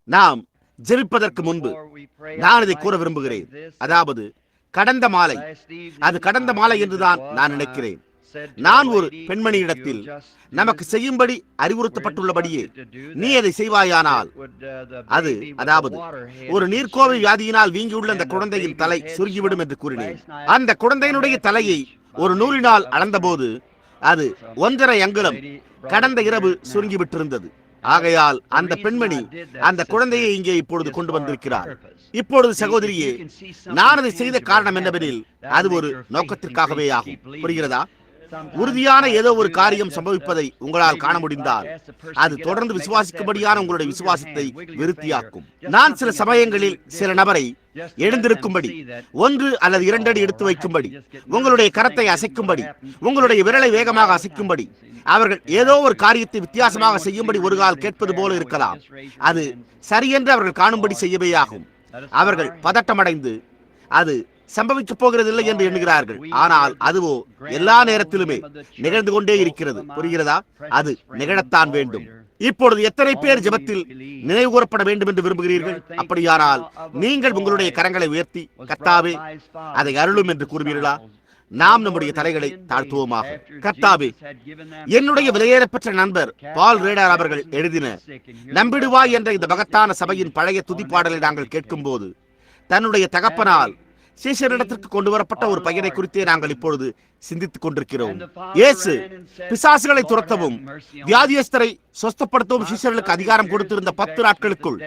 நாம் ஜெபிப்பதற்கு முன்பு நான் இதை கூற விரும்புகிறேன். அதாவது கடந்த மாலை, அது கடந்த மாலை என்றுதான் நான் நினைக்கிறேன், நான் ஒரு பெண்மணியிடத்தில் நமக்கு செய்யும்படி அறிவுறுத்தப்பட்டுள்ளபடியே நீ அதை செய்வாயானால் அது, அதாவது ஒரு நீர்க்கோவை வியாதியினால் வீங்கியுள்ள அந்த குழந்தையின் தலை சுருங்கிவிடும் என்று கூறினேன். அந்த குழந்தையினுடைய தலையை ஒரு நூலினால் அளந்தபோது அது 1.5 அங்குலம் கடந்த இரவு சுருங்கிவிட்டிருந்தது. ஆகையால் அந்த பெண்மணி அந்த குழந்தையை இங்கே இப்பொழுது கொண்டு வந்திருக்கிறார். இப்பொழுது சகோதரியே, நான் அதை செய்த காரணம் என்னவெனில் அது ஒரு நோக்கத்திற்காகவே ஆகும். புரிகிறதா? உறுதியான ஏதோ ஒரு காரியம் சம்பவிப்பதை உங்களால் காண முடிந்தால் அது தொடர்ந்து விசுவாசிக்கும்படியான உங்களுடைய விசுவாசத்தை விருத்தியாக்கும். நான் சில சமயங்களில் சில நபரை எழுந்திருக்கும்படி 1 அல்லது 2 அடி எடுத்து வைக்கும்படி, உங்களுடைய கரத்தை அசைக்கும்படி, உங்களுடைய விரலை வேகமாக அசைக்கும்படி, அவர்கள் ஏதோ ஒரு காரியத்தை வித்தியாசமாக செய்யும்படி ஒரு கால் கேட்பது போல இருக்கலாம். அது சரியென்று அவர்கள் காணும்படி செய்யவே ஆகும். அவர்கள் பதட்டமடைந்து அது சம்பவிக்கப் போகிறதில்லை என்று எண்ணுகிறார்கள். ஆனால் அதுவோ எல்லா நேரத்திலுமே நிகழ்ந்து கொண்டே இருக்கிறது. புரிகிறதா? அது நிகழத்தான் வேண்டும். இப்பொழுது எத்தனை பேர் ஜெபத்தில் நினைவு கூறப்பட வேண்டும் என்று விரும்புகிறீர்கள்? அப்படியானால் நீங்கள் உங்களுடைய கரங்களை உயர்த்தி கர்த்தாவே அதை அருளும் என்று கூறுவீர்களா? நாம் நம்முடைய தலைகளை தாழ்த்துவோமாக. கர்த்தாவே, என்னுடைய விலையேறப்பெற்ற நண்பர் பால் ரேடர் அவர்கள் எழுதின நம்பிடுவாய் என்ற இந்த மகத்தான சபையின் பழைய துதிப்பாடலை நாங்கள் கேட்கும் போது தன்னுடைய தகப்பனால் சீஷரிடத்திற்கு கொண்டு வரப்பட்ட ஒரு பையனை குறித்தே நாங்கள் இப்பொழுது சிந்தித்துக் கொண்டிருக்கிறோம். இயேசு பிசாசுகளை துரத்தவும் வியாதியஸ்தரை சொஸ்தப்படுத்தவும் சீஷர்களுக்கு அதிகாரம் கொடுத்திருந்த 10 நாட்களுக்குள்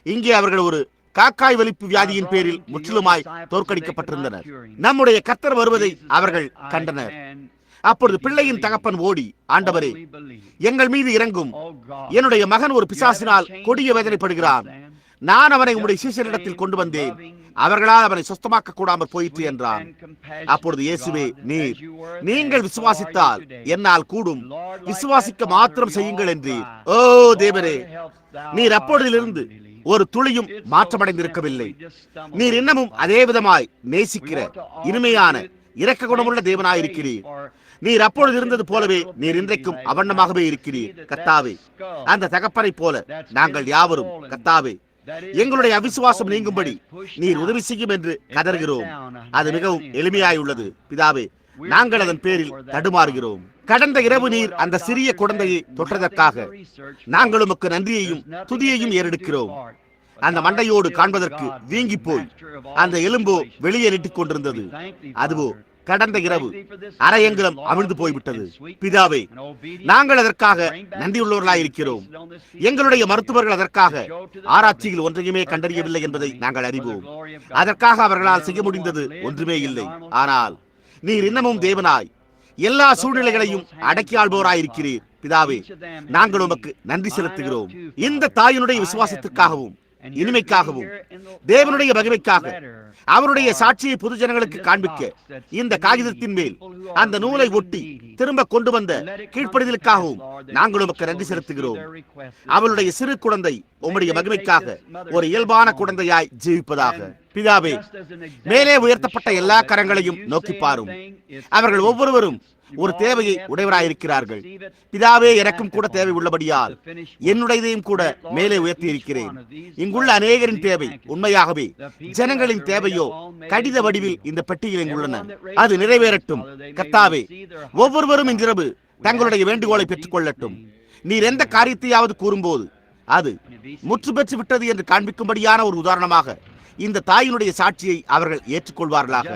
இங்கே அவர்கள் ஒரு காக்காய் வலிப்பு வியாதியின் பேரில் முற்றிலுமாய் தோற்கடிக்கப்பட்டிருந்தனர். நம்முடைய கர்த்தர் வருவதை அவர்கள் கண்டனர். அப்பொழுது பிள்ளையின் தகப்பன் ஓடி, ஆண்டவரே, எங்கள் மீது இறங்கும், என்னுடைய மகன் ஒரு பிசாசினால் கொடிய வேதனைப்படுகிறான். நான் அவனை உம்முடைய சீஷரிடத்தில் கொண்டு வந்தேன், அவர்களால் அவனை சுத்தமாக்க கூடாமல் போயிற்று என்றான். அப்பொழுது இயேசுவே, நீங்கள் விசுவாசித்தால் என்னால் கூடும், விசுவாசிக்க மாத்திரம் செய்யுங்கள் என்றீர். ஓ தேவரே, நீர் அப்பொழுதிலிருந்து ஒரு துளியும் மாற்றமடைந்திருக்கவில்லை. நீர் இன்னமும் அதே விதமாய் நேசிக்கிற இனிமையான இரக்க குணமுள்ள தேவனாயிருக்கிறீர். நீர் அப்பொழுது இருந்தது போலவே நீர் இன்றைக்கும் அவண்ணமாகவே இருக்கிறீர். கர்த்தாவே, அந்த தகப்பனை போல நாங்கள் யாவரும் கர்த்தாவே எங்களுடைய அவிசுவாசம் நீங்கும்படி நீர் உதவி செய்யும் என்று கதறுகிறோம். அது மிகவும் எளிமையாயுள்ளது பிதாவே. நாங்கள் அதன் பேரில் தடுமாறுகிறோம். கடந்த இரவு நீர் அந்த சிறிய குழந்தையை தொட்டதற்காக நாங்கள் உமக்கு நன்றியையும் துதியையும் ஏறெடுக்கிறோம். அந்த மண்டையோடு காண்பதற்கு வீங்கி போய் அந்த எலும்போ வெளியே நீட்டிக் கொண்டிருந்தது. அதுவோ கடந்த இரவு அரையங்குலம் அமிழ்ந்து போய்விட்டது. பிதாவே, நாங்கள் அதற்காக நன்றியுள்ளவர்களாயிருக்கிறோம். எங்களுடைய மருத்துவர்கள் அதற்காக ஆராய்ச்சியில் ஒன்றையுமே கண்டறியவில்லை என்பதை நாங்கள் அறிவோம். அதற்காக அவர்களால் செய்ய முடிந்தது ஒன்றுமே இல்லை. ஆனால் நீர் இன்னமும் தேவனாய் எல்லா சூழ்நிலைகளையும் அடக்கி ஆள்பவராயிருக்கிறீர். பிதாவே, நாங்கள் உமக்கு நன்றி செலுத்துகிறோம். இந்த தாயினுடைய விசுவாசத்திற்காகவும் இனிமைக்காகவும் தேவனுடைய மகிமைக்காக அவருடைய சாட்சியை பொது ஜனங்களுக்கு காண்பிக்க இந்த காகிதத்தின் மேல் அந்த நூலை ஒட்டி திரும்ப கொண்டு வந்த கீழ்ப்படிதலுக்காகவும் நாங்கள் உமக்கு நன்றி செலுத்துகிறோம். அவளுடைய சிறு குழந்தை உம்முடைய மகிமைக்காக ஒரு இயல்பான குழந்தையாய் ஜீவிப்பதாக. பிதாவே, மேலே உயர்த்தப்பட்ட எல்லா கரங்களையும் நோக்கி பாரும். அவர்கள் ஒவ்வொருவரும் ஒரு தேவையை உடையவராயிருக்கிறார்கள். பிதாவே, எனக்கும் கூட தேவை உள்ளபடியால் என்னுடையதையும் கூட மேலே உயர்த்தி இருக்கிறேன். இங்குள்ள அநேகரின் தேவை உண்மையாகவே ஜனங்களின் தேவையோ கடித வடிவில் இந்த பெட்டியில் இங்குள்ளன. அது நிறைவேறட்டும். கர்த்தாவே, ஒவ்வொருவரும் இன்றிரவு தங்களுடைய வேண்டுகோளை பெற்றுக் கொள்ளட்டும். நீர் எந்த காரியத்தையாவது கூறும்போது அது முற்று பெற்று விட்டது என்று காண்பிக்கும்படியான ஒரு உதாரணமாக இந்த தாயினுடைய சாட்சியை அவர்கள் ஏற்றுக்கொள்வார்களாக.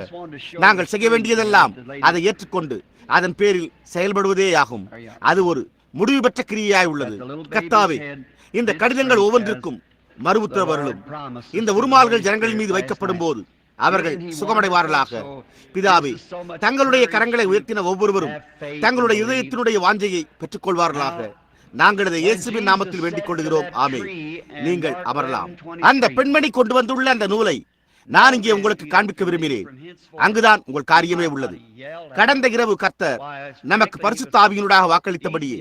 நாங்கள் செய்ய வேண்டியதெல்லாம் அதை ஏற்றுக்கொண்டு அதன் பேரில் செயல்படுவதே ஆகும். அது ஒரு முடிவு பெற்ற கிரியையாய் உள்ளது. கர்த்தாவே, இந்த கடிதங்கள் ஒவ்வொன்றிற்கும் மறு உத்தரவருளும். இந்த உருமால்கள் ஜனங்களின் மீது வைக்கப்படும் போது அவர்கள் சுகமடைவார்களாக. பிதாவே, தங்களுடைய கரங்களை உயர்த்தின ஒவ்வொருவரும் தங்களுடைய இதயத்தினுடைய வாஞ்சையை பெற்றுக் கொள்வார்களாக. நாங்கள் இதை இயேசுவின் நாமத்தில் வேண்டிக் கொள்கிறோம். ஆமென். நீங்கள் அமரலாம். அந்த பெண்மணி கொண்டு வந்துள்ள அந்த நூலை நான் இங்கே உங்களுக்கு காண்பிக்க விரும்பினேன். அங்குதான் உங்கள் காரியமே உள்ளது. கடந்த இரவு கர்த்தர் நமக்கு பரிசுத்த ஆவியினூடாக வாக்களித்தபடியே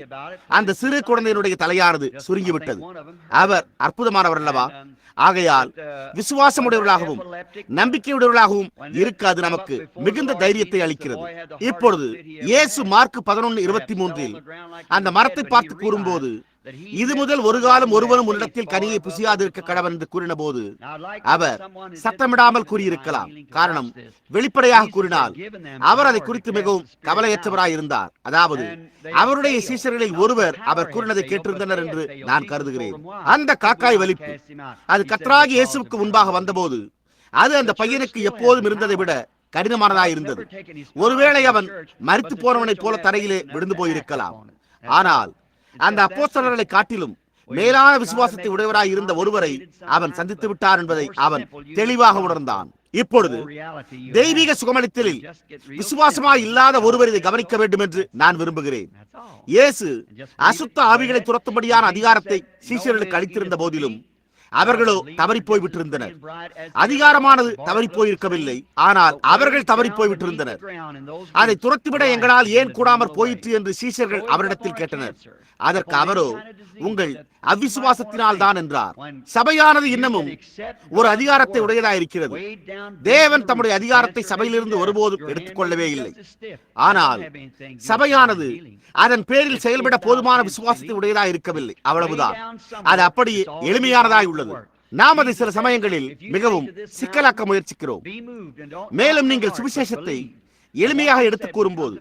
அந்த சிறு குழந்தையினுடைய தலையானது சுருங்கிவிட்டது. அவர் அற்புதமானவர் அல்லவா? ஆகையால் விசுவாசமுடையவர்களாகவும் நம்பிக்கையுடையவர்களாகவும் இருக்க அது நமக்கு மிகுந்த தைரியத்தை அளிக்கிறது. இப்பொழுது இயேசு மார்க் 11:23 அந்த மரத்தை பார்த்து கூறும்போது இது முதல் ஒரு காலம் ஒருவனும் உன்னிடத்தில் கனியை புசியாதிருக்க கடவன் என்று கூறின போது அவர் சத்தமிடாமல் கூறியிருக்கலாம். காரணம், வெளிப்படையாக கூறினால் அவர் அதை குறித்து மிகவும் கவலையற்றவராய் இருந்தார். அதாவது அவருடைய சீஷர்களில் ஒருவர் அவர் கூறினதை கேட்டிருந்தனர் என்று நான் கருதுகிறேன். அந்த காக்காய் வலிப்பு அது கர்த்தராகிய இயேசுவுக்கு முன்பாக வந்தபோது அது அந்த பையனுக்கு எப்போதும் இருந்ததை விட கடினமானதாக இருந்தது. ஒருவேளை அவன் மரித்து போனவனைப் போல தரையிலே விழுந்து போயிருக்கலாம். ஆனால் அந்த அப்போஸ்தலர்களை காட்டிலும் மேலான விசுவாசத்தை உடையவராய் இருந்த ஒருவரை அவன் சந்தித்து விட்டார் என்பதை அவன் தெளிவாக உணர்ந்தான். இப்பொழுது தெய்வீக சுகமளித்தலில் விசுவாசமாய் இல்லாத ஒருவர் இதை கவனிக்க வேண்டும் என்று நான் விரும்புகிறேன். இயேசு அசுத்த ஆவிகளை துரத்தும்படியான அதிகாரத்தை சீஷர்களுக்கு அளித்திருந்த போதிலும் அவர்களோ தவறி போய்விட்டிருந்தனர். அதிகாரமானது தவறி போயிருக்கவில்லை, ஆனால் அவர்கள் தவறி போய்விட்டிருந்தனர். அதை துரத்திவிட எங்களால் ஏன் கூடாமற் போயிற்று என்று சீஷர்கள் அவரிடத்தில் கேட்டனர். அதற்கு அவரோ, உங்கள் அவ்விசுவாசத்தினால் தான் என்றார். சபையானது இன்னமும் ஒரு அதிகாரத்தை உடையதாயிருக்கிறது. தேவன் தம்முடைய அதிகாரத்தை சபையிலிருந்து ஒருபோதும் எடுத்துக்கொள்ளவே இல்லை. ஆனால் சபையானது அதன் பேரில் செயல்பட போதுமான விசுவாசத்தை உடையதாக இருக்கவில்லை. அவ்வளவுதான். அது அப்படியே எளிமையானதாய் உள்ளது. நாம் அதை சில சமயங்களில் மிகவும் சிக்கலாக்க முயற்சிக்கிறோம். மேலும் நீங்கள் சுவிசேஷத்தை எளிமையாக எடுத்துக் கூறும்போது,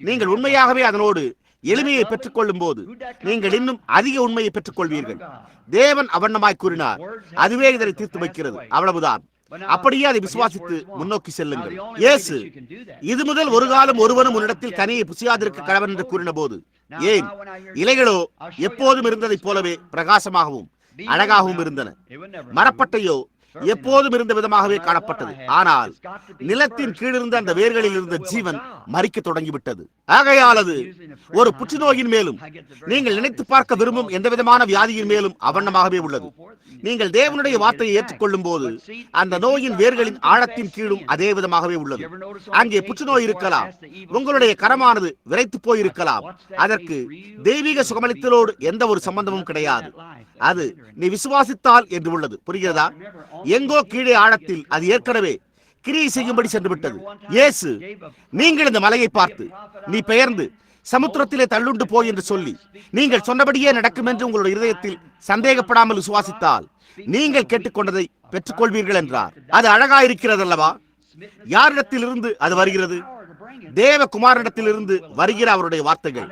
நீங்கள் உண்மையாகவே அதனோடு எளிமையை பெற்றுக் கொள்ளும் போது நீங்கள் இன்னும் அதிக உண்மையை பெற்றுக் கொள்வீர்கள். தேவன் அவண்ணமாய் கூறினார், அதுவே இதனை தீர்த்து வைக்கிறது. அவ்வளவுதான். அப்படியே அதை விசுவாசித்து முன்னோக்கி செல்லுங்கள். இயேசு இது முதல் ஒரு காலம் ஒருவனும் உன்னிடத்தில் கனியை புசியாதிருக்க கடவன் என்று கூறின போது, ஏன் இலைகளோ எப்போதும் இருந்ததைப் போலவே பிரகாசமாகவும் அழகாகவும் இருந்தன. மரப்பட்டையோ எப்போதும் இருந்த விதமாகவே காணப்பட்டது. ஆனால் நிலத்தின் கீழிருந்த அந்த வேர்களில் இருந்த ஜீவன் மரிக்க தொடங்கிவிட்டது. ஆகையால் அது ஒரு புற்றுநோயின் மேலும் நீங்கள் நினைத்து பார்க்க விரும்பும் எந்த விதமான வியாதியின் மேலும் அவண்ணமாகவே உள்ளது. நீங்கள் தேவனுடைய வார்த்தையை ஏற்றுக்கொள்ளும் போது அந்த நோயின் வேர்களின் ஆழத்தின் கீழும் அதே விதமாகவே உள்ளது. அங்கே புற்றுநோய் இருக்கலாம், உங்களுடைய கரமானது விரைத்து போயிருக்கலாம். அதற்கு தெய்வீக சுகமளித்தலோடு எந்த ஒரு சம்பந்தமும் கிடையாது. அது நீ விசுவாசித்தால் என்று உள்ளது. புரிகிறதா? எங்கோ கீழே ஆழத்தில் அது ஏற்கனவே கிரியை செய்யும்படி சென்று விட்டது. இயேசு, நீங்கள் இந்த மலையை பார்த்து நீ பெயர்ந்து சமுத்திரத்திலே தள்ளுண்டு போய் என்று சொல்லி நீங்கள் சொன்னபடியே நடக்கும் என்று உங்களுடைய இருதயத்தில் சந்தேகப்படாமல் விசுவாசித்தால் நீங்கள் கேட்டுக்கொண்டதை பெற்றுக்கொள்வீர்கள் என்றார். அது அழகாயிருக்கிறது அல்லவா? யாரிடத்திலிருந்து அது வருகிறது? தேவகுமாரனிடத்திலிருந்து வருகிற அவருடைய வார்த்தைகள்.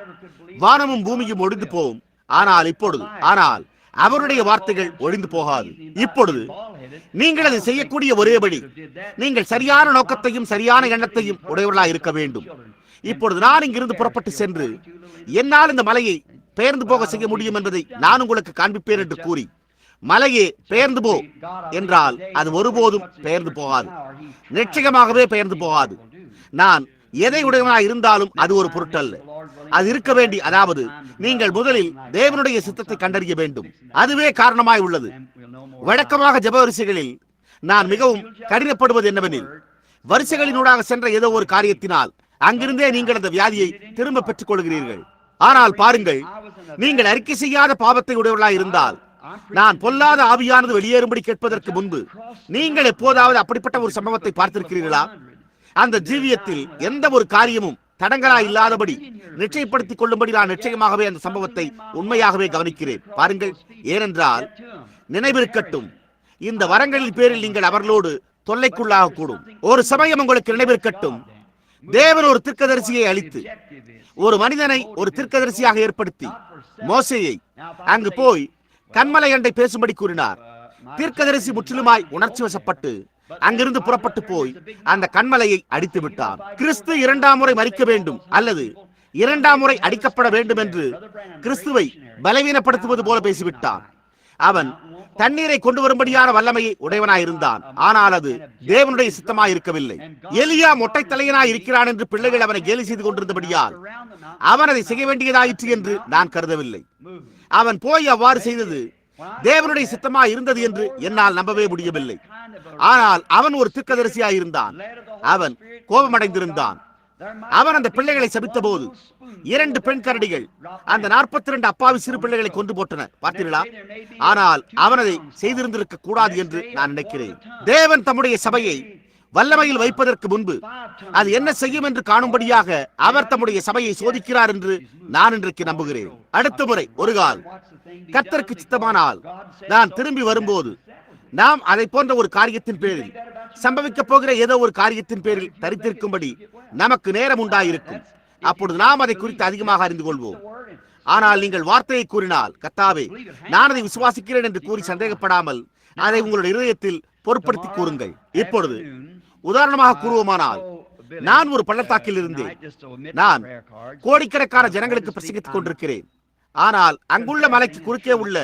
வானமும் பூமியும் ஒழிந்து போகும், ஆனால் அவருடைய வார்த்தைகள் ஒழிந்து போகாது. இப்பொழுது நீங்கள் அதை செய்யக்கூடிய ஒரேபடி நீங்கள் சரியான நோக்கத்தையும் சரியான எண்ணத்தையும் உடையவர்களாக இருக்க வேண்டும். இப்பொழுது நான் இங்கிருந்து புறப்பட்டு சென்று என்னால் இந்த மலையை பெயர்ந்து போக செய்ய முடியும் என்பதை நான் உங்களுக்கு காண்பிப்பேன் என்று கூறி, மலையே பெயர்ந்து போ என்றால் அது ஒருபோதும் பெயர்ந்து போகாது. நிச்சயமாகவே பெயர்ந்து போகாது. நான் எதை உடையவனாக இருந்தாலும் அது ஒரு பொருட்டல்ல. அது இருக்க வேண்டி, அதாவது நீங்கள் முதலில் தேவனுடைய சித்தத்தை கண்டறிய வேண்டும். அதுவே காரணமாய் உள்ளது. வழக்கமாக ஜெப வரிசைகளில் நான் மிகவும் கடினப்படுவது என்னவெனில், வரிசைகளினூடாக சென்ற ஏதோ ஒரு காரியத்தினால் அங்கிருந்தே நீங்கள் அந்த வியாதியை திரும்ப பெற்றுக் கொள்கிறீர்கள். ஆனால் பாருங்கள், நீங்கள் அறிக்கை செய்யாத பாவத்தை உடையவர்களாக இருந்தால், நான் பொல்லாத ஆவியானது வெளியேறும்படி கேட்பதற்கு முன்பு நீங்கள் எப்போதாவது அப்படிப்பட்ட ஒரு சம்பவத்தை பார்த்திருக்கிறீர்களா? அந்த ஜீவியத்தில் எந்த ஒரு காரியமும் தடங்களா இல்லாதபடி நிச்சயப்படுத்திக் கொள்ளும்படி நான் நிச்சயமாகவே அந்த சம்பவத்தை உண்மையாகவே கவனிக்கிறேன். பாருங்கள், ஏனென்றால் நினைவிருக்கட்டும், இந்த வரங்களின் பேரில் நீங்கள் அவர்களோடு தொல்லைக்குள்ளாக கூடும். ஒரு சமயம் உங்களுக்கு நினைவிருக்கட்டும், தேவன் ஒரு தீர்க்கதரிசியை அளித்து ஒரு மனிதனை ஒரு தீர்க்கதரிசியாக ஏற்படுத்தி மோசேயை அங்கு போய் கன்மலை அண்டை பேசும்படி கூறினார். தீர்க்கதரிசி முற்றிலுமாய் உணர்ச்சி வசப்பட்டு அங்கிருந்து புறப்பட்டு போய் அந்த கன்மலையை அடித்து விட்டார். கிறிஸ்து இரண்டாம் முறை மரிக்க வேண்டும் அல்லது இரண்டாம் முறை அடிக்கப்பட வேண்டும் என்று கிறிஸ்துவை பலவீனப்படுத்துவது போல பேசிவிட்டான். அவன் தண்ணீரை கொண்டு வரும்படியான வல்லமையை உடையவனாயிருந்தான், ஆனால் அது தேவனுடைய சித்தமாய் இருக்கவில்லை. எலியா மொட்டை தலையனாய் இருக்கிறான் என்று பிள்ளைகள் அவனை கேலி செய்து கொண்டிருந்தபடியால் அவன் அதை செய்ய வேண்டியதாயிற்று என்று நான் கருதவில்லை. அவன் போய் அவ்வாறு செய்தது தேவனுடைய சித்தமாய் இருந்தது என்று என்னால் நம்பவே முடியவில்லை. ஆனால் அவன் ஒரு தீர்க்கதரிசியாய் இருந்தான். அவன் கோபமடைந்திருந்தான். அவன் அந்த பிள்ளைகளை சபித்த போது 2 பெண் கரடிகள் அந்த 42 அப்பாவி சிறு பிள்ளைகளை கொண்டு போட்டன. பார்த்தீர்களா? ஆனால் அவன் அதை செய்திருந்திருக்க கூடாது என்று நான் நினைக்கிறேன். தேவன் தம்முடைய சபையை வல்லமையில் வைப்பதற்கு முன்பு அது என்ன செய்யும் என்று காணும்படியாக அவர் தம்முடைய சபையை சோதிக்கிறார் என்று நான் இன்றைக்கு நம்புகிறேன். அடுத்த முறை ஒரு கால் கர்த்தருக்கு சித்தமானால் நான் திரும்பி வரும்போது நாம் அதை போன்ற ஒரு காரியத்தின் பேரில் சம்பவிக்கப் போகிற ஏதோ ஒரு காரியத்தின் பேரில் தரித்திருக்கும்படி நமக்கு நேரம் உண்டாயிருக்கும். அப்பொழுது நாம் அதை குறித்து அதிகமாக அறிந்து கொள்வோம். ஆனால் நீங்கள் வார்த்தையை கூறினால், கர்த்தாவே, நான் அதை விசுவாசிக்கிறேன் என்று கூறி சந்தேகப்படாமல் அதை உங்களுடைய இதயத்தில் பொருட்படுத்தி கூறுங்கள். இப்பொழுது உதாரணமாக கூறுவோமானால், நான் ஒரு பள்ளத்தாக்கில் இருந்தேன். நான் கோடிக்கணக்கான ஜனங்களுக்கு பிரசங்கித்துக் கொண்டிருக்கிறேன். ஆனால் அங்குள்ள மலைக்கு குறுக்கே உள்ள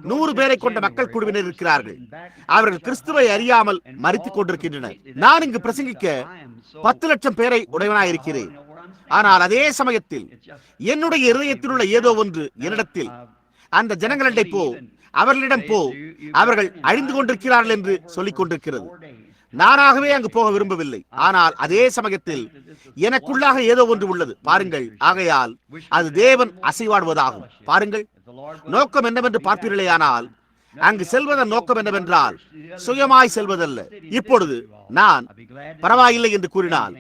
100 பேரை கொண்ட மக்கள் குழுவினர் இருக்கிறார்கள். அவர்கள் கிறிஸ்துவை அறியாமல் மரித்துக் கொண்டிருக்கின்றனர். நான் இங்கு பிரசங்கிக்க 10 லட்சம் பேரை உடையவனாயிருக்கிறேன். ஆனால் அதே சமயத்தில் என்னுடைய இருதயத்தில் உள்ள ஏதோ ஒன்று என்னிடத்தில், அந்த ஜனங்களிடம் போ, அவர்களிடம் போ, அவர்கள் அழிந்து கொண்டிருக்கிறார்கள் என்று சொல்லிக் கொண்டிருக்கிறது. நானாகவே அங்கு போக விரும்பவில்லை. ஆனால் அதே சமயத்தில் எனக்குள்ளாக ஏதோ ஒன்று உள்ளது. பாருங்கள், ஆகையால் அது தேவன் அசைவாடுவதாகும். பாருங்கள், நோக்கம் என்னவென்று பார்ப்பீர்களேயானால், அங்கு செல்வதன் நோக்கம் என்னவென்றால் சுயமாய் செல்வதல்ல. இப்பொழுது நான் பரவாயில்லை என்று கூறினால்,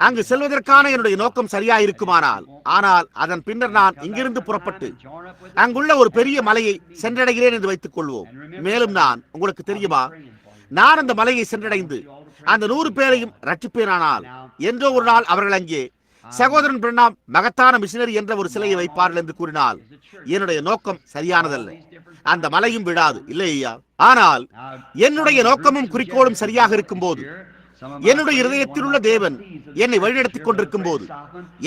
அங்கு செல்வதற்கான என்னுடைய நோக்கம் சரியாயிருக்குமானால், ஆனால் அதன் பின்னர் நான் இங்கிருந்து புறப்பட்டு அங்குள்ள ஒரு பெரிய மலையை சென்றடைகிறேன் என்று வைத்துக் கொள்வோம். மேலும் நான், உங்களுக்கு தெரியுமா, நான் அந்த மலையை சென்றடைந்து அந்த 100 பேரையும் ரட்சிப்பேனானால், என்றோ ஒரு நாள் அவர்கள் அங்கே சகோதரன் பிரணாம் மகத்தான மிஷினரி என்ற ஒரு சிலையை வைப்பார்கள் என்று கூறினால், என்னுடைய நோக்கம் சரியானதல்ல. அந்த மலையும் விடாது, இல்லை ஐயா. ஆனால் என்னுடைய நோக்கமும் குறிக்கோளும் சரியாக இருக்கும் போது, என்னுடைய இருதயத்தில் உள்ள தேவன் என்னை வழிநடத்திக் கொண்டிருக்கும் போது,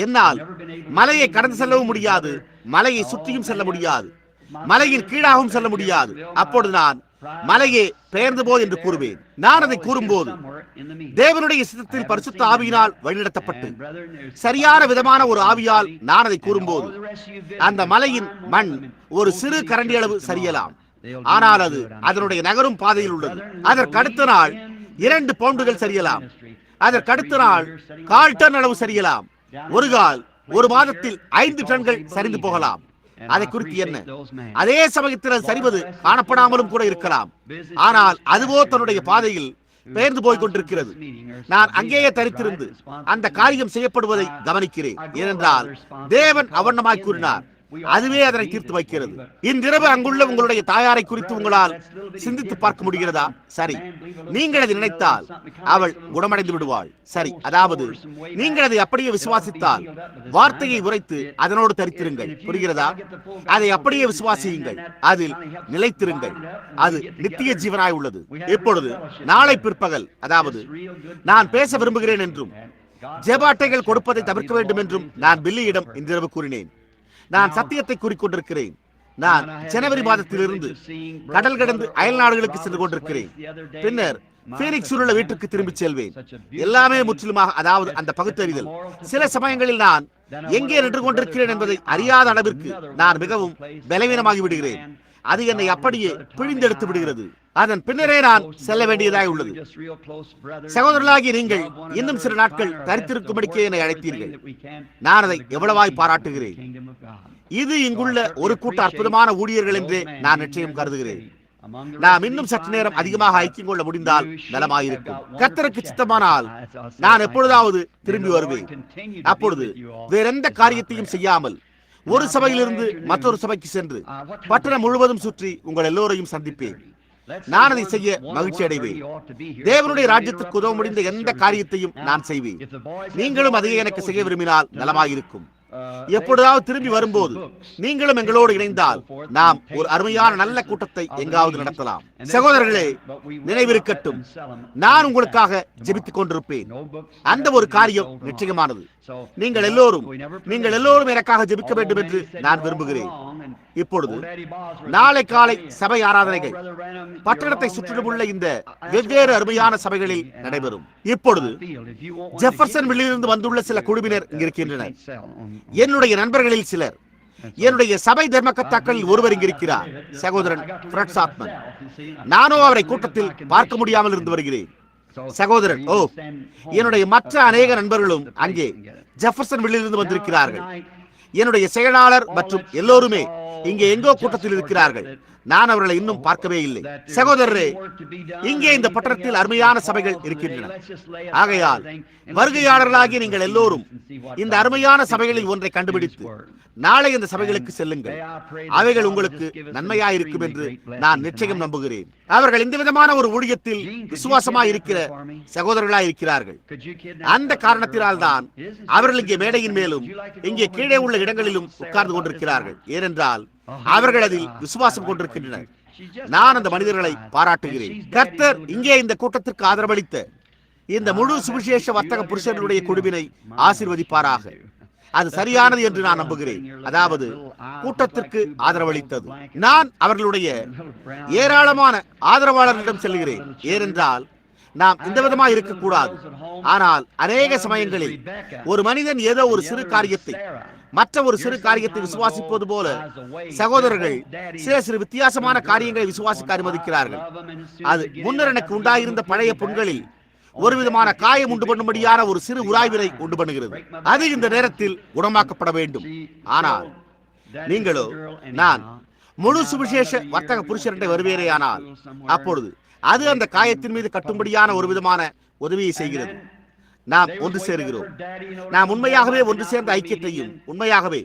என்னால் மலையை கடந்து செல்லவும் முடியாது, மலையை சுற்றியும் செல்ல முடியாது, மலையின் கீழாகவும் செல்ல முடியாது. அப்பொழுது நான், மலையே பெயர்ந்து போ என்று கூறுவேன். நான் அதை கூறும்போது தேவனுடைய சித்தத்தில் பரிசுத்த ஆவியினால் வழிநடத்தப்பட்டு சரியான விதமான ஒரு ஆவியால் நான் அதை கூறும்போது, அந்த மலையின் மண் ஒரு சிறு கரண்டி அளவு சரியலாம். ஆனால் அது அதனுடைய நகரும் பாதையில் உள்ளது. அதற்கடுத்த நாள் 2 பவுண்டுகள் சரியலாம். அதற்கடுத்த நாள் 1/4 டன் அளவு சரியலாம். ஒரு மாதத்தில் 5 டன்கள் சரிந்து போகலாம். அதை குறித்து என்ன? அதே சமயத்தில் அது சரிவது காணப்படாமலும் கூட இருக்கலாம். ஆனால் அதுவோ தன்னுடைய பாதையில் பெயர்ந்து போய் கொண்டிருக்கிறது. நான் அங்கேயே தரித்திருந்து அந்த காரியம் செய்யப்படுவதை கவனிக்கிறேன். ஏனென்றால் தேவன் அவண்ணமாய் கூறினார். அதுவே அதனை தீர்த்து வைக்கிறது. இன்றிரவு அங்குள்ள உங்களுடைய தாயாரை குறித்து உங்களால் சிந்தித்து பார்க்க முடிகிறதா? சரி, நீங்கள் அதை நினைத்தால் அவள் குணமடைந்து விடுவாள். சரி, அதாவது நீங்கள் அதை அப்படியே விசுவாசித்தால், வார்த்தையை உரைத்து அதனோடு தரித்திருங்கள். புரிகிறதா? அதை அப்படியே விசுவாசியுங்கள், அதில் நிலைத்திருங்கள். அது நித்திய ஜீவனாய் உள்ளது. இப்பொழுது நாளை பிற்பகல், அதாவது நான் பேச விரும்புகிறேன் என்றும் ஜெப அட்டைகள் கொடுப்பதை தவிர்க்க வேண்டும் என்றும் நான் பில்லியிடம் இன்றிரவு கூறினேன். நான் சத்தியத்தை கூறிக்கொண்டிருக்கிறேன். நான் ஜனவரி மாதத்திலிருந்து கடல் கடந்து அயல் நாடுகளுக்கு சென்று கொண்டிருக்கிறேன். பின்னர் பீனிக்ஸ் உள்ள வீட்டுக்கு திரும்பி செல்வேன். எல்லாமே முற்றிலுமாக, அதாவது அந்த பகுத்தறிதல். சில சமயங்களில் நான் எங்கே நின்று கொண்டிருக்கிறேன் என்பதை அறியாத அளவிற்கு நான் மிகவும் பலவீனமாகி விடுகிறேன். அது என்னை அப்படியே பிழிந்தெடுத்து விடுகிறது. அதன் பின்னரே நான் செல்ல வேண்டியதாக உள்ளது. சகோதரர்களாகிய நீங்கள் இன்னும் சில நாட்கள் தரித்திருக்கும்படிக்கே என்னை அழைத்தீர்கள். நான் அதை எவ்வளவாய் பாராட்டுகிறேன். இது இங்குள்ள ஒரு கூட்ட அற்புதமான ஊழியர்கள் என்றே நான் நிச்சயம் கருதுகிறேன். நாம் இன்னும் சற்று நேரம் அதிகமாக ஐக்கியம் கொள்ள முடிந்தால் நலமாயிருக்கும். கர்த்தருக்கு சித்தமானால் நான் எப்பொழுதாவது திரும்பி வருவேன். அப்பொழுது வேறெந்த காரியத்தையும் செய்யாமல் ஒரு சபையிலிருந்து மற்றொரு சபைக்கு சென்று பட்டணம் முழுவதும் சுற்றி உங்கள் எல்லோரையும் சந்திப்பேன். நான் அதை செய்ய மகிழ்ச்சி அடைவேன். தேவனுடைய ராஜ்யத்திற்கு உதவ முடிந்த எந்த காரியத்தையும் நான் செய்வேன். நீங்களும் அதையே எனக்கு செய்ய விரும்பினால் நலமாயிருக்கும். எப்பொழுதாவது திரும்பி வரும்போது நீங்களும் எங்களோடு இணைந்தால் நாம் ஒரு அருமையான நல்ல கூட்டத்தை எங்காவது நடத்தலாம். சகோதரர்களே, நினைவிருக்கட்டும், நான் உங்களுக்காக ஜெபித்துக் கொண்டிருப்பேன். அந்த ஒரு காரியம் நிச்சயமானது. நீங்கள் எல்லோரும் எனக்காக ஜெபிக்க வேண்டும் என்று நான் விரும்புகிறேன். இப்பொழுது நாளை காலை சபை ஆராதனைகள் பட்டணத்தை சுற்றிலும் உள்ள இந்த வெவ்வேறு அருமையான சபைகளில் நடைபெறும். இப்பொழுது ஜெஃபர்சன் வில்லிலிருந்து வந்துள்ள சில குழுவினர் இங்கிருக்கின்றனர். என்னுடைய நண்பர்களில் சிலர், என்னுடைய சபை தர்மகர்த்தாக்களில் ஒருவர் இங்கிருக்கிறார், சகோதரன் ஃப்ரெட் சாப்மன். நானோ அவரை கூட்டத்தில் பார்க்க முடியாமல் இருந்து வருகிறேன். சகோதரன் என்னுடைய மற்ற அநேக நண்பர்களும் அங்கே ஜெஃபர்சன் வில்லிலிருந்து வந்திருக்கிறார்கள். என்னுடைய செயலாளர் மற்றும் எல்லோருமே இங்கே எங்கோ கூட்டத்தில் இருக்கிறார்கள். நான் அவர்களை இன்னும் பார்க்கவே இல்லை. சகோதரரே, இங்கே இந்த பட்டணத்தில் அருமையான சபைகள் இருக்கின்றன. ஆகையால் வருகையாளர்களாகிய நீங்கள் எல்லோரும் இந்த அருமையான சபைகளில் ஒன்றை கண்டுபிடித்து நாளை இந்த சபைகளுக்கு செல்லுங்கள். அவைகள் உங்களுக்கு நன்மையாயிருக்கும் என்று நான் நிச்சயம் நம்புகிறேன். அவர்கள் இந்த விதமான ஒரு ஊழியத்தில் விசுவாசமாய் இருக்கிற சகோதரர்களாய் இருக்கிறார்கள். அந்த காரணத்தினால் தான் அவர்கள் இங்கே மேடையின் மேலும் இங்கே கீழே உள்ள இடங்களிலும் உட்கார்ந்து கொண்டிருக்கிறார்கள். ஏனென்றால் அவர்கள் அதில் விசுவாசம் கொண்டிருக்கின்றனர். நான் அந்த மனிதர்களை பாராட்டுகிறேன். கர்த்தர் இங்கே இந்த கூட்டத்திற்கு ஆதரவளித்த இந்த முழு சுவிசேஷ வர்த்தக புருஷர்களுடைய குழுவினை ஆசீர்வதிப்பாராக. அது சரியானது என்று நான் நம்புகிறேன். அதாவது கூட்டத்திற்கு ஆதரவளித்தது. நான் அவர்களுடைய ஏராளமான ஆதரவாளர்களிடம் செல்கிறேன். ஏனென்றால் நாம் இந்த விதமாக இருக்கக்கூடாது. ஆனால் அநேக சமயங்களில் ஒரு மனிதன் ஏதோ ஒரு சிறு காரியத்தை மற்ற ஒரு சிறு காரியத்தை விசுவாசிப்பது போல சகோதரர்கள் சிறு வித்தியாசமான காரியங்களை விசுவாசிக்க அனுமதிக்கிறார்கள். அது முன்னர் எனக்கு உண்டாயிருந்த பழைய புண்களில் ஒரு விதமான காயம் உண்டு பண்ணும்படியான ஒரு சிறு உராய்வினை உண்டு பண்ணுகிறது. அது இந்த நேரத்தில் குணமாக்கப்பட வேண்டும். ஆனால் நீங்களோ, நான் முழு சுவிசேஷ வர்த்தக புருஷர்கிட்ட வருவேரே, ஆனால் அப்பொழுது அது அந்த காயத்தின் மீது கட்டும்படியான ஒரு விதமான உதவியை செய்கிறது. நாம் ஒன்று சேருகிறோம். நாம் உண்மையாகவே ஒன்று சேர்ந்த ஐக்கியத்தையும் உண்மையாகவே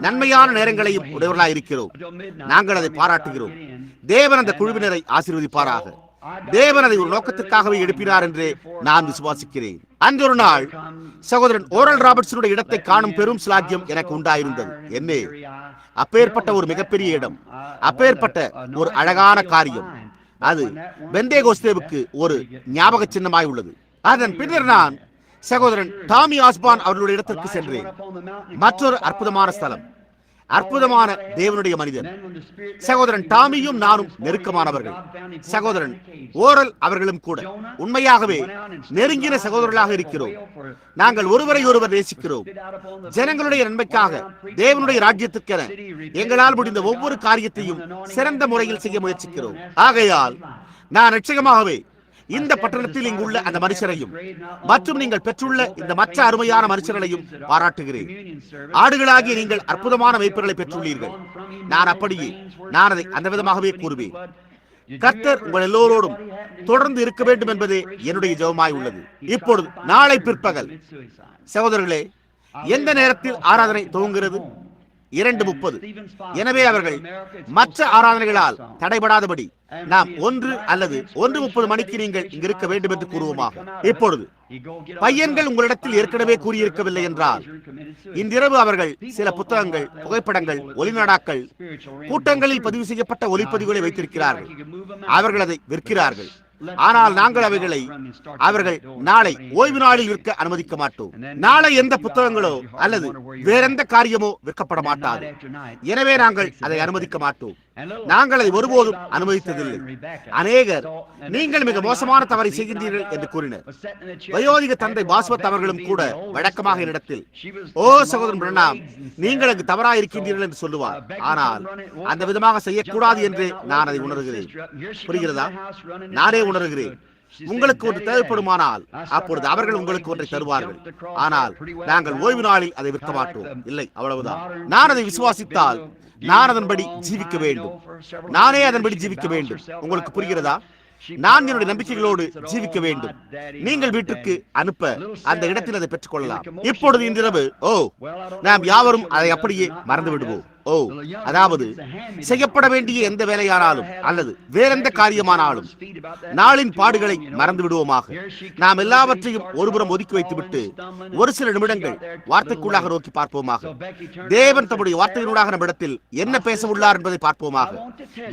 நன்மையான நேரங்களையும் உடையவர்களாக இருக்கிறோம். நாங்கள் அதை பாராட்டுகிறோம். தேவன் அந்த குழுவினரை ஆசீர்வதிப்பாராக. தேவன் அதை ஒரு நோக்கத்திற்காகவே எழுப்பினார் என்று நான் விசுவாசிக்கிறேன். அன்று ஒரு நாள் சகோதரன் ஓரல் ராபர்ட்ஸனுடைய இடத்தை காணும் பெரும் சிலாக்கியம் எனக்கு உண்டாயிருந்தது. என்னே, அப்பேற்பட்ட ஒரு மிகப்பெரிய இடம், அப்பேற்பட்ட ஒரு அழகான காரியம். அது பெந்தேகோஸ்தேவுக்கு ஒரு ஞாபக சின்னமாய் உள்ளது. அதன் பின்னர் நான் சகோதரன் டாமி ஆஸ்பான் அவர்களுடைய இடத்திற்கு சென்றேன். மற்றொரு அற்புதமான ஸ்தலம், அற்புதமான தேவனுடைய மனிதன். சகோதரன் டாமியும் நானும் நெருக்கமானவர்கள். சகோதரன் ஓரல் அவர்களும் கூட உண்மையாகவே நெருங்கின சகோதரர்களாக இருக்கிறோம். நாங்கள் ஒருவரை ஒருவர் நேசிக்கிறோம். ஜனங்களுடைய நன்மைக்காக, தேவனுடைய ராஜ்யத்திற்கென எங்களால் முடிந்த ஒவ்வொரு காரியத்தையும் சிறந்த முறையில் செய்ய முயற்சிக்கிறோம். ஆகையால் நான் நிச்சயமாகவே இந்த பட்டணத்தில் இங்குள்ள அந்த மனுஷரையும் மற்றும் நீங்கள் பெற்றுள்ள இந்த மற்ற அருமையான மனுஷர்களையும் பாராட்டுகிறேன். ஆடுகளாகிய நீங்கள் அற்புதமான மேய்ப்பர்களை பெற்றுள்ளீர்கள். நான் அதை அந்த விதமாகவே கூறுவேன். கர்த்தர் உங்கள் எல்லோரோடும் தொடர்ந்து இருக்க வேண்டும் என்பதே என்னுடைய ஜெபமாய் உள்ளது. இப்பொழுது நாளை பிற்பகல் சகோதரர்களே, எந்த நேரத்தில் ஆராதனை துவங்குகிறது? 2:30. எனவே அவர்கள் மற்ற ஆராதனைகளால் தடைபடாதபடி நாம் 1 அல்லது 1:30 மணிக்கு நீங்கள் இங்கு இருக்க வேண்டும் என்று கூறுவோமாக. இப்பொழுது பையன்கள் உங்களிடத்தில் ஏற்கனவே கூறியிருக்கவில்லை என்றால், இன்றிரவு அவர்கள் சில புத்தகங்கள், புகைப்படங்கள், ஒலிநாடாக்கள், கூட்டங்களில் பதிவு செய்யப்பட்ட ஒலிப்பதிவுகளை வைத்திருக்கிறார்கள். அவர்கள் அதை விற்கிறார்கள். ஆனால் நாங்கள் அவர்கள் நாளை ஓய்வு நாளில் விற்க அனுமதிக்க மாட்டோம். நாளை எந்த புத்தகங்களோ அல்லது வேறெந்த காரியமோ விற்கப்பட மாட்டாது. எனவே நாங்கள் அதை அனுமதிக்க மாட்டோம். நாங்கள் அதை ஒருபோதும் அனுமதித்ததில்லை. அநேகர் நீங்கள் மிக மோசமான தவறை செய்கின்றீர்கள் என்று கூறினர். வயோதிக தந்தை பாஸ்வத் அவர்களும் கூட வழக்கமாக என்னிடத்தில், ஓ சகோதரன் பிரணாம், நீங்கள் அங்கு தவறாக இருக்கின்றீர்கள் என்று சொல்லுவார். ஆனால் அந்த விதமாக செய்யக்கூடாது என்று நான் அதை உணர்கிறேன். புரிகிறதா? நானே உணர்கிறேன். உங்களுக்கு ஒன்று தேவைப்படுமானால் அப்பொழுது அவர்கள் உங்களுக்கு ஒன்றை தருவார்கள். ஆனால் நாங்கள் ஓய்வு நாளில் அதை விற்க மாட்டோம். இல்லை, அவ்வளவுதான். நான் அதை விசுவாசித்தால் நான் அதன்படி ஜீவிக்க வேண்டும். நானே அதன்படி ஜீவிக்க வேண்டும். உங்களுக்கு புரிகிறதா? நான் என்னுடைய நம்பிக்கைகளோடு ஜீவிக்க வேண்டும். நீங்கள் வீட்டுக்கு அனுப்ப அந்த இடத்தில் அதை பெற்றுக் கொள்ளலாம். இப்பொழுது இன்றிரவு நாம் யாவரும் அதை அப்படியே மறந்து விடுவோம். அதாவது செய்யப்பட வேண்டிய எந்த வேலையானாலும் அல்லது வேறெந்த காரியமானாலும் நாளின் பாடுகளை மறந்து விடுவோமாக. நாம் எல்லாவற்றையும் ஒருபுறம் ஒதுக்கி வைத்துவிட்டு ஒரு சில நிமிடங்கள் வார்த்தைக்குள்ளாக நோக்கி பார்ப்போமாக. தேவன் தம்முடைய வார்த்தையினூடாக நம்மிடத்தில் என்ன பேச உள்ளார் என்பதை பார்ப்போமாக.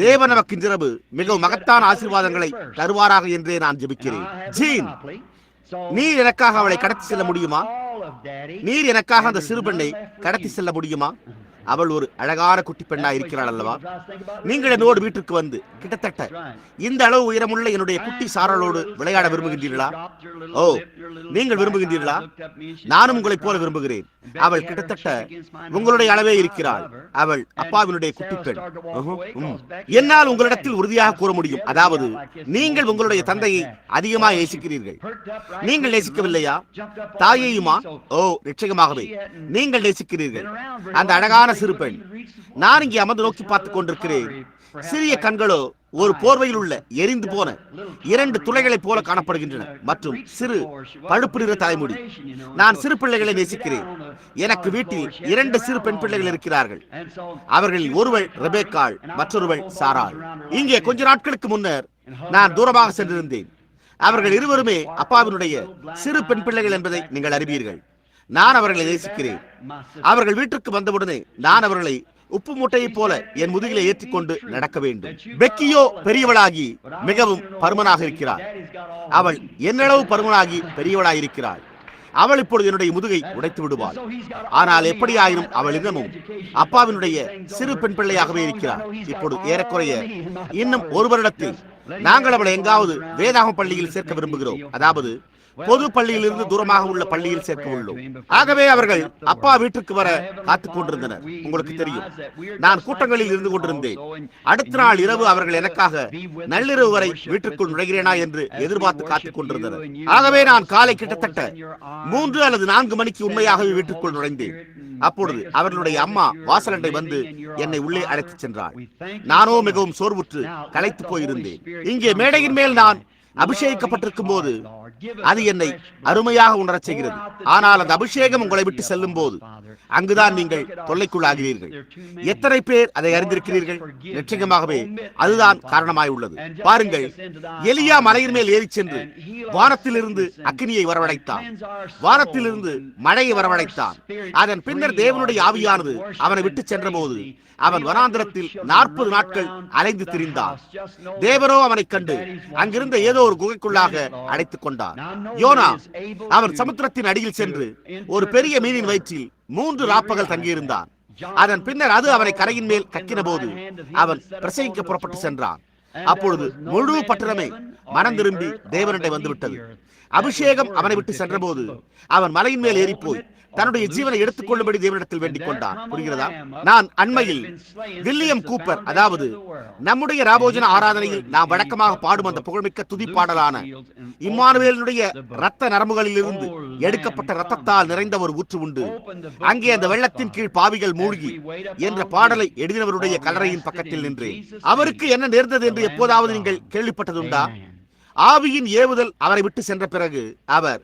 தேவன் நமக்கு இன்றிரவு மிகவும் மகத்தான ஆசீர்வாதங்களை தருவாராக என்றே நான் ஜெபிக்கிறேன். ஜீன், நீர் எனக்காக அவளை கடத்தி செல்ல முடியுமா? நீர் எனக்காக அந்த சிறு பெண்ணை கடத்தி செல்ல முடியுமா? அவள் ஒரு அழகான குட்டி பெண்ணா இருக்கிறாள் அல்லவா? நீங்கள் என்னோடு வீட்டிற்கு வந்து கிட்டத்தட்ட இந்த அளவு உயரமுள்ள என்னுடைய குட்டி சாரலோடு விளையாட விரும்புகின்றீர்களா? நீங்கள் விரும்புகின்றீர்களா? நானும் உங்களைப் போல விரும்புகிறேன். அவள் கிட்டத்தட்ட உங்களுடைய அளவே இருக்கிறாள். அவள் அப்பாவினுடைய குட்டி பெண். என்னால் உங்களிடத்தில் உறுதியாக கூற முடியும், அதாவது நீங்கள் உங்களுடைய தந்தையை அதிகமாக நேசிக்கிறீர்கள். நீங்கள் நேசிக்கவில்லையா? தாயையுமா? நிச்சயமாகவே நீங்கள் நேசிக்கிறீர்கள். அந்த அழகான சிறு பெண். நான் இங்கே அமர்ந்து நோக்கி பார்த்துக் கொண்டிருக்கிறேன். சிறிய கண்களோ ஒரு போர்வையில் உள்ள எரிந்து போன 2 துளைகளைப் போல காணப்படுகின்றன மற்றும் சிறு பழுப்பு நிற தலைமுடி. நான் சிறு பிள்ளைகளை நேசிக்கிறேன். எனக்கு வீட்டில் 2 சிறு பெண் பிள்ளைகள் இருக்கிறார்கள். அவர்களில் ஒருவள் ரெபேக்காள், மற்றொருவள் சாராள். இங்கே கொஞ்ச நாட்களுக்கு முன்னர் நான் தூரமாக சென்றிருந்தேன். அவர்கள் இருவருமே அப்பாவினுடைய சிறு பெண் பிள்ளைகள் என்பதை நீங்கள் அறிவீர்கள். நான் அவர்களை நேசிக்கிறேன். அவர்கள் வீட்டுக்கு வந்தவுடனே நான் அவர்களை உப்பு மூட்டையை போல என் முதுகிலே ஏற்றிக்கொண்டு நடக்க வேண்டும். பெக்கியோ பெரியவளாகி மிகவும் பருமனாக இருக்கிறாள். அவள் என்னளவு பருமனாகி பெரியவளாயிருக்கிறாள். அவள் இப்பொழுது என்னுடைய முதுகை உடைத்து விடுவாள். ஆனால் எப்படியாயினும் அவள் இன்னமும் அப்பாவினுடைய சிறு பெண் பிள்ளையாகவே இருக்கிறாள். இப்பொழுது ஏறக்குறைய இன்னும் 1 வருடத்தில் நாங்கள் அவளை எங்காவது வேதாகம பள்ளியில் சேர்க்க விரும்புகிறோம். அதாவது பொது பள்ளியிலிருந்து தூரமாக உள்ள பள்ளியில் சேர்க்க உள்ளோம். ஆகவே அவர்கள் அப்பா வீட்டுக்கு வர காத்துக் கொண்டிருந்தனர். உங்களுக்கு தெரியும், நான் கூட்டங்களில் இருந்து கொண்டிருந்தேன். அடுத்த நாள் இரவு அவர்கள் எனக்காக நள்ளிரவு வரை வீட்டுக்குள் நுழைகிறேனா என்று எதிர்பார்த்து காத்துக் கொண்டிருந்தனர். ஆகவே நான் காலை கிட்டத்தட்ட 3 அல்லது 4 மணிக்கு உண்மையாகவே வீட்டுக்குள் நுழைந்தேன். அப்பொழுது அவர்களுடைய அம்மா வாசலண்டை வந்து என்னை உள்ளே அழைத்துச் சென்றாள். நானோ மிகவும் சோர்வுற்று களைத்து போயிருந்தேன். இங்கே மேடையின் மேல் நான் அபிஷேகிக்கப்பட்டிருக்கும் போது அது என்னை அருமையாக உணரச் செய்கிறது. ஆனால் அந்த அபிஷேகம் உங்களை விட்டு செல்லும் போது அங்குதான் நீங்கள் தொல்லைக்குள்ளாகிறீர்கள். எத்தனை பேர் அதை அறிந்திருக்கிறீர்கள்? நிச்சயமாகவே அதுதான் காரணமாய் உள்ளது. பாருங்கள், எலியா மலையின் மேல் ஏறி சென்று வானத்திலிருந்து அக்கினியை வரவழைத்தான், வானத்திலிருந்து மழையை வரவழைத்தான். அதன் பின்னர் தேவனுடைய ஆவியானது அவனை விட்டு சென்ற போது அவன் வனாந்திரத்தில் 40 நாட்கள் அலைந்து திரிந்தான். தேவனோ அவனைக் கண்டு அங்கிருந்த ஏதோ ஒரு குகைக்குள்ளாக அடைத்துக் கொண்டார். யோனா அவன் சமுத்திரத்தின் அடியில் சென்று ஒரு பெரிய மீனின் வயிற்றில் 3 ராப்பகல் தங்கியிருந்தான். அதன் பின்னர் அது அவனை கரையின் மேல் கக்கின போது அவன் பிரசங்கிக்க புறப்பட்டு சென்றான். அப்பொழுது முழு பட்டணமே மனம் திரும்பி தேவனிடம் வந்துவிட்டது. அபிஷேகம் அவனை விட்டு சென்ற போது அவன் மலையின் மேல் ஏறி போய் தன்னுடைய ஜீவனை எடுத்துக் கொள்ளும்படி தேவனிடத்தில் வேண்டிக் கொண்டான். புரிகிறதா? நான் அண்மையில் வில்லியம் கூப்பர், அதாவது நம்முடைய ராபோஜன ஆராதனையில் நாம் வழக்கமாக பாடும் அந்த புகழ்மிக்க துதிப்பாடலான இம்மானுவேலினுடைய இரத்த நரம்புகளில் இருந்து எடுக்கப்பட்ட இரத்தத்தால் நிறைந்த ஒரு ஊற்று உண்டு, அங்கே அந்த வெள்ளத்தின் கீழ் பாவிகள் மூழ்கி என்ற பாடலை எழுதினவருடைய கல்லறையின் பக்கத்தில் நின்றேன். அவருக்கு என்ன நேர்ந்தது என்று எப்போதாவது நீங்கள் கேள்விப்பட்டதுண்டா? ஆவியின் ஏவுதல் அவரை விட்டு சென்ற பிறகு அவர்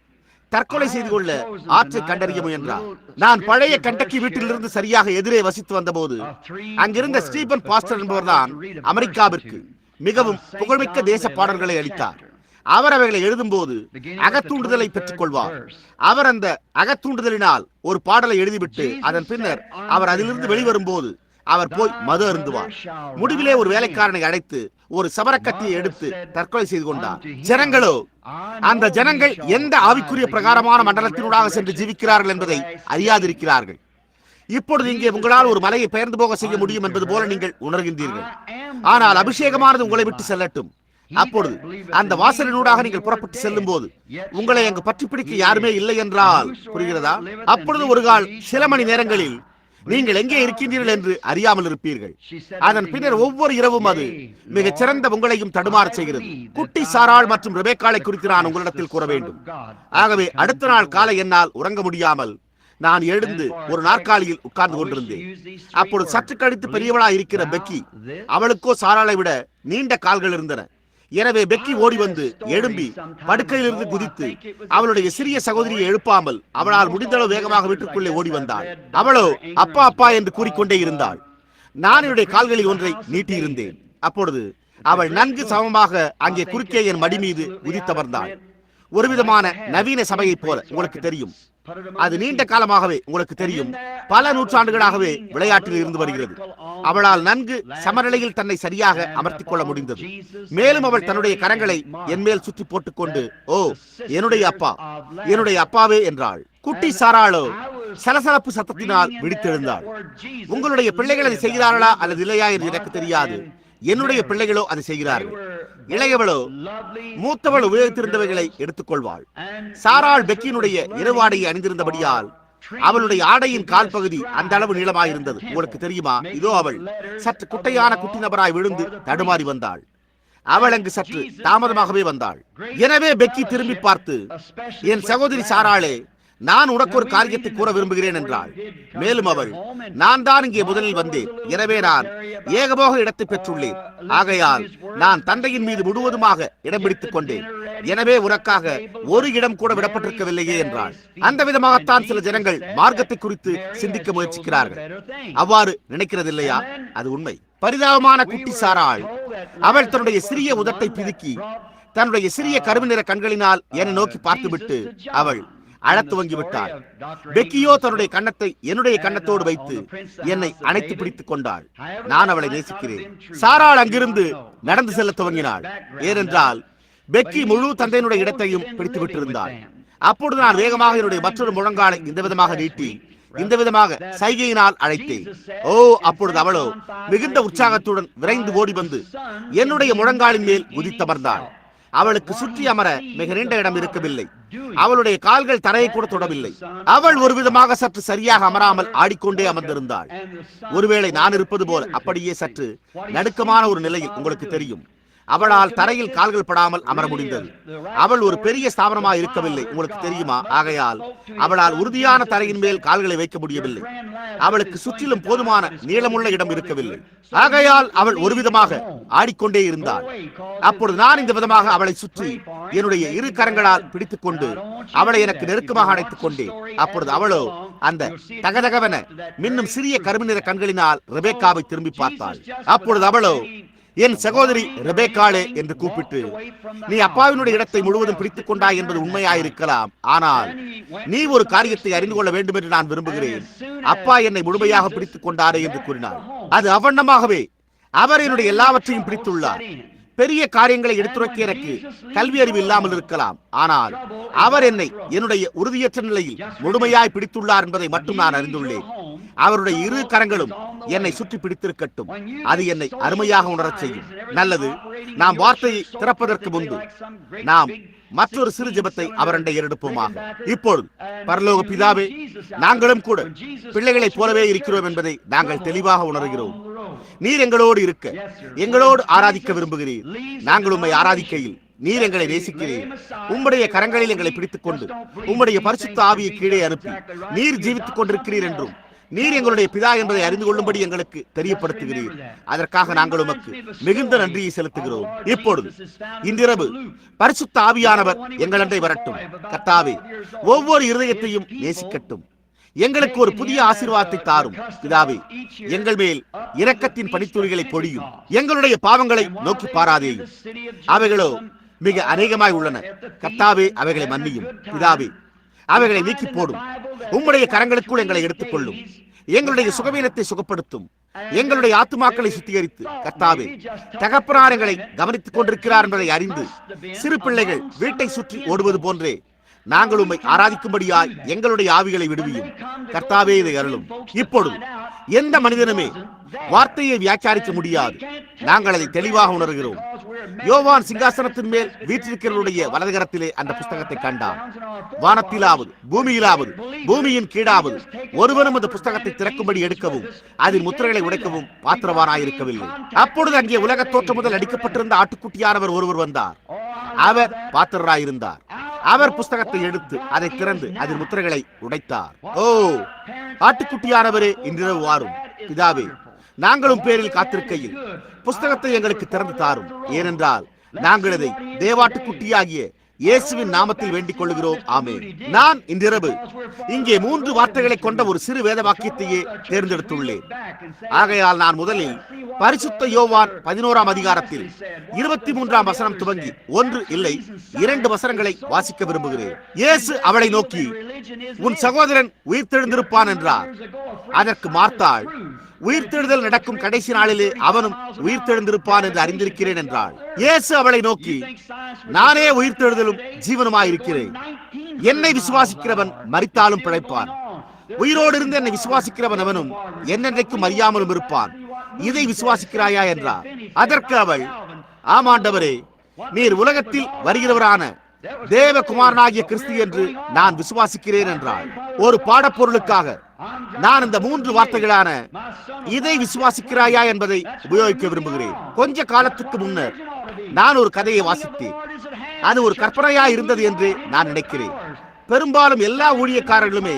தற்கொலை செய்து கொள்ள ஆற்றை கண்டறிய முயன்றார். நான் பழைய கண்டக்கி வீட்டிலிருந்து சரியாக எதிரே வசித்து வந்தபோது அங்கிருந்த ஸ்டீபன் பாஸ்டர் என்பவர்தான் அமெரிக்காவிற்கு மிகவும் புகழ்மிக்க தேச பாடல்களை அளித்தார். அவர் அவைகளை எழுதும் போது அகத்தூண்டுதலை பெற்றுக் கொள்வார். அவர் அந்த அகத்தூண்டுதலினால் ஒரு பாடலை எழுதிவிட்டு அதன் பின்னர் அவர் அதிலிருந்து வெளிவரும் போது அவர் போய் மது அருந்துவார். முடிவிலே ஒரு வேலைக்காரனை அழைத்து ஒரு சவரக்கத்தியை எடுத்து தற்கொலை செய்து கொண்டார். ஜனங்களோ அந்த ஜனங்கள் எந்த ஆவிக்குரிய பிரகாரமான மண்டலத்தினூடாக சென்று ஜீவிக்கிறார்கள் என்பதை அறியாதிருக்கிறார்கள். இப்பொழுது இங்கே உங்களால் ஒரு மலையை பெயர்ந்து போக செய்ய முடியும் என்பது போல நீங்கள் உணர்கின்றீர்கள். ஆனால் அபிஷேகமானது உங்களை விட்டு செல்லட்டும். அப்பொழுது அந்த வாசலினூடாக நீங்கள் புறப்பட்டு செல்லும் போது உங்களை அங்கு பற்றி பிடிக்க யாருமே இல்லை என்றால், புரிகிறதா? அப்பொழுது ஒரு கால் சில மணி நேரங்களில் நீங்கள் எங்கே இருக்கின்றீர்கள் என்று அறியாமல் இருப்பீர்கள். அதன் பின்னர் ஒவ்வொரு இரவும் அது மிகச் சிறந்த உங்களையும் தடுமாற செய்கிறது. குட்டி சாராள் மற்றும் ரெபேக்காளை குறித்து நான் உங்களிடத்தில் கூற வேண்டும். ஆகவே அடுத்த நாள் காலை என்னால் உறங்க முடியாமல் நான் எழுந்து ஒரு நாற்காலியில் உட்கார்ந்து கொண்டிருந்தேன். அப்பொழுது சற்று கழித்து பெரியவளாய் இருக்கிற பெக்கி, அவளுக்கோ சாராளை விட நீண்ட கால்கள் இருந்தன. எனவே பெக்கி ஓடி வந்து எழும்பி படுக்கையிலிருந்து குதித்து அவளுடைய சிறிய சகோதரியை எழுப்பாமல் அவளால் முடிந்தளவு வேகமாக வீட்டுக்குள்ளே ஓடி வந்தாள். அவளோ அப்பா அப்பா என்று கூறிக்கொண்டே இருந்தாள். நான் என்னுடைய கால்களில் ஒன்றை நீட்டியிருந்தேன். அப்பொழுது அவள் நன்கு சமமாக அங்கே குறுக்கே என் மடி மீது குதித்தமர்ந்தாள். ஒரு விதமான நவீன சபையை போல. உங்களுக்கு தெரியும், அது நீண்ட காலமாகவே, உங்களுக்கு தெரியும், பல நூற்றாண்டுகளாகவே விளையாட்டில் இருந்து வருகிறது. அவளால் நன்கு சமநிலையில் தன்னை சரியாக அமர்த்திக் கொள்ள முடிந்தது. மேலும் அவள் தன்னுடைய கரங்களை என் மேல் சுற்றி போட்டுக்கொண்டு, ஓ என்னுடைய அப்பா, என்னுடைய அப்பாவே என்றாள். குட்டி சாராளோ சலசலப்பு சத்தத்தினால் விழித்தெழுந்தாள். உங்களுடைய பிள்ளைகள் அதை செய்கிறார்களா அல்லது இல்லையா என்று எனக்கு தெரியாது. என்னுடைய பிள்ளைகளோ அதை செய்கிறார்கள். இளையவளோ மூத்தவள் உபயோகித்திருந்தவைகளை எடுத்துக்கொள்வாள். சாராள் பெக்கியினுடைய இரவாடையை அணிந்திருந்தபடியால் அவளுடைய ஆடையின் கால் பகுதி அந்த அளவு நீளமாயிருந்தது. உங்களுக்கு தெரியுமா? இதோ அவள் சற்று குட்டையான குட்டி நபராய் விழுந்து தடுமாறி வந்தாள். அவள் அங்கு சற்று தாமதமாகவே வந்தாள். எனவே பெக்கி திரும்பி பார்த்து, என் சகோதரி சாராளே, நான் உனக்கு ஒரு காரியத்தை கூற விரும்புகிறேன் என்றாள். மேலும் அவள், நான் தான் இங்கே முதலில் வந்தேன், எனவே நான் ஏகபோக இடத்தை பெற்றுள்ளேன். ஆகையால் நான் தந்தையின் மீது முழுவதுமாக இடம் பிடித்துக் கொண்டேன். எனவே உனக்காக ஒரு இடம் கூட விடப்பட்டிருக்கவில்லையே என்றாள். அந்த விதமாகத்தான் சில ஜனங்கள் மார்க்கத்தை குறித்து சிந்திக்க முயற்சிக்கிறார்கள். அவ்வாறு நினைக்கிறது இல்லையா? அது உண்மை. பரிதாபமான குட்டி சாராள், அவள் தன்னுடைய சிறிய உதட்டை பிதுக்கி தன்னுடைய சிறிய கருமை நிற கண்களினால் என்னை நோக்கி பார்த்துவிட்டு அவள் அழத் துவங்கிவிட்டாள். பெக்கியோ தன்னுடைய கன்னத்தை என்னுடைய கன்னத்தோடு வைத்து என்னை அணைத்து பிடித்துக் கொண்டாள். நான் அவளை நேசிக்கிறேன். சாராள் அங்கிருந்து நடந்து செல்ல துவங்கினாள். ஏனென்றால் பெக்கி முழு தந்தையினுடைய இடத்தையும் பிடித்து விட்டிருந்தாள். அப்பொழுது நான் வேகமாக என்னுடைய மற்றொரு முழங்காலை இந்த விதமாக நீட்டி இந்த விதமாக சைகையினால் அழைத்தேன். ஓ, அப்பொழுது அவளோ மிகுந்த உற்சாகத்துடன் விரைந்து ஓடி வந்து என்னுடைய முழங்காலின் மேல் குதித்தமர்ந்தாள். அவளுக்கு சுற்றி அமர மிக நீண்ட இடம் இருக்கவில்லை. அவளுடைய கால்கள் தரையை கூட தொடவில்லை. அவள் ஒரு விதமாக சற்று சரியாக அமராமல் ஆடிக்கொண்டே அமர்ந்திருந்தாள். ஒருவேளை நான் இருப்பது போல அப்படியே சற்று நடுக்கமான ஒரு நிலையில். உங்களுக்கு தெரியும், அவளால் தரையில் கால்கள் படாமல் அமர முடிந்தது. அவள் ஒரு பெரிய ஸ்தாபனமாக இருக்கவில்லை, உங்களுக்கு தெரியுமா? ஆகையால் அவளால் உறுதியான தரையின் மேல் கால்களை வைக்க முடியவில்லை. அவளுக்கு சுற்றிலும் போதுமான நீளமுள்ள இடம் இருக்கவில்லை. ஆகையால் அவள் ஒரு விதமாக ஆடிக்கொண்டே இருந்தாள். அப்பொழுது நான் இந்த விதமாக அவளை சுற்றி என்னுடைய இரு கரங்களால் பிடித்துக் கொண்டு அவளை எனக்கு நெருக்கமாக அணைத்துக் கொண்டேன். அப்பொழுது அவளோ அந்த தகதகவென மின்னும் சிறிய கருமை நிற கண்களினால் ரெபேக்காவை திரும்பி பார்த்தாள். அப்பொழுது அவளோ, என் சகோதரி ரெபேக்காளே என்று கூப்பிட்டு, நீ அப்பாவினுடைய இடத்தை முழுவதும் பிடித்துக் கொண்டாய் என்பது உண்மையாயிருக்கலாம். ஆனால் நீ ஒரு காரியத்தை அறிந்து கொள்ள வேண்டும் என்று நான் விரும்புகிறேன். அப்பா என்னை முழுமையாக பிடித்துக் கொண்டாரே என்று கூறினார். அது அவண்ணமாகவே அவர் என்னுடைய எல்லாவற்றையும் பிடித்துள்ளார். பெரிய காரியங்களை எடுத்துரைக்க எனக்கு கல்வி அறிவு இல்லாமல் இருக்கலாம். ஆனால் அவர் என்னை என்னுடைய உறுதியற்ற நிலையில் முழுமையாய் பிடித்துள்ளார் என்பதை மட்டும் நான் அறிந்துள்ளேன். அவருடைய இரு கரங்களும் என்னை சுற்றி பிடித்திருக்கட்டும். அது என்னை அருமையாக உணரச் செய்யும். நல்லது, நாம் வார்த்தையை திறப்பதற்கு முன்பு நாம் மற்றொரு சிறு ஜெபத்தை அவரண்டை எடுப்போமாக. இப்பொழுது பரலோக பிதாவே, நாங்களும் கூட பிள்ளைகளைப் போலவே இருக்கிறோம் என்பதை நாங்கள் தெளிவாக உணர்கிறோம். நீர் எங்களோடு இருக்க, எங்களோடு ஆராதிக்க விரும்புகிறீர். நாங்கள் உம்மை ஆராதிக்கையில் நீர் எங்களை நேசிக்கிறீர். உம்முடைய கரங்களில் எங்களை பிடித்துக் கொண்டு உம்முடைய பரிசுத்த ஆவியை கீழே அனுப்பி நீர் ஜீவித்துக் கொண்டிருக்கிறீர் என்றும் நீர் எங்களுடைய பிதா என்பதை அறிந்து கொள்ளும்படி எங்களுக்கு தெரியப்படுத்துகிறீர். அதற்காக நாங்கள் உமக்கு மிகுந்த நன்றியை செலுத்துகிறோம். இப்பொழுது இன்றிரவு பரிசுத்த ஆவியானவர் எங்களண்டை வரட்டும். கர்த்தாவே, ஒவ்வொரு இருதயத்தையும் நேசிக்கட்டும். எங்களுக்கு ஒரு புதிய ஆசீர்வாதத்தை தாரும். பிதாவே, எங்கள் மேல் இரக்கத்தின் பனித்துளிகளை பொழியும். எங்களுடைய பாவங்களை நோக்கி பாராதேயும். அவைகளோ மிக அநேகமாய் உள்ளன. கர்த்தாவே, அவைகளை மன்னியும். பிதாவே, அவைகளை நீக்கி போடும். உம்முடைய கரங்களுக்குள் எங்களை எடுத்துக் கொள்ளும். எங்களுடைய சுகவீனத்தை சுகப்படுத்தும். எங்களுடைய ஆத்துமாக்களை சுத்திகரித்து, கர்த்தாவே, தகப்பனார் எங்களை கவனித்துக் கொண்டிருக்கிறார் என்பதை அறிந்து சிறு பிள்ளைகள் வீட்டை சுற்றி ஓடுவது போன்றே நாங்கள் உம்மை ஆராதிக்கும்படியாய் எங்களுடைய ஆவிகளை விடுவியும். கர்த்தாவே, இதை அருளும். இப்பொழுது எந்த மனிதனுமே வார்த்தையை வியாக்கியானிக்க முடியாது. நாங்கள் அதை தெளிவாக உணர்கிறோம். யோவான் சிங்காசனத்தின் மேல் வீற்றிருக்கிறவருடைய வலதுகரத்திலே அந்த புஸ்தகத்தை கண்டான். வானத்திலாவது பூமியிலாவது பூமியின் கீழாவது ஒருவரும் அந்த புஸ்தகத்தை திறக்கும்படி எடுக்கவும் அதில் முத்திரைகளை உடைக்கவும் பாத்திரவானாயிருக்கவில்லை. அப்பொழுது அங்கே உலக தோற்றம் முதல் அடிக்கப்பட்டிருந்த ஆட்டுக்குட்டியானவர் ஒருவர் வந்தார். அவர் பாத்திரராயிருந்தார். அவர் புஸ்தகத்தை எடுத்து அதை திறந்து அதில் முத்திரைகளை உடைத்தார். ஓ, ஆட்டுக்குட்டியானவரே, இன்றிரவு வாரும். பிதாவே, நாங்களும் பேரில் காத்திருக்கையில் புஸ்தகத்தை எங்களுக்கு திறந்து தாரும். ஏனென்றால் நாங்கள் இதை தேவாட்டுக்குட்டியாகிய இயேசுவின் நாமத்தில் வேண்டிக் கொள்கிறோம். ஆமென். நான் இன்றிரவு இங்கே 3 வார்த்தைகளை கொண்ட ஒரு சிறு வேத வாக்கியத்தையே தேர்ந்தெடுத்துள்ளேன். ஆகையால் நான் முதலில் பரிசுத்த யோவான் 11ஆம் அதிகாரத்தில் 23ஆம் வசனம் துவங்கி 1 இல்லை 2 வசனங்களை வாசிக்க விரும்புகிறேன். இயேசு அவளை நோக்கி, உன் சகோதரன் உயிர்த்தெழுந்திருப்பான் என்றார். அதற்கு மார்த்தாள், உயிர்த்தெழுதல் நடக்கும் கடைசி நாளிலே அவனும் உயிர்த்தெழுந்திருப்பான் என்று அறிந்திருக்கிறேன் என்றாள். இயேசு அவளை நோக்கி, நானே உயிர்த்தெழுதலும் ஜீவனுமாயிருக்கிறேன். என்னை விசுவாசிக்கிறவன் மரித்தாலும் பிழைப்பான். உயிரோடு இருந்து என்னை விசுவாசிக்கிறவன் அவனும் என்னென்றைக்கும் அறியாமலும் இருப்பான். இதை விசுவாசிக்கிறாயா என்றார். அதற்கு அவள், ஆமாண்டவரே, நீர் உலகத்தில் வருகிறவரான தேவகுமாரனாகிய கிறிஸ்து என்று நான் விசுவாசிக்கிறேன் என்றாள். ஒரு பாடப்பொருளுக்காக நான் இந்த 3 வார்த்தைகளான இதை விசுவாசிக்கிறாயா என்பதை உபயோகிக்க விரும்புகிறேன். கொஞ்ச காலத்துக்கு முன்னர் நான் ஒரு கதையை வாசித்தேன். அது ஒரு கற்பனையா இருந்தது என்று நான் நினைக்கிறேன். பெரும்பாலும் எல்லா ஊழியக்காரர்களுமே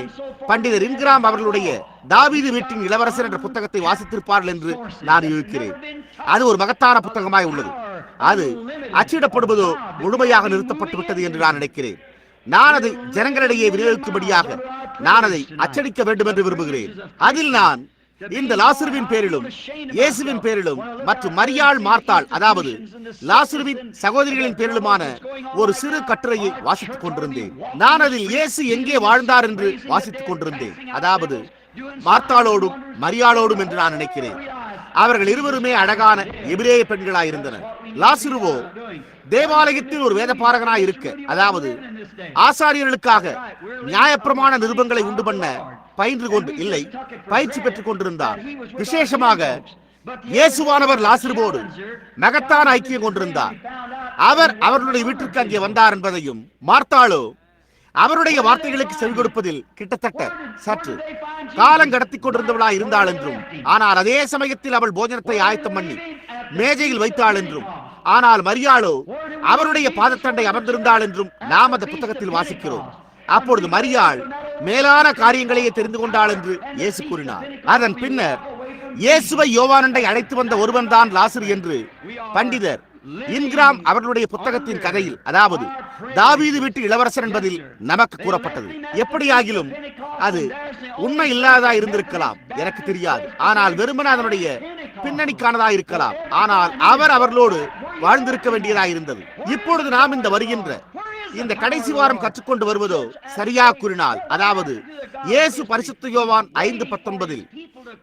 பண்டிதர் இன்கிராம் அவர்களுடைய தாவீது வீட்டின் இளவரசர் என்ற புத்தகத்தை வாசித்திருப்பார்கள் என்று நான் யூகிக்கிறேன். அது ஒரு மகத்தான புத்தகமாய் உள்ளது. அது அச்சிடப்படுவதோ முழுமையாக நிறுத்தப்பட்டு விட்டது என்று நான் நினைக்கிறேன். நான் அதை ஜனங்களிடையே விநியோகிக்கும்படியாக நான் அதை அச்சடிக்க வேண்டும் என்று விரும்புகிறேன். அதில் நான் இந்த லாசருவின் பேரிலும் இயேசுவின் பேரிலும் மற்றும் மரியாள் மார்த்தாள், அதாவது லாசருவின் சகோதரிகளின் பேரிலுமான ஒரு சிறு கட்டுரையை வாசித்துக் கொண்டிருந்தேன். நான் அதில் இயேசு எங்கே வாழ்ந்தார் என்று வாசித்துக் கொண்டிருந்தேன். அதாவது மார்த்தாளோடும் மரியாளோடும் என்று நான் நினைக்கிறேன். அவர்கள் இருவருமே அழகான எபிரேய பெண்களாயிருந்தனர். லாசருவோ தேவாலயத்தில் ஒரு வேதபாரகனாய் இருக்க, அதாவது ஆசாரியர்களுக்காக நியாயப்பிரமாண நிருபங்களை உண்டு பண்ண பயின்று கொண்டு இல்லை, பயிற்சி பெற்றுக் கொண்டிருந்தார். விசேஷமாக இயேசுவானவர் லாசருவோடு மகத்தான ஐக்கியம் கொண்டிருந்தார். அவர் அவர்களுடைய வீட்டிற்கு அங்கே வந்தார் என்பதையும், மார்த்தாளோ அவருடைய வார்த்தைகளுக்கு செவி கொடுப்பதில் கிட்டத்தட்ட சற்று காலம் கடத்தி கொண்டிருந்தவளாய் இருந்தாள் என்றும், ஆனால் அதே சமயத்தில் அவள் போஜனத்தை ஆயத்தம் பண்ணி மேஜையில் வைத்தாள் என்றும், ஆனால் மரியாளோ அவருடைய பாதத்தண்டை அமர்ந்திருந்தாள் என்றும் நாம் அந்த புத்தகத்தில் வாசிக்கிறோம். அப்பொழுது மரியாள் மேலான காரியங்களையே தெரிந்து கொண்டாள் என்று இயேசு கூறினார். அதன் பின்னர் இயேசுவை யோவானண்டை அழைத்து வந்த ஒருவன் தான் லாசரு என்று பண்டிதர் இன்கிராம் அவர்களுடைய புத்தகத்தின் கதையில், அதாவது தாவீது வீட்டு இளவரசர் என்பதில் நமக்கு கூறப்பட்டது. எப்படியாகிலும் அது உண்மை இல்லாததா இருந்திருக்கலாம், எனக்கு தெரியாது. ஆனால் வெறுமனே அதனுடைய பின்னணிக்கானதா இருக்கலாம். ஆனால் அவர் அவர்களோடு வாழ்ந்திருக்க வேண்டியதா இருந்தது. இப்பொழுது நாம் இந்த வருகின்ற இந்த கடைசி வாரம் கற்றுக்கொண்டு வருவதோ சரியாக கூறினால், அதாவது இயேசு பரிசுத்த யோவான் 5:19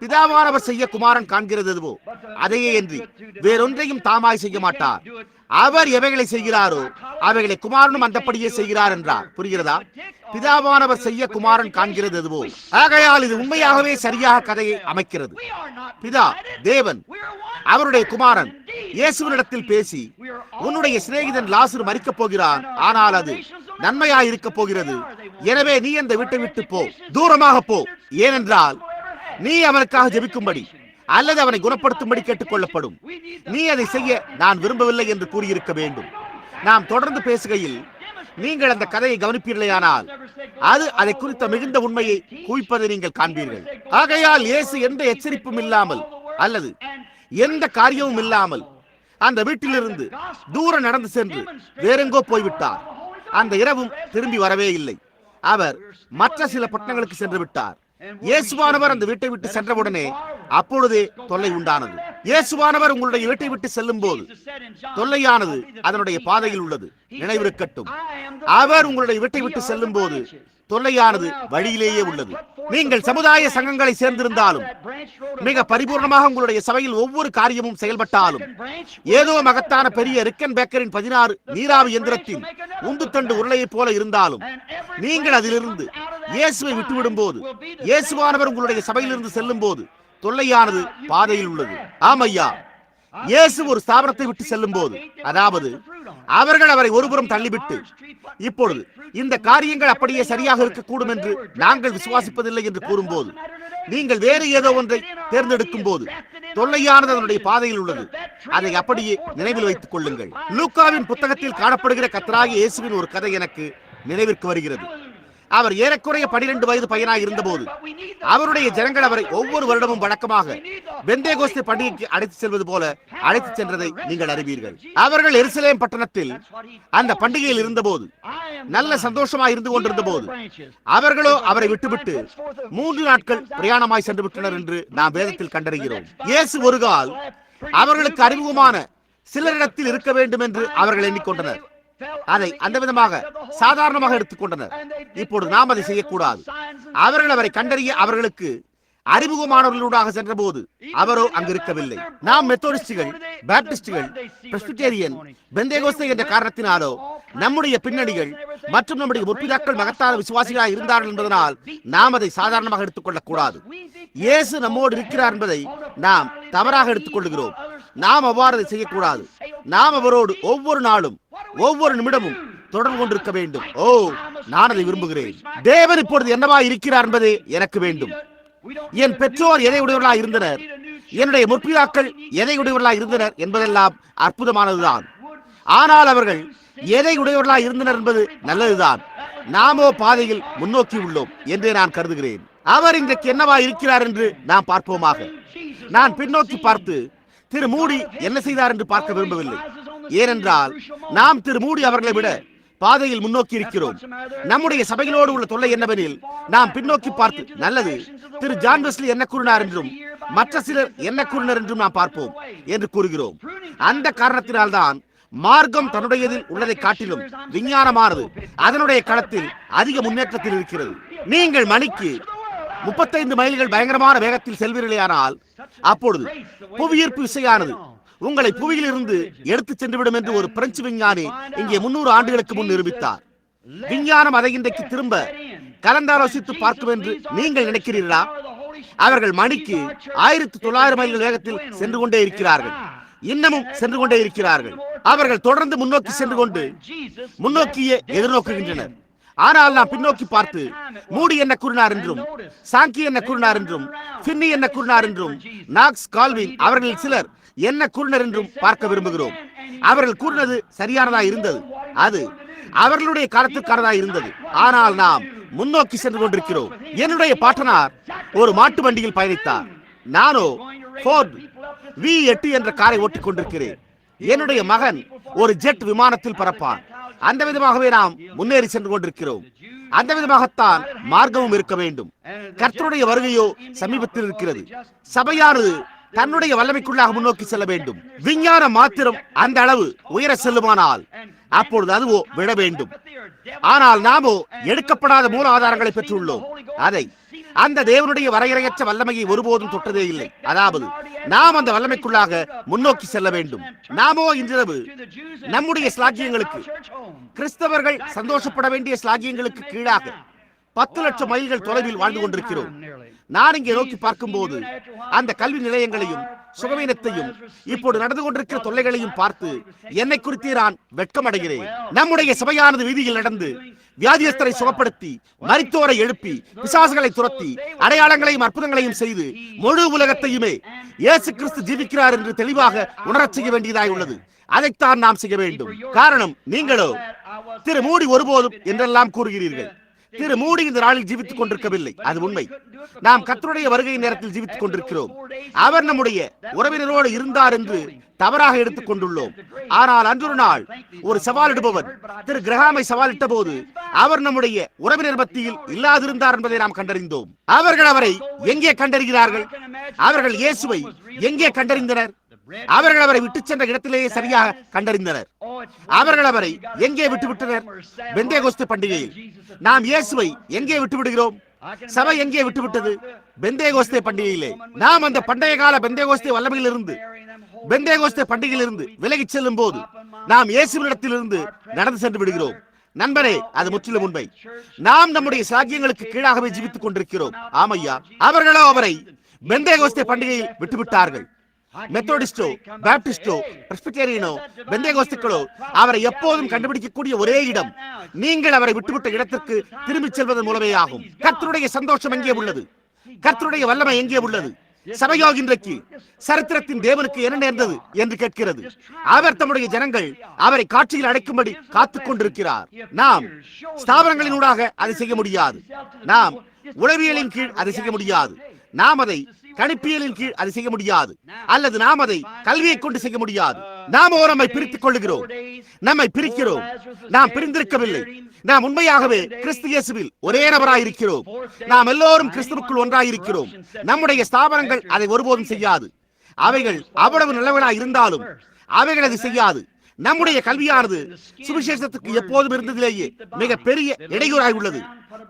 பிதாவானவர் செய்ய குமாரன் காண்கிறது எதுவோ அதையே என்று வேறொன்றையும் தாமாய் செய்ய மாட்டார். அவர் எவைகளை செய்கிறாரோ அவைகளை குமாரனும் அந்தப்படியே செய்கிறார் என்றார். புரிகிறதா? பிதாவானவர் செய்ய குமாரன் காண்கிறது எதுவோ. ஆகையால் இது உண்மையாகவே சரியாக கதையை அமைக்கிறது. பிதா தேவன் அவருடைய குமாரன் இயேசுவினிடத்தில் பேசி, உன்னுடைய சிநேகிதன் லாசரு மரிக்கப் போகிறான், ஆனால் அது நன்மையாய் இருக்க போகிறது. எனவே நீ அந்த வீட்டை விட்டு போ, தூரமாக போ. ஏனென்றால் நீ அவனுக்காக ஜெபிக்கும்படி அல்லது அவனை குணப்படுத்தும்படி கேட்டுக் கொள்ளப்படும். நீ அதை செய்ய நான் விரும்பவில்லை என்று கூறியிருக்க வேண்டும். நாம் தொடர்ந்து பேசுகையில் நீங்கள் அந்த கதையை கவனிப்பீர்களேயானால் அது அதை குறித்த மிகுந்த உண்மையை குவிப்பதை நீங்கள் காண்பீர்கள். ஆகையால் இயேசு எந்த எச்சரிப்பும் இல்லாமல் அல்லது எந்த காரியமும் இல்லாமல் அந்த வீட்டிலிருந்து தூர நடந்து சென்று வேறெங்கோ போய்விட்டார். அந்த இரவும் திரும்பி வரவே இல்லை. அவர் மற்ற சில பட்டணங்களுக்கு சென்று விட்டார். இயேசுவானவர் அந்த வீட்டை விட்டு சென்றவுடனே அப்பொழுதே தொல்லை உண்டானது. இயேசுவானவர் உங்களுடைய வீட்டை விட்டு செல்லும் போது தொல்லையானது அதனுடைய பாதையில் உள்ளது. நினைவிருக்கட்டும், அவர் உங்களுடைய வீட்டை விட்டு செல்லும் போது தொல்லையானது வழியிலேயே உள்ளது. நீங்கள் சமுதாய சங்கங்களை சேர்ந்திருந்தாலும், மிக பரிபூர்ணமாக உங்களுடைய சபையில் ஒவ்வொரு காரியமும் செயல்பட்டாலும், ஏதோ மகத்தான பெரிய ரிக்கன் பேக்கரின் 16 நீராவி எந்திரத்தின் உந்துத்தண்டு உருளையைப் போல இருந்தாலும், நீங்கள் அதிலிருந்து இயேசுவை விட்டுவிடும் போது, இயேசுவானவர் உங்களுடைய சபையிலிருந்து செல்லும் போது தொல்லையானது பாதையில் உள்ளது. ஆமையா, இயேசு ஒரு ஸ்தாபனத்தை விட்டு செல்லும் போது, அதாவது அவர்கள் அவரை ஒருபுறம் தள்ளிவிட்டு, இப்பொழுது இந்த காரியங்கள் அப்படியே சரியாக இருக்கக்கூடும் என்று நாங்கள் விசுவாசிப்பதில்லை என்று கூறும்போது, நீங்கள் வேறு ஏதோ ஒன்றை தேர்ந்தெடுக்கும் போது தொல்லையானது அதனுடைய பாதையில் உள்ளது. அதை அப்படியே நினைவில் வைத்துக் கொள்ளுங்கள். லூக்காவின் புத்தகத்தில் காணப்படுகிற கர்த்தராகிய இயேசுவின் ஒரு கதை எனக்கு நினைவிற்கு வருகிறது. அவர் ஏறக்குறைய 12 வயது பையனாக இருந்தபோது அவருடைய ஜனங்கள் அவரை ஒவ்வொரு வருடமும் வழக்கமாக பெந்தேகோஸ்தே பண்டிகைக்கு அழைத்து செல்வது போல அழைத்து சென்றதை நீங்கள் அறிவீர்கள். அவர்கள் எருசலேம் பட்டணத்தில் அந்த பண்டிகையில் இருந்தபோது நல்ல சந்தோஷமாய் இருந்து கொண்டிருந்த போது அவர்களோ அவரை விட்டுவிட்டு 3 நாட்கள் பிரயாணமாய் சென்று விட்டனர் என்று நாம் வேதத்தில் கண்டறிகிறோம். இயேசு ஒரு கால் அவர்களுக்கு அறிமுகமான சிலரிடத்தில் இருக்க வேண்டும் என்று அவர்கள் எண்ணிக்கொண்டனர். அதை அந்த விதமாக சாதாரணமாக எடுத்துக்கொண்டனர். இப்பொழுது நாம் அதை செய்யக்கூடாது. அவர்கள் அவரை கண்டறிய அவர்களுக்கு அறிமுகமானவர்களூடாக சென்ற போது அவரோ அங்கிருக்கவில்லை. நாம் மெத்தோடிஸ்டுகள், பாப்டிஸ்டுகள், பிரெஸ்பிட்டேரியன், பெந்தேகோஸ்தே என்ற காரணத்தினாலோ நம்முடைய பின்னணிகள் மற்றும் நம்முடைய முற்பிதாக்கள் மகத்தான விசுவாசிகளாக இருந்தார்கள் என்பதனால் நாம் அதை சாதாரணமாக எடுத்துக்கொள்ளக் கூடாது. இயேசு நம்மோடு இருக்கிறார் என்பதை நாம் தவறாக எடுத்துக் கொள்கிறோம். நாம் அவ்வாறு செய்யக்கூடாது. நாம் அவரோடு ஒவ்வொரு நாளும் ஒவ்வொரு நிமிடமும் தொடர்பு கொண்டிருக்க வேண்டும். ஓ, நான் அதை விரும்புகிறேன். தேவன் இப்பொழுது என்னவா இருக்கிறார் என்பதே எனக்கு வேண்டும். என் பெற்றோர் எதை உடையவர்களாக இருந்தனர், என்னுடைய முற்பிதாக்கள் எதை உடையவர்களாக இருந்தனர் என்பதெல்லாம் அற்புதமானதுதான். ஆனால் அவர்கள் எதை உடையவர்களாக இருந்தனர் என்பது நல்லதுதான். நாமோ பாதையில் முன்னோக்கி உள்ளோம் என்றே நான் கருதுகிறேன். அவர் இன்றைக்கு என்னவா இருக்கிறார் என்று நாம் பார்ப்போமாக. நான் பின்னோக்கி பார்த்து திரு மூடி என்ன செய்தார் என்று பார்க்க விரும்பவில்லை. ஏனென்றால் நாம் திரு மூடி அவர்களை விட பாதையில் முன்னோக்கி இருக்கிறோம். நம்முடைய சபைகளோடு உள்ள தொல்லை என்னவெனில், நாம் பின்னோக்கி பார்த்து நல்லது திரு ஜான் வெஸ்லி என்ன கூறினார் என்றும் மற்ற சிலர் என்ன கூறினர் என்றும் நாம் பார்ப்போம் என்று கூறுகிறோம். அந்த காரணத்தினால்தான் மார்க்கம் தன்னுடையதில் உள்ளதை காட்டிலும் விஞ்ஞானமானது அதனுடைய களத்தில் அதிக முன்னேற்றத்தில் இருக்கிறது. நீங்கள் மணிக்கு 35 மைல்கள் பயங்கரமான வேகத்தில் செல்வீர்களேயானால் அப்பொழுது புவியீர்ப்பு விசையானது உங்களை புவியில் இருந்து எடுத்துச் சென்றுவிடும் என்று ஒரு பிரெஞ்சு விஞ்ஞானி இங்கே 300 ஆண்டுகளுக்கு முன் நிரூபித்தார். விஞ்ஞானம் அதை இன்றைக்கு திரும்ப கலந்தாலோசித்து பார்க்கும் என்று நீங்கள் நினைக்கிறீர்களா? அவர்கள் மணிக்கு 1900 மைல்கள் வேகத்தில் சென்று கொண்டே இருக்கிறார்கள். இன்னமும் சென்று கொண்டே இருக்கிறார்கள். அவர்கள் தொடர்ந்து முன்னோக்கி சென்று கொண்டு முன்னோக்கியே எதிர்நோக்குகின்றனர். ஆனால் நாம் பின்னோக்கி பார்த்து மூடி என்ன கூறினார் என்றும் சாங்கி என்ன கூறினார் என்றும் பின்னி என்ன கூறினார் என்றும் நாக்ஸ் கால்வின் அவர்களில் சிலர் என்ன கூறினர் என்றும் பார்க்க விரும்புகிறோம். அவர்கள் கூறினது சரியானதா இருந்தது. அது அவர்களுடைய காலத்திற்கானதா இருந்தது. ஆனால் நாம் முன்னோக்கி சென்று கொண்டிருக்கிறோம். என்னுடைய பாட்டனார் ஒரு மாட்டு வண்டியில் பயணித்தார். நானோ ஃபோர்ட் V8 என்ற காரை ஓட்டிக் கொண்டிருக்கிறேன். என்னுடைய மகன் ஒரு ஜெட் விமானத்தில் பறப்பான். அந்த விதமாகவே நாம் முன்னேறி சென்று கொண்டிருக்கிறோம். அந்த விதமாகத்தான் மார்க்கமும் இருக்க வேண்டும். கர்த்தருடைய வருகையோ சமீபத்தில் இருக்கிறது. சபையானது தன்னுடைய வல்லமைக்குள்ளாக முன்னோக்கி செல்ல வேண்டும். விஞ்ஞானம் மாத்திரம் அந்த அளவு உயர செல்லுமானால் அப்பொழுது அதுவோ விட வேண்டும். ஆனால் நாமோ எடுக்கப்படாத மூல ஆதாரங்களை பெற்றுள்ளோம். அதை அந்த தேவனுடைய வரையறையற்ற வல்லமையை ஒருபோதும் தொட்டதே இல்லை. அதாவது நாம் அந்த வல்லமைக்குள்ளாக முன்னோக்கி செல்ல வேண்டும். நாமோ இன்றிரவு நம்முடைய ஸ்லாக்கியங்களுக்கு, கிறிஸ்தவர்கள் சந்தோஷப்பட வேண்டிய ஸ்லாக்கியங்களுக்கு கீழாக 10 லட்சம் மைல்கள் தொலைவில் வாழ்ந்து கொண்டிருக்கிறோம். நான் இங்கே நோக்கி பார்க்கும் போது அந்த கல்வி நிலையங்களையும் சுகவீனத்தையும் இப்போது நடந்து கொண்டிருக்கிற தொல்லைகளையும் பார்த்து என்னை குறித்து நான் வெட்கம் அடைகிறேன். நம்முடைய சபையானது வீதியில் நடந்து வியாதியஸ்தரை சுகப்படுத்தி, மரித்தோரை எழுப்பி, பிசாசுகளை துரத்தி, அடையாளங்களையும் அற்புதங்களையும் செய்து முழு உலகத்தையுமே இயேசு கிறிஸ்து ஜீவிக்கிறார் என்று தெளிவாக உணரச் செய்ய வேண்டியதாய் உள்ளது. அதைத்தான் நாம் செய்ய வேண்டும். காரணம், நீங்களோ திரு மூடி ஒருபோதும் என்றெல்லாம் கூறுகிறீர்கள். திரு மூடி இந்த நாளில் ஜீவித்துக் கொண்டிருக்கவில்லை. அது உண்மை. நாம் கர்த்தருடைய வருகை நேரத்தில் ஜீவித்துக் கொண்டிருக்கிறோம். அவர் நம்முடைய உறவினரோடு இருந்தார் என்று தவறாக எடுத்துக் கொண்டுள்ளோம். ஆனால் அன்றொரு நாள் ஒரு சவாலிடுபவர் திரு கிரஹாமை சவாலிட்ட போது அவர் நம்முடைய உறவினர் மத்தியில் இல்லாதிருந்தார் என்பதை நாம் கண்டறிந்தோம். அவர்கள் அவரை எங்கே கண்டறிகிறார்கள்? அவர்கள் இயேசுவை எங்கே கண்டறிந்தனர்? அவர்கள் அவரை விட்டு சென்ற இடத்திலேயே சரியாக கண்டறிந்தனர். அவர்கள் அவரை எங்கே விட்டுவிட்டனர்? பெந்தேகோஸ்தே பண்டிகையில். நாம் இயேசுவை எங்கே விட்டு விடுகிறோம்? சபை எங்கே விட்டுவிட்டது? பெந்தேகோஸ்தே பண்டிகையிலே. நாம் அந்த பண்டைய கால பெந்தேகோஸ்தே வல்லமையிலிருந்து, பெந்தேகோஸ்தே பண்டிகையிலிருந்து விலகிச் செல்லும் போது நாம் இயேசுவினிடத்திலிருந்து நடந்து சென்று விடுகிறோம். நண்பரே, அது முற்றிலும் உண்மை. நாம் நம்முடைய சாக்கியங்களுக்கு கீழாகவே ஜீவித்துக் கொண்டிருக்கிறோம். ஆமையா, அவர்களோ அவரை பெந்தேகோஸ்தே பண்டிகையில் விட்டுவிட்டார்கள். மெத்தோடிஸ்டோ, பாப்டிஸ்டோ, பிரெஸ்பிட்டேரியனோ, பெந்தேகோஸ்துக்களோ அவரை எப்போதும் கண்டுபிடிக்கக்கூடிய ஒரே இடம் நீங்கள் அவரை விட்டுவிட்ட இடத்திற்கு திரும்பிச் செல்வதன் மூலமே ஆகும். கர்த்தருடைய சந்தோஷம் எங்கே உள்ளது? கர்த்தருடைய வல்லமை எங்கே உள்ளது? சபையோ இன்றைக்கு சரித்திரத்தின் தேவனுக்கு என்ன நேர்ந்தது என்று கேட்கிறது. அவர் தம்முடைய ஜனங்கள் அவரை காட்சியில் அடைக்கும்படி காத்துக் கொண்டிருக்கிறார். நாம் ஸ்தாபனங்களினூடாக அதை செய்ய முடியாது. நாம் உளவியலின் கீழ் அதை செய்ய முடியாது. நாம் அதை கணிப்பியலின் கீழ் அதை செய்ய முடியாது. அல்லது நாம் அதை கல்வியை கொண்டு செய்ய முடியாது. நாமோ நம்மை பிரித்துக் கொள்ளுகிறோம். நம்மை பிரிக்கிறோம். நாம் பிரிந்திருக்கவில்லை. நாம் உண்மையாகவே கிறிஸ்து இயேசுவில் ஒரே நபராயிருக்கிறோம். நாம் எல்லோரும் கிறிஸ்துவுக்குள் ஒன்றாயிருக்கிறோம். நம்முடைய ஸ்தாபனங்கள் அதை ஒருபோதும் செய்யாது. அவைகள் அவ்வளவு நல்லவனாய் இருந்தாலும் அவைகள் அதை செய்யாது. நம்முடைய கல்வியானது சுவிசேஷத்துக்கு எப்போதும் இருந்ததிலேயே மிக பெரிய இடையூறாய் உள்ளது.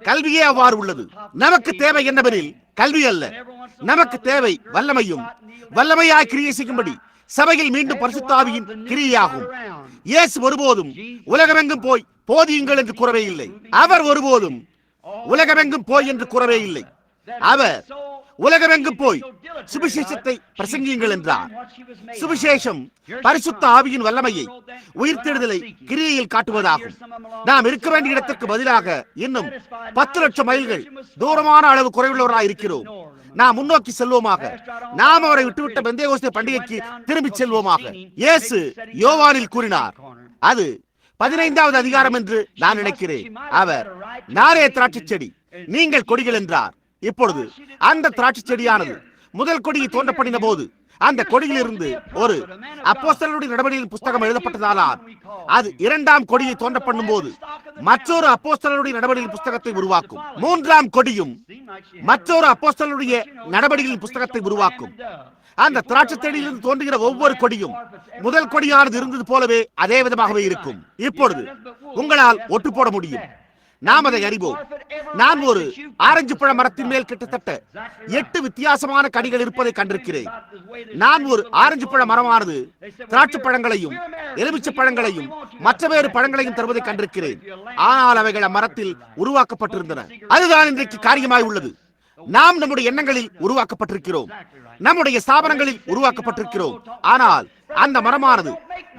கல்வியே அவ்வாறு உள்ளது. நமக்கு தேவை என்னவெனில் கல்வி அல்ல. நமக்கு தேவை வல்லமையும், வல்லமையாய் கிரியை செய்யும்படி சபையில் மீண்டும் பரிசுத்த ஆவியின் கிரியையாகும். இயேசு ஒருபோதும் உலகமெங்கும் போய் போதியுங்கள் என்று கூறவே இல்லை. அவர் ஒருபோதும் உலகமெங்கும் போய் என்று கூறவே இல்லை. அவர் உலகமெங்கும் போய் சுவிசேஷத்தை பிரசங்கியுங்கள் என்றார். சுவிசேஷம் பரிசுத்த ஆவியின் வல்லமையை, உயிர்த்தெழுதலை கிரியையில் காட்டுவதாகும். நாம் இருக்க வேண்டிய இடத்திற்கு பதிலாக இன்னும் 10 லட்சம் மைல்கள் தூரமான அளவு குறைவுள்ளவராக இருக்கிறோம். நாம் முன்னோக்கி செல்வோமாக. நாம் அவரை விட்டுவிட்ட பெந்தேகோஸ்தே பண்டிகைக்கு திரும்பி செல்வோமாக. இயேசு யோவானில் கூறினார். அது 15வது அதிகாரம் என்று நான் நினைக்கிறேன். அவர் நானே திராட்சை செடி, நீங்கள் கொடிகள் என்றார். இப்பொழுது அந்த திராட்சை செடியானது முதல் கொடியை தோன்றப்படின போது அந்த கொடியிலிருந்து ஒரு அப்போஸ்தலருடைய நடவடிக்கையின் புஸ்தகம் எழுதப்பட்டதானால், அது இரண்டாம் கொடியை தோன்ற பண்ணும் போது மற்றொரு அப்போஸ்தலருடைய நடவடிக்கையின் புஸ்தகத்தை உருவாக்கும். மூன்றாம் கொடியும் மற்றொரு அப்போஸ்தலருடைய நடவடிக்கையின் புஸ்தகத்தை உருவாக்கும். அந்த திராட்சை செடியிலிருந்து தோன்றுகிற ஒவ்வொரு கொடியும் முதல் கொடியானது இருந்தது போலவே அதே விதமாகவே இருக்கும். இப்பொழுது உங்களால் ஒட்டு போட முடியும். நாம் அதை அறிவோம். நான் ஒரு ஆரஞ்சு பழ மரத்தின் மேல் கிட்டத்தட்ட 8 வித்தியாசமான கனிகள் இருப்பதை கண்டிருக்கிறேன். நான் ஒரு ஆரஞ்சு பழ மரமானது திராட்சை பழங்களையும் எலுமிச்சை பழங்களையும் மற்ற வேறு பழங்களையும் தருவதை கண்டிருக்கிறேன். ஆனால் அவைகள் அம்மரத்தில் உருவாக்கப்பட்டிருந்தன. அதுதான் இன்றைக்கு காரியமாய் உள்ளது. நாம் நம்முடைய எண்ணங்களில் உருவாக்கப்பட்டிருக்கிறோம், நம்முடைய ஸ்தாபனங்களில் உருவாக்கப்பட்டிருக்கிறோம். ஆனால் அந்த மரமானது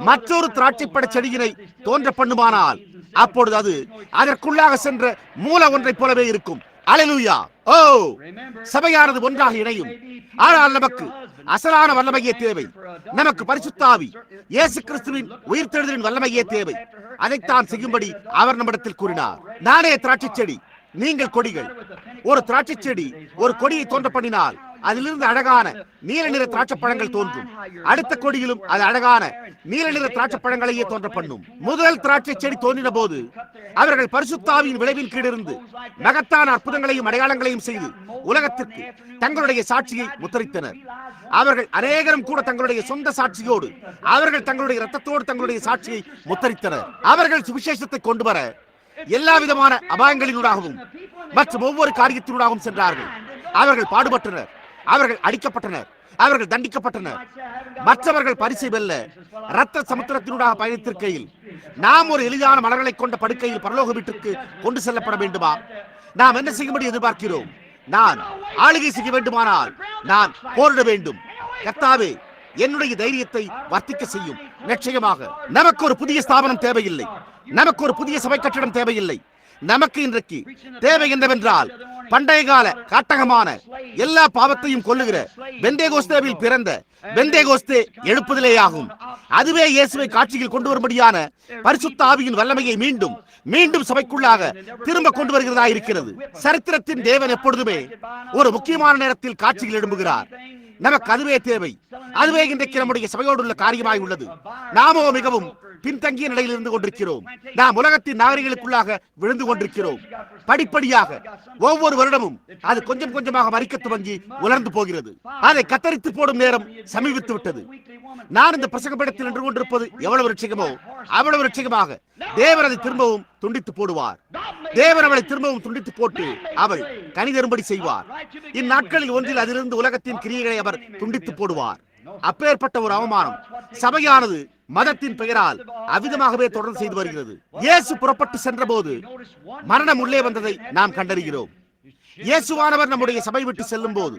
மற்றொரு திராட்சை பழ செடியினை தோன்ற பண்ணுமானால் அப்பொழுது அது அதற்குள்ளாக சென்ற மூல ஒன்றை போலவே இருக்கும். அல்லேலூயா! ஓ, சபையானது ஒன்றாக இணையும். ஆனால் நமக்கு அசலான வல்லமையே தேவை. நமக்கு பரிசுத்த ஆவி, இயேசு கிறிஸ்துவின் உயிர்த்தெழுதலின் வல்லமையே தேவை. அதைத்தான் செய்யும்படி அவர் நம்மிடத்தில் கூறினார். நானே திராட்சை செடி, நீங்கள் கொடிகள். ஒரு திராட்சை செடி ஒரு கொடியை தோன்ற பண்ணினால் அதிலிருந்து அழகான நீல நிற திராட்சை பழங்கள் தோன்றும். அடுத்த கொடியிலும் அது அழகான நீல நிற திராட்சை பழங்களையே தோன்ற பண்ணும். முதல் திராட்சை செடி தோன்றின போது அவர்கள் பரிசுத்த ஆவியின் விளைவின் கீழிருந்து மகத்தான அற்புதங்களையும் அடையாளங்களையும் செய்து உலகத்திற்கு தங்களுடைய சாட்சியை முத்திரித்தனர். அவர்கள் அநேகரும் கூட தங்களுடைய சொந்த சாட்சியோடு, அவர்கள் தங்களுடைய இரத்தத்தோடு தங்களுடைய சாட்சியை முத்திரித்தனர். அவர்கள் சுவிசேஷத்தை கொண்டு வர எல்லா விதமான அபாயங்களினூடாகவும் மற்றும் ஒவ்வொரு காரியத்தினூடாகவும் சென்றார்கள். அவர்கள் பாடுபட்டனர், அவர்கள் அடிக்கப்பட்டனர், அவர்கள் தண்டிக்கப்பட்டனர். மற்றவர்கள் பரிசை வெல்ல இரத்த சமுத்திரத்தினூடாக பயணித்திருக்கையில் நாம் ஒரு எளிதான மலர்களை கொண்ட படுக்கையில் பரலோக வீட்டுக்கு கொண்டு செல்லப்பட வேண்டுமா? நாம் என்ன செய்யும்படி எதிர்பார்க்கிறோம்? நான் ஆளுகை செய்ய வேண்டுமானால் நான் போரிட வேண்டும். கர்த்தாவே, என்னுடைய தைரியத்தை வர்த்திக்க செய்யும். நிச்சயமாக நமக்கு ஒரு புதிய ஸ்தாபனம் தேவையில்லை, நமக்கு ஒரு புதிய சபை கட்டிடம் தேவையில்லை. நமக்கு இன்றைக்கு தேவை என்னவென்றால் பண்டைய கால காட்டகமான எல்லா பாவத்தையும் கொல்லுகிற பெந்தேகோஸ்தேவில் பிறந்த பெந்தேகோஸ்தே எழுப்புதலேயாகும். அதுவே இயேசுவை காட்சியில் கொண்டு வரும்படியான பரிசுத்த ஆவியின் வல்லமையை மீண்டும் மீண்டும் சபைக்குள்ளாக திரும்ப கொண்டு வருகிறதா இருக்கிறது. சரித்திரத்தின் தேவன் எப்பொழுதுமே ஒரு முக்கியமான நேரத்தில் காட்சியில் எழும்புகிறார். நமக்கு அதுவே தேவை. அதுவே இன்றைக்கு நம்முடைய சபையோடு உள்ள காரியமாய் உள்ளது. நாமோ மிகவும் பின்தங்கிய நிலையில் இருந்து கொண்டிருக்கிறோம். நாம் உலகத்தின் நாகரிகளுக்குள்ளாக விழுந்து கொண்டிருக்கிறோம். படிப்படியாக ஒவ்வொரு வருடமும் அது கொஞ்சம் கொஞ்சமாக மறிக்க துவங்கி உலர்ந்து போகிறது. அதை கத்தரித்து போடும் நேரம் சமீபித்து விட்டது. நான் இந்த பிரசங்கப்படத்தில் நின்று கொண்டிருப்பது எவ்வளவு ருட்சிகமோ அவ்வளவு ருட்சிகமாக தேவன் அதை திரும்பவும் துண்டித்து போடுவார். தேவன் அவளை திரும்பவும் துண்டித்து போட்டு அவள் கனி தரும்படி செய்வார். இந்நாட்களில் ஒன்றில் அதிலிருந்து உலகத்தின் கிரியைகளை அவர் துண்டித்து போடுவார். அப்பேற்பட்ட ஒரு அவமானம் சபையானது மதத்தின் பெயரால் அவ்விதமாகவே தொடர்ந்து செய்து வருகிறது. இயேசு புறப்பட்டு சென்ற போது மரணம் உள்ளே வந்ததை நாம் கண்டறிகிறோம். இயேசுவானவர் நம்முடைய சபை விட்டு செல்லும் போது,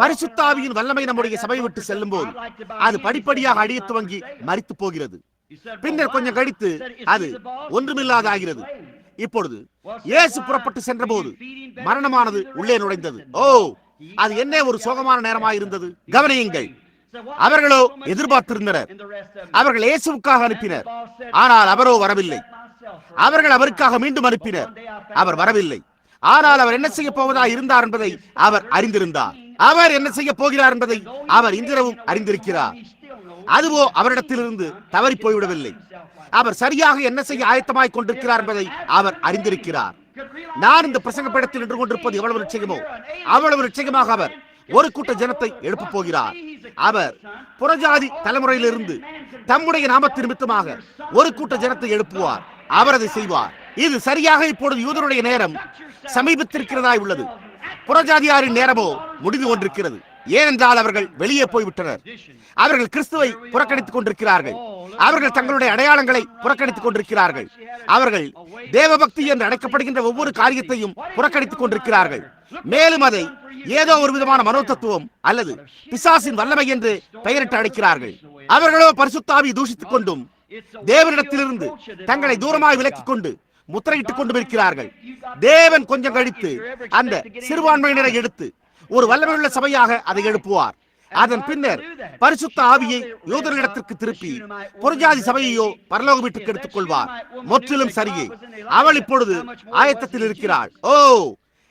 பரிசுத்த ஆவியின் வல்லமை நம்முடைய சபை விட்டு செல்லும் போது அது படிப்படியாக அழிய துவங்கி மரித்து போகிறது. பின்னர் கொஞ்சம் கழித்து அது ஒன்றுமில்லாத ஆகிறது. இப்பொழுது இயேசு புறப்பட்டு சென்ற போது மரணமானது உள்ளே நுழைந்தது. ஓ, அது என்ன ஒரு சோகமான நேரமாக இருந்தது. கவனியுங்கள், அவர்களோ எதிர்பார்த்திருந்தனர். அவர்கள் இயேசுவுக்காக அனுப்பினர், ஆனால் அவரோ வரவில்லை. அவர்கள் அவருக்காக மீண்டும் அனுப்பினர், அவர் வரவில்லை. ஆனால் அவர் என்ன செய்ய போவதா இருந்தார் என்பதை அவர் அறிந்திருந்தார். அவர் என்ன செய்ய போகிறார் என்பதை அவர் இன்றிரவும் அறிந்திருக்கிறார். அதுவோ அவரிடத்திலிருந்து தவறி போய்விடவில்லை. அவர் சரியாக என்ன செய்ய ஆயத்தமாய் கொண்டிருக்கிறார் என்பதை அவர் அறிந்திருக்கிறார். நான் இந்த பிரசங்க பீடத்தில் நின்று கொண்டிருப்பது எவ்வளவு நிச்சயமோ அவ்வளவு நிச்சயமாக அவர் ஒரு கூட்ட ஜனத்தை எழுப்ப போகிறார். அவர் புறஜாதி தலைமுறையிலிருந்து தம்முடைய நாமத்தின் நிமித்தமாக ஒரு கூட்ட ஜனத்தை எழுப்புவார். அவர் அதை செய்வார். இது சரியாக இப்பொழுது யூதருடைய நேரம் சமீபத்திருக்கிறதாய் உள்ளது. புறஜாதியாரின் நேரமோ முடிந்து கொண்டிருக்கிறது. ஏனென்றால் அவர்கள் வெளியே போய்விட்டனர். அவர்கள் கிறிஸ்துவை புறக்கணித்துக் கொண்டிருக்கிறார்கள். அவர்கள் தங்களுடைய அடையாளங்களை புறக்கணித்துக் கொண்டிருக்கிறார்கள். அவர்கள் தேவபக்தி என்று அழைக்கப்படுகின்ற ஒவ்வொரு காரியத்தையும் புறக்கணித்துக் கொண்டிருக்கிறார்கள். மேலும் அதை ஏதோ ஒரு விதமான மனோதத்துவம் அல்லது பிசாசின் வல்லமை என்று பெயரிட்டு அழைக்கிறார்கள். அவர்களோ பரிசுத்த ஆவியை தூஷித்துக் கொண்டும் தேவனிடத்திலிருந்து தங்களை தூரமாய் விலக்கிக் கொண்டு முத்திரையிட்டுக் கொண்டும் இருக்கிறார்கள். தேவன் கொஞ்சம் கழித்து அந்த சிறுபான்மையினரை எடுத்து ஒரு வல்லமையுள்ள சபையாக அதை எழுப்புவார். அதன் பின்னர் பரிசுத்த ஆவியை யூதர்களிடத்திற்கு திருப்பி புறஜாதி சபையையோ பரலோக வீட்டுக்கு எடுத்துக் கொள்வார். முற்றிலும் சரியே. அவள் இப்பொழுது ஆயத்தத்தில் இருக்கிறாள். ஓ,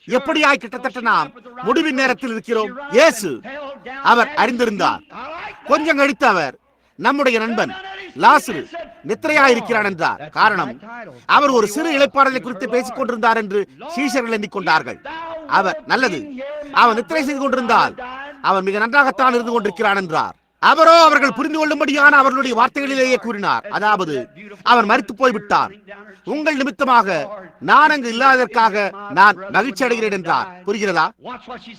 எப்படியாய் கிட்டத்தட்ட நாம் முடிவின் நேரத்தில் இருக்கிறோம். இயேசு அவர் அறிந்திருந்தார். கொஞ்சம் கழித்து அவர் நம்முடைய நண்பன் லாசரு நித்திரையாயிருக்கிறான் என்றார். காரணம், அவர் ஒரு சிறு இளைப்பாறலை குறித்து பேசிக் கொண்டிருந்தார் என்று சீஷர்கள் எண்ணிக்கொண்டார்கள். அவர் நல்லது, அவன் நித்திரை செய்து கொண்டிருந்தால் அவன் மிக நன்றாகத்தான் இருந்து கொண்டிருக்கிறான் என்றார். அவரோ அவர்கள் புரிந்து கொள்ளும்படியான அவர்களுடைய வார்த்தைகளிலேயே கூறினார். அதாவது, அவர் மரித்து போய்விட்டார். உங்கள் நிமித்தமாக நான் அங்கு இல்லாததற்காக நான் மகிழ்ச்சி அடைகிறேன் என்றார். புரிகிறதா?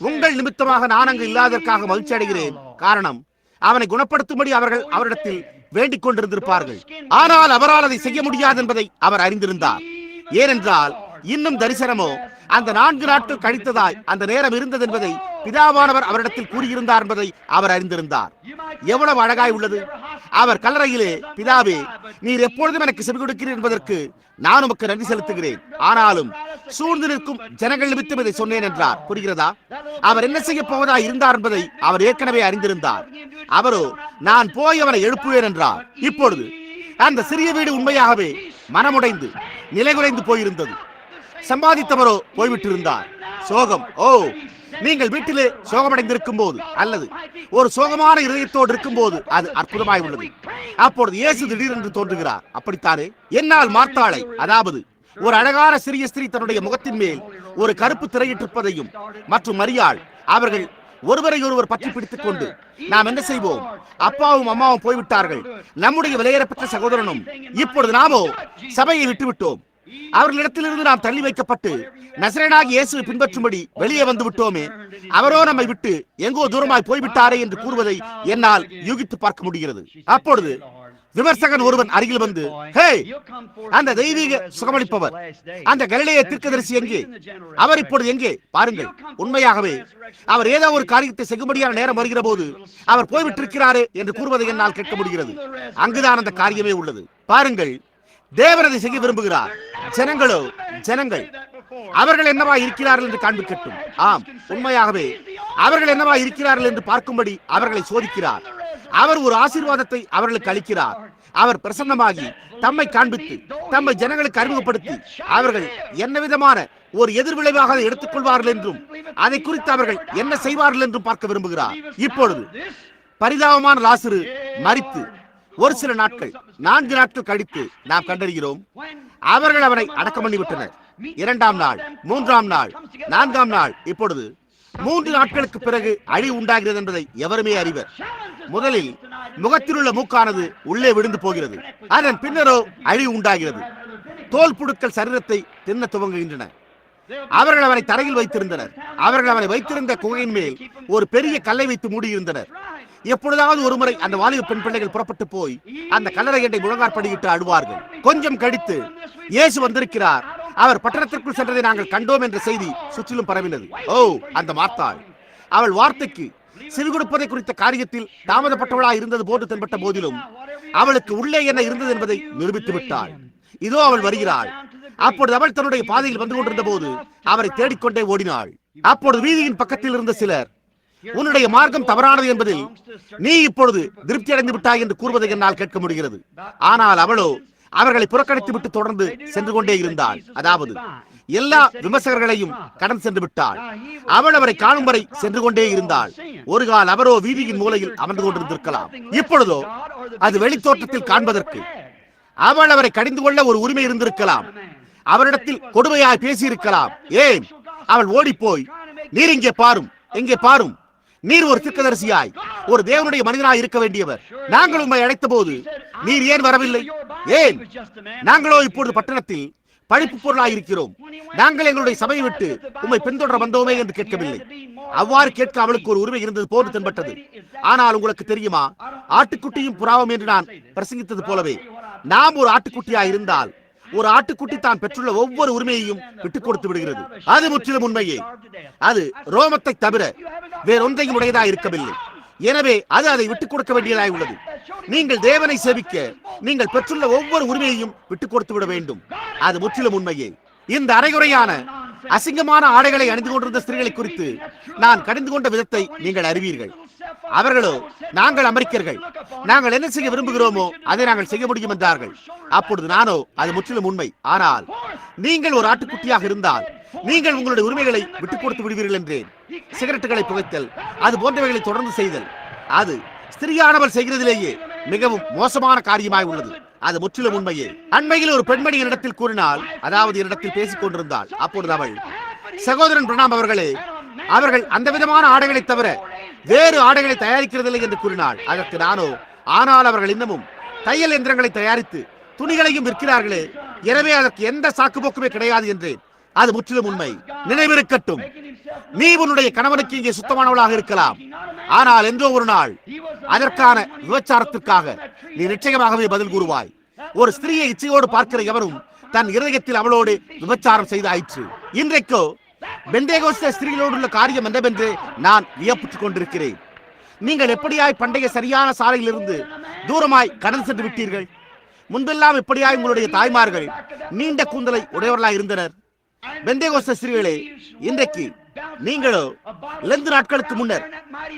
உங்கள் நிமித்தமாக நான் அங்கு இல்லாததற்காக மகிழ்ச்சி அடைகிறேன். காரணம், அவனை குணப்படுத்தும்படி அவர்கள் அவரிடத்தில் வேண்டிக் கொண்டிருந்திருப்பார்கள். ஆனால் அவரால் அதை செய்ய முடியாது என்பதை அவர் அறிந்திருந்தார். ஏனென்றால் இன்னும் தரிசனமோ அந்த 4 நாட்கள் கழித்ததாய் அந்த நேரம் இருந்தது என்பதை பிதாவானவர் அவரிடத்தில் கூறியிருந்தார் என்பதை அவர் அறிந்திருந்தார். எவ்வளவு அழகாய் உள்ளது! அவர் கல்லறையிலே, பிதாவே, நீர் எப்பொழுதும் எனக்கு செவி கொடுக்கிறீர் என்பதற்கு நான் உமக்கு நன்றி செலுத்துகிறேன். ஆனாலும் சூழ்ந்து நிற்கும் ஜனங்கள் நிமித்தம் இதை சொன்னேன் என்றார். புரிகிறதா? அவர் என்ன செய்ய போவதா இருந்தார் என்பதை அவர் ஏற்கனவே அறிந்திருந்தார். அவரோ நான் போய் அவனை எழுப்புவேன் என்றார். இப்பொழுது அந்த சிறிய வீடு உண்மையாகவே மனமுடைந்து நிலைகுலைந்து போயிருந்தது. சம்பாதித்தவரோ போய்விட்டிருந்தார். சோகம். ஓ, நீங்கள் வீட்டிலே சோகமடைந்திருக்கும் போது அல்லது ஒரு சோகமான இதயத்தோடு இருக்கும் போது அது அற்புதமாய் உள்ளது. அப்பொழுது இயேசு திடீரென்று தோன்றுகிறார். அப்படித்தானே? என்னால் மார்த்தாளை, அதாவது ஒரு அழகான சிறிய ஸ்திரீ தன்னுடைய முகத்தின் மேல் ஒரு கருப்பு திரையிட்டிருப்பதையும் மற்றும் மரியாள் அவர்கள் ஒருவரை ஒருவர் பற்றி பிடித்துக் கொண்டு, நாம் என்ன செய்வோம்? அப்பாவும் அம்மாவும் போய்விட்டார்கள், நம்முடைய விலையேறப்பட்ட சகோதரனும், இப்பொழுது நாமோ சபையை விட்டுவிட்டோம், அவர்களிடத்திலிருந்து நாம் தள்ளி வைக்கப்பட்டு நசரேயனாகிய இயேசுவை பின்பற்றும்படி வெளியே வந்து விட்டோமே, அவரோ நம்மை விட்டு எங்கோ தூரமாய் போய்விட்டாரே என்று கூறுவதை என்னால் யூகித்து பார்க்க முடிகிறது. அப்பொழுது விமர்சகன் ஒருவன் அருகில் வந்து, ஹே, அந்த தெய்வீக சுகமளிப்பவர், அந்த கலிலேய தீர்க்கதரிசி எங்கே? அவர் இப்பொழுது எங்கே? பாருங்கள், உண்மையாகவே அவர் ஏதோ ஒரு காரியத்தை செய்யும்படியான நேரம் வருகிற போது அவர் போய்விட்டிருக்கிறாரே என்று கூறுவதை என்னால் கேட்க முடிகிறது. அங்குதான் அந்த காரியமே உள்ளது. பாருங்கள், தேவன் அதை செய்ய விரும்புகிறார். ஜனங்கள் அவர்கள் என்னவா இருக்கிறார்கள் என்று காண்பிக்கட்டும். ஆம், உண்மையாகவே அவர்கள் என்னவா இருக்கிறார்கள் என்று பார்க்கும்படி அவர்களை சோதிக்கிறார். அவர் ஒரு ஆசீர்வாதத்தை அவர்களுக்கு அளிக்கிறார். அவர் பிரசன்னமாகி தம்மை காண்பித்து தம்மை ஜனங்களுக்கு அறிமுகப்படுத்தி அவர்கள் என்ன விதமான ஒரு எதிர்விளைவாக அதை எடுத்துக் கொள்வார்கள் என்றும் அதை குறித்து அவர்கள் என்ன செய்வார்கள் என்றும் பார்க்க விரும்புகிறார். இப்பொழுது பரிதாபமான லாசரு மரித்து ஒரு சில நாட்கள், 4 நாட்கள் கழித்து நாம் கண்டறிகிறோம், அவர்கள் அவனை அடக்கம் பண்ணிவிட்டனர். 2ஆம் நாள், 3ஆம் நாள், 4ஆம் நாள். இப்பொழுது 3 நாட்களுக்கு பிறகு அழிவு உண்டாகிறது என்பதை எவருமே அறிவர். முதலில் முகத்தில் உள்ள மூக்கானது உள்ளே விழுந்து போகிறது. அதன் பின்னரோ அழிவு உண்டாகிறது. தோல் புழுக்கள் சரீரத்தை தின்ன துவங்குகின்றன. அவர்கள் அவனை தரையில் வைத்திருந்தனர். அவர்கள் அவனை வைத்திருந்த குகையின் மேல் ஒரு பெரிய கல்லை வைத்து மூடியிருந்தனர். எப்பொழுதாவது ஒருமுறை அந்த வாலிப பெண் பிள்ளைகள் புறப்பட்டு போய் அந்த கல்லறை எண்ணை முழங்காற்படியிட்டு அழுவார்கள். கொஞ்சம் கழித்து இயேசு வந்திருக்கிறார், அவர் பட்டணத்திற்குள் சென்றதை நாங்கள் கண்டோம் என்ற செய்தி சுற்றிலும் பரவினது. ஓ, அந்த மார்த்தாள் அவள் வார்த்தைக்கு செவி கொடுப்பதை குறித்த காரியத்தில் தாமதப்பட்டவளாய் இருந்தது போன்று தென்பட்ட போதிலும் அவளுக்கு உள்ளே என்ன இருந்தது என்பதை நிரூபித்து விட்டாள். இதோ அவள் வருகிறாள். அப்பொழுது அவள் தன்னுடைய பாதையில் வந்து கொண்டிருந்த போது அவரை தேடிக்கொண்டே ஓடினாள். அப்பொழுது வீதியின் பக்கத்தில் இருந்த சிலர், உன்னுடைய மார்க்கம் தவறானது என்பதில் நீ இப்பொழுது திருப்தி அடைந்து விட்டாய் என்று கூறுவதை என்னால் கேட்க முடிகிறது. ஆனால் அவளோ அவர்களை புறக்கணித்து விட்டு தொடர்ந்து சென்று கொண்டே இருந்தாள். அதாவது எல்லா விமர்சகர்களையும் கடந்து சென்று விட்டாள். அவள் அவரை காணும் வரை சென்று கொண்டே இருந்தாள். ஒரு கால் அவரோ வீதியின் மூலையில் அமர்ந்து கொண்டிருந்திருக்கலாம். இப்பொழுதோ அது வெளித்தோற்றத்தில் காண்பதற்கு அவள் அவரை கடிந்து கொள்ள ஒரு உரிமை இருந்திருக்கலாம். அவரிடத்தில் கொடுமையாய் பேசியிருக்கலாம். ஏன்? அவள் ஓடிப்போய், நீர் இங்கே பாரும், எங்கே பாரும், நீர் ஒரு தீர்க்கதரிசியாய் ஒரு தேவனுடைய மனிதனாய் இருக்க வேண்டியவர். நாங்கள் உம்மை அழைத்த போது நீர் ஏன் வரவில்லை? ஏன்? நாங்களோ இப்பொழுது பட்டணத்தில் பழிப்பு பொருளாய் இருக்கிறோம். நாங்கள் எங்களுடைய சபையை விட்டு உம்மை பின்தொடர வந்தோமே என்று கேட்கவில்லை. அவ்வாறு கேட்க அவளுக்கு ஒரு உரிமை இருந்தது போன்று தென்பட்டது. ஆனால் உங்களுக்கு தெரியுமா, ஆட்டுக்குட்டியும் புறாவும் என்று நான் பிரசங்கித்தது போலவே, நாம் ஒரு ஆட்டுக்குட்டியாய் இருந்தால் ஒரு ஆட்டுக்குட்டி தான் பெற்றுள்ள ஒவ்வொரு உரிமையையும் விட்டுக் கொடுத்து விடுகிறது. அது முற்றிலும் உண்மையே. அது ரோமத்தை தவிர வேறொன்றையும் உடையதாக இருக்கவில்லை. எனவே அது அதை விட்டுக் கொடுக்க வேண்டியதாக உள்ளது. நீங்கள் தேவனை சேவிக்க நீங்கள் பெற்றுள்ள ஒவ்வொரு உரிமையையும் விட்டுக் கொடுத்து விட வேண்டும். அது முற்றிலும் உண்மையே. இந்த அரைகுறையான அசிங்கமான ஆடைகளை அணிந்து கொண்டிருந்த ஸ்திரீகளை குறித்து நான் கடிந்து கொண்ட விதத்தை நீங்கள் அறிவீர்கள். அவர்களோ, நாங்கள் அமெரிக்கர்கள், நாங்கள் என்ன செய்ய விரும்புகிறோமோ அதை நாங்கள் செய்ய முடியும் என்றார்கள். அப்பொழுது நானோ, அது முற்றிலும் உண்மை. ஆனால் நீங்கள் ஒரு ஆட்டுக்குட்டியாக இருந்தால் நீங்கள் உங்களுடைய உரிமைகளை விட்டுக் கொடுத்து விடுவீர்கள் என்றேன். சிகரெட்டுகளை புகைத்தல், அது போன்றவைகளை தொடர்ந்து செய்தல், அது ஸ்திரியானவள் செய்கிறதிலேயே மிகவும் மோசமான காரியமாய் உள்ளது. அது முற்றிலும் உண்மையே. அண்மையில் ஒரு பெண்மணி என்னிடத்தில் கூறினால், அதாவது என்னிடத்தில் பேசிக் கொண்டிருந்தாள். அப்பொழுது அவள், சகோதரன் பிரணாம் அவர்களே, அவர்கள் அந்த விதமான ஆடைகளை தவிர வேறு ஆடைகளை தயாரிக்கிறதில்லை என்று கூறினாள். அதற்கு நானோ, ஆனால் அவர்கள் இன்னமும் தையல் எந்திரங்களை தயாரித்து துணிகளையும் விற்கிறார்களே, எனவே அதற்கு எந்த சாக்குப்போக்குமே கிடையாது என்றேன். அது முற்றிலும் உண்மை. நினைவிருக்கட்டும், நீ உன்னுடைய கணவனுக்கு இங்கே சுத்தமானவளாக இருக்கலாம், ஆனால் என்றோ ஒரு நாள் அதற்கான விபச்சாரத்திற்காக நீ நிச்சயமாகவே பதில் கூறுவாய். ஒரு ஸ்திரீயை இச்சையோடு பார்க்கிற எவரும் தன் இருதயத்தில் அவளோடு விபச்சாரம் செய்தாயிற்று. இன்றைக்கோ பெந்தேகோஸ்தே ஸ்திரீகளோடு உள்ள காரியம் என்னவென்று நான் வியப்புற்றுக் கொண்டிருக்கிறேன். நீங்கள் எப்படியாய் பண்டைய சரியான சாலையிலிருந்து தூரமாய் கடந்து சென்று விட்டீர்கள்? முன்பெல்லாம் இப்படியாய் உங்களுடைய தாய்மார்கள் நீண்ட கூந்தலை உடையவர்களாய் இருந்தனர். பெந்தேகோஸ்தே ஸ்திரீகளே, இன்றைக்கு நீங்களோ லெந்து நாட்களுக்கு முன்னர்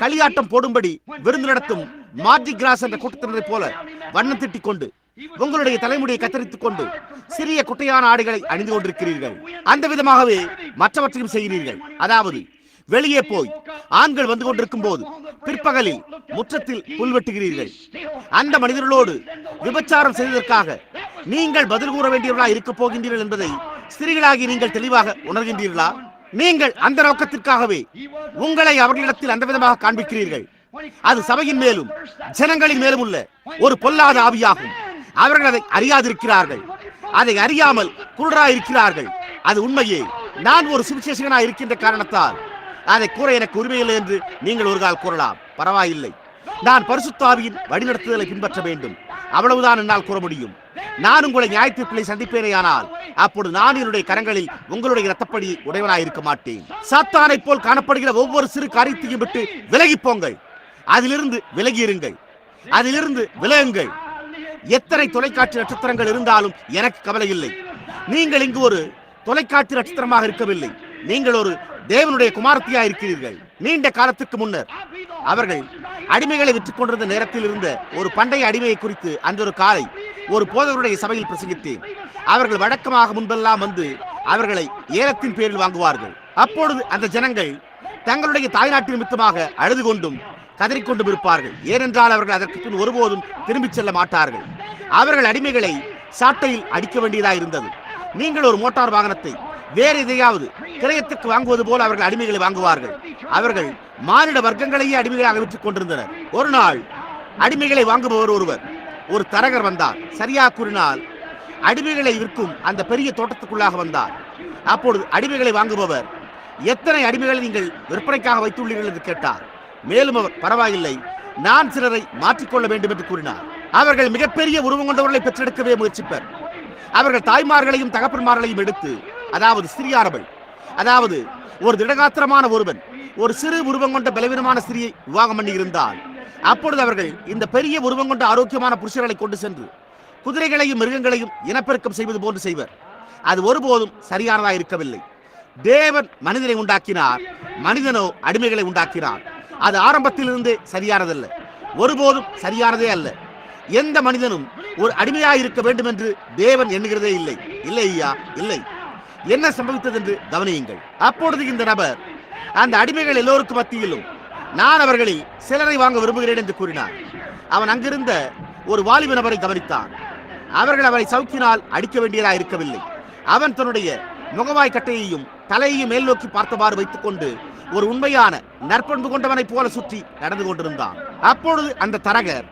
களியாட்டம் போடும்படி விருந்து நடத்தும் மார்டி கிராஸ் என்ற கூட்டத்தினரை போல வண்ணம் திட்டிக் கொண்டு உங்களுடைய தலைமுடியை கத்தரித்துக் கொண்டு சிறிய குட்டையான ஆடைகளை அணிந்து கொண்டிருக்கிறீர்கள். அந்த விதமாகவே மற்றவற்றையும் செய்கிறீர்கள். அதாவது வெளியே போய் ஆண்கள் வந்து கொண்டிருக்கும் போது பிற்பகலில் முற்றத்தில் புல்வெட்டுகிறீர்கள். அந்த மனிதர்களோடு விபச்சாரம் செய்வதற்காக நீங்கள் பதில் கூற வேண்டியவர்களா இருக்க போகின்றீர்கள் என்பதை ஸ்திரீகளாகி நீங்கள் தெளிவாக உணர்கின்றீர்களா? நீங்கள் அந்த நோக்கத்திற்காகவே உங்களை அவர்களிடத்தில் அந்த விதமாக காண்பிக்கிறீர்கள். அது சபையின் மேலும் ஜனங்களின் மேலும் உள்ள ஒரு பொல்லாத ஆவியாகும். அவர்கள் அதை அறியாதிருக்கிறார்கள். அதை அறியாமல் குருடராயிருக்கிறார்கள். அது உண்மையே. நான் ஒரு சுவிசேஷகனாய் இருக்கின்ற காரணத்தால் அதை கூற எனக்கு உரிமையில்லை என்று நீங்கள் ஒரு கால் கூறலாம். பரவாயில்லை, நான் பரிசுத்த ஆவியின் வழிநடத்துதலை பின்பற்ற வேண்டும், அவ்வளவுதான் என்னால் கூற முடியும். நான் உங்களை நியாயத்தீர்ப்பிலை சந்திப்பேனேயானால் அப்பொழுது நான் என்னுடைய கரங்களில் உங்களுடைய இரத்தப்படியை உடையவனாய் இருக்க மாட்டேன். சாத்தானை போல் காணப்படுகிற ஒவ்வொரு சிறு காரியத்தையும் விட்டு விலகி போங்கள். அதிலிருந்து விலகியிருங்கள். அதிலிருந்து விலகுங்கள். எத்தனை தொலைக்காட்சி நட்சத்திரங்கள் இருந்தாலும் எனக்கு கவலை இல்லை. நீங்கள் இங்கு ஒரு தொலைக்காட்சி நட்சத்திரமாக இருக்கவில்லை. நீங்கள் ஒரு தேவனுடைய குமாரத்தியா இருக்கிறீர்கள். நீண்ட காலத்துக்கு முன்னர் அவர்கள் அடிமைகளை விற்றுக் கொண்டிருந்த நேரத்தில் இருந்த ஒரு பண்டைய அடிமையை குறித்து அன்றொரு காலை ஒரு போதகருடைய சபையில் பிரசங்கித்தேன். அவர்கள் வழக்கமாக முன்பெல்லாம் வந்து அவர்களை ஏலத்தின் பேரில் வாங்குவார்கள். அப்பொழுது அந்த ஜனங்கள் தங்களுடைய தாய்நாட்டின் நிமித்தமாக அழுது கொண்டும் கதறிக்கொண்டும் இருப்பார்கள். ஏனென்றால் அவர்கள் அதற்கு பின் ஒருபோதும் திரும்பிச் செல்ல மாட்டார்கள். அவர்கள் அடிமைகளை சாட்டையில் அடிக்க வேண்டியதாக இருந்தது. நீங்கள் ஒரு மோட்டார் வாகனத்தை வேறு எதையாவது கிரயத்துக்கு வாங்குவது போல அவர்கள் அடிமைகளை வாங்குவார்கள். அவர்கள் மானிட வர்க்கங்களையே அடிமைகளாக விற்றுக் கொண்டிருந்தனர். ஒரு நாள் அடிமைகளை வாங்குபவர் ஒருவர், ஒரு தரகர் வந்தார். சரியாக கூறினால் அடிமைகளை விற்கும் அந்த பெரிய தோட்டத்துக்குள்ளாக வந்தார். அப்பொழுது அடிமைகளை வாங்குபவர், எத்தனை அடிமைகளை நீங்கள் விற்பனைக்காக வைத்துள்ளீர்கள் என்று கேட்டார். மேலும் அவர், பரவாயில்லை, நான் சிலரை மாற்றிக்கொள்ள வேண்டும் என்று கூறினார். அவர்கள் மிகப்பெரிய உருவம் கொண்டவர்களை பெற்றெடுக்கவே முயற்சிப்பர். அவர்கள் தாய்மார்களையும் தகப்பன்மார்களையும் எடுத்து, அதாவது ஸ்திரியானவள், அதாவது ஒரு திடகாத்திரமான ஒருவன் ஒரு சிறு உருவம் கொண்ட பலவீனமான ஸ்திரியை விவாகம் பண்ணி இருந்தால் அப்பொழுது அவர்கள் இந்த பெரிய உருவம் கொண்ட ஆரோக்கியமான புருஷர்களை கொண்டு சென்று குதிரைகளையும் மிருகங்களையும் இனப்பெருக்கம் செய்வது போன்று செய்வர். அது ஒருபோதும் சரியானதாக இருக்கவில்லை. தேவன் மனிதனை உண்டாக்கினார், மனிதனோ அடிமைகளை உண்டாக்கினார். அது ஆரம்பத்திலிருந்தே சரியானதல்ல, ஒருபோதும் சரியானதே அல்ல. எந்த மனிதனும் ஒரு அடிமையாக இருக்க வேண்டும் என்று தேவன் எண்ணுகிறதே இல்லை. இல்லை ஐயா, இல்லை. என்ன சம்பவித்தது என்று கவனியுங்கள். அப்பொழுது இந்த நபர் அந்த அடிமைகள் எல்லோருக்கும் மத்தியிலும் நான் அவர்களில் சிலரை வாங்க விரும்புகிறேன் என்று கூறினார். அவன் அங்கிருந்த ஒரு வாலிப நபரை கவனித்தான். அவர்கள் அவரை சவுக்கினால் அடிக்க வேண்டியதாக இருக்கவில்லை. அவன் தன்னுடைய முகவாய் கட்டையையும் தலையையும் மேல் நோக்கி பார்த்தவாறு வைத்துக் கொண்டு ஒரு உண்மையான நற்பண்பு கொண்டவனை போல சுற்றி நடந்து கொண்டிருந்தான். அப்பொழுது அந்த தரகர்,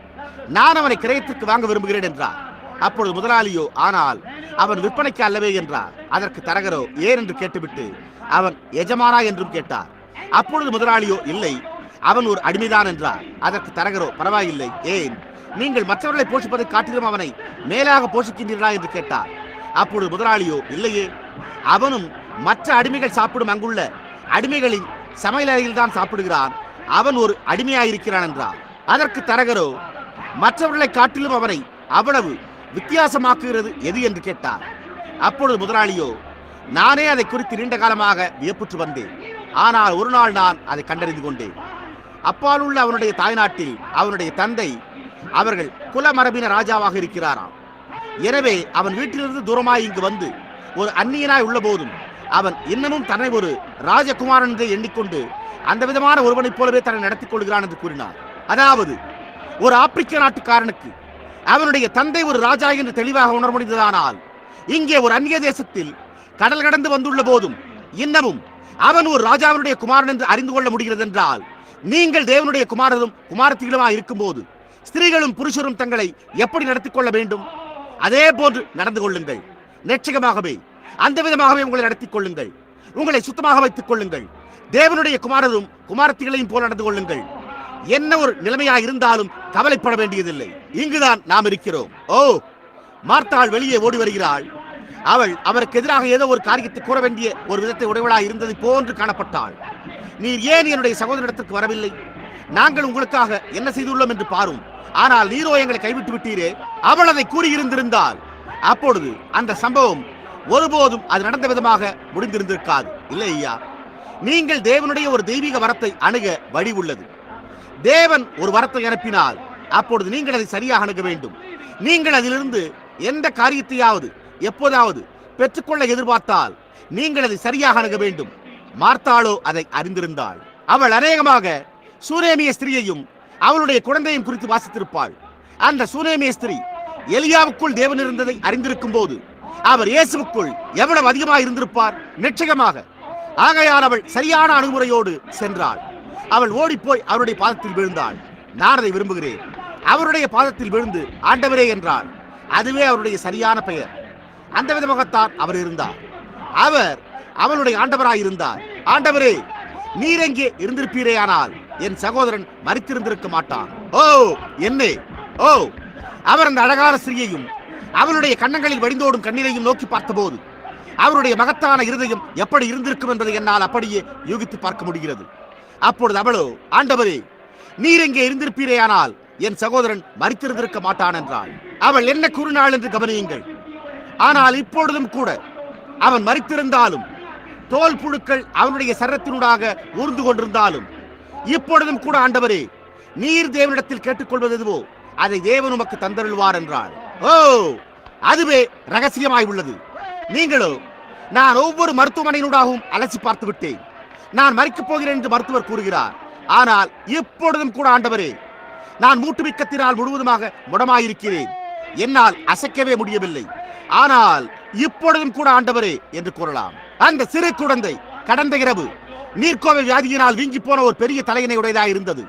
நான் அவனை கிரயத்திற்கு வாங்க விரும்புகிறேன் என்றார். அப்பொழுது முதலாளியோ, ஆனால் அவன் விற்பனைக்கு அல்லவே என்றார். அதற்கு தரகரோ, ஏன் என்று கேட்டுவிட்டு, அவன் எஜமானா என்றும் கேட்டார். அப்பொழுது முதலாளியோ, இல்லை, அவன் ஒரு அடிமைதான் என்றார். அதற்கு தரகரோ, பரவாயில்லை, ஏன், நீங்கள் மற்றவர்களை போஷிப்பதை காட்டிலும் அவனை மேலாக போஷிக்கின்றீர்களா என்று கேட்டார். அப்பொழுது முதலாளியோ, இல்லையே, அவனும் மற்ற அடிமைகள் சாப்பிடும் அங்குள்ள அடிமைகளின் சமையலறையில் தான் சாப்பிடுகிறான். அவன் ஒரு அடிமையாயிருக்கிறான் என்றார். அதற்கு தரகரோ, மற்றவர்களை காட்டிலும் அவனை அவ்வளவு வித்தியாசமாக்குகிறது எது என்று கேட்டார். அப்பொழுது முதலாளியோ, நானே அதை குறித்து நீண்ட காலமாக வியப்புற்று வந்தேன். ஆனால் ஒரு நாள் நான் அதை கண்டறிந்து கொண்டேன். அப்பால் உள்ள அவனுடைய தாய்நாட்டில் அவனுடைய தந்தை அவர்கள் குலமரபின ராஜாவாக இருக்கிறாராம். எனவே அவன் வீட்டிலிருந்து தூரமாய் இங்கு வந்து ஒரு அந்நியனாய் உள்ள போதும் அவன் இன்னமும் தன்னை ஒரு ராஜகுமாரன் என்று எண்ணிக்கொண்டு அந்த விதமான ஒருவனைப் போலவே தன்னை நடத்திக் கொள்கிறான் என்று கூறினார். அதாவது ஒரு ஆப்பிரிக்க நாட்டுக்காரனுக்கு அவனுடைய தந்தை ஒரு ராஜா என்று தெளிவாக உணர முடிந்ததானால், இங்கே ஒரு அந்நிய தேசத்தில் கடல் கடந்து வந்துள்ள போதும் இன்னமும் அவன் ஒரு ராஜாவினுடைய குமாரன் என்று அறிந்து கொள்ள முடிகிறது என்றால், நீங்கள் தேவனுடைய குமாரரும் குமாரத்திகளுமாக இருக்கும் போது ஸ்திரீகளும் புருஷரும் தங்களை எப்படி நடத்திக் கொள்ள வேண்டும்? அதே போன்று நடந்து கொள்ளுங்கள். நிச்சயமாகவே அந்த விதமாகவே உங்களை நடத்திக் கொள்ளுங்கள். உங்களை சுத்தமாக வைத்துக் கொள்ளுங்கள். தேவனுடைய குமாரரும் குமாரத்திகளையும் போல நடந்து கொள்ளுங்கள். என்ன ஒரு நிலைமையாக இருந்தாலும் கவலைப்பட வேண்டியதில்லை. இங்குதான் நாம் இருக்கிறோம். ஓ, மார்த்தாள் வெளியே ஓடி வருகிறாள். அவள் அவருக்கு எதிராக ஏதோ ஒரு காரியத்தை கூற வேண்டிய ஒரு விதத்தை உடையவளாக இருந்தது போன்று காணப்பட்டாள். நீர் ஏன் என்னுடைய சகோதரத்திற்கு வரவில்லை? நாங்கள் உங்களுக்காக என்ன செய்துள்ளோம் என்று பாரும். ஆனால் நீரோ எங்களை கைவிட்டு விட்டீரே. அவள் அதை கூறியிருந்திருந்தால் அப்பொழுது அந்த சம்பவம் ஒருபோதும் அது நடந்த விதமாக முடிந்திருந்திருக்காது. இல்லை ஐயா, நீங்கள் தேவனுடைய ஒரு தெய்வீக வரத்தை அணுக வழி உள்ளது. தேவன் ஒரு வரத்தை அனுப்பினால் அப்பொழுது நீங்கள் அதை சரியாக அணுக வேண்டும். நீங்கள் அதிலிருந்து எந்த காரியத்தையாவது எப்போதாவது பெற்றுக்கொள்ள எதிர்பார்த்தால் நீங்கள் அதை சரியாக அணுக வேண்டும். மார்த்தாளோ அதை அறிந்திருந்தாள். அவள் அநேகமாக சூனேமிய ஸ்திரீயையும் அவளுடைய குழந்தையும் குறித்து வாசித்திருப்பாள். அந்த சூனேமிய ஸ்திரீ எலியாவுக்குள் தேவன் இருந்ததை அறிந்திருக்கும் போது அவர் இயேசுவுக்குள் எவ்வளவு அதிகமாக இருந்திருப்பார். நிச்சயமாக. ஆகையால் அவள் சரியான அணுகுமுறையோடு சென்றாள். அவள் ஓடிப்போய் அவருடைய பாதத்தில் விழுந்தாள். நான் அதை விரும்புகிறேன். அவருடைய பாதத்தில் விழுந்து ஆண்டவரே என்றாள். அதுவே அவருடைய சரியான பெயர். அந்த விதமாகத்தான் அவர் இருந்தார். அவர் அவளுடைய ஆண்டவராய் இருந்தார். ஆண்டவரே, நீர் எங்கே இருந்திருப்பீரேயானால் என் சகோதரன் மரித்திருந்திருக்க மாட்டான். ஓ என்னே, ஓ! அவர் அந்த அழகான ஸ்திரீயையும் அவளுடைய கன்னங்களில் வடிந்தோடும் கண்ணீரையும் நோக்கி பார்த்தபோது அவருடைய மகத்தான இருதயம் எப்படி இருந்திருக்கும் என்பதை என்னால் அப்படியே யூகித்து பார்க்க முடிகிறது. அப்பொழுது அவளோ, ஆண்டவரே, நீர் எங்கே இருந்திருப்பீரேயானால் என் சகோதரன் மரித்திருந்திருக்க மாட்டான் என்றாள். அவள் என்ன கூறினாள் என்று கவனியுங்கள். ஆனால் இப்பொழுதும் கூட அவன் மரித்திருந்தாலும் தோல் புழுக்கள் அவனுடைய சரத்தினூடாக ஊர்ந்து கொண்டிருந்தாலும் இப்பொழுதும் கூட ஆண்டவரே, நீர் தேவனிடத்தில் கேட்டுக்கொள்வது எதுவோ அதை தேவன் உமக்கு தந்தருள்வார் என்றாள். ஓ, அதுவே ரகசியமாய் உள்ளது. நீங்களோ, நான் ஒவ்வொரு மருத்துவமனையினூடாகவும் அலசி பார்த்து விட்டேன். நான் மரிக்கப் போகிறேன் என்று மருத்துவர் கூறுகிறார். ஆனால் இப்பொழுதும் கூட ஆண்டவரே, நான் மூட்டுமிக்கத்தினால் முழுவதுமாக முடமாயிருக்கிறேன். என்னால் அசைக்கவே முடியவில்லை. ஆனால் இப்பொழுதும் கூட ஆண்டவரே என்று கூறலாம். அந்த சிறு குழந்தை கடந்த இரவு நீர்க்கோவை வியாதியினால் வீங்கி போன ஒரு பெரிய தலையினை உடையதாக இருந்தது.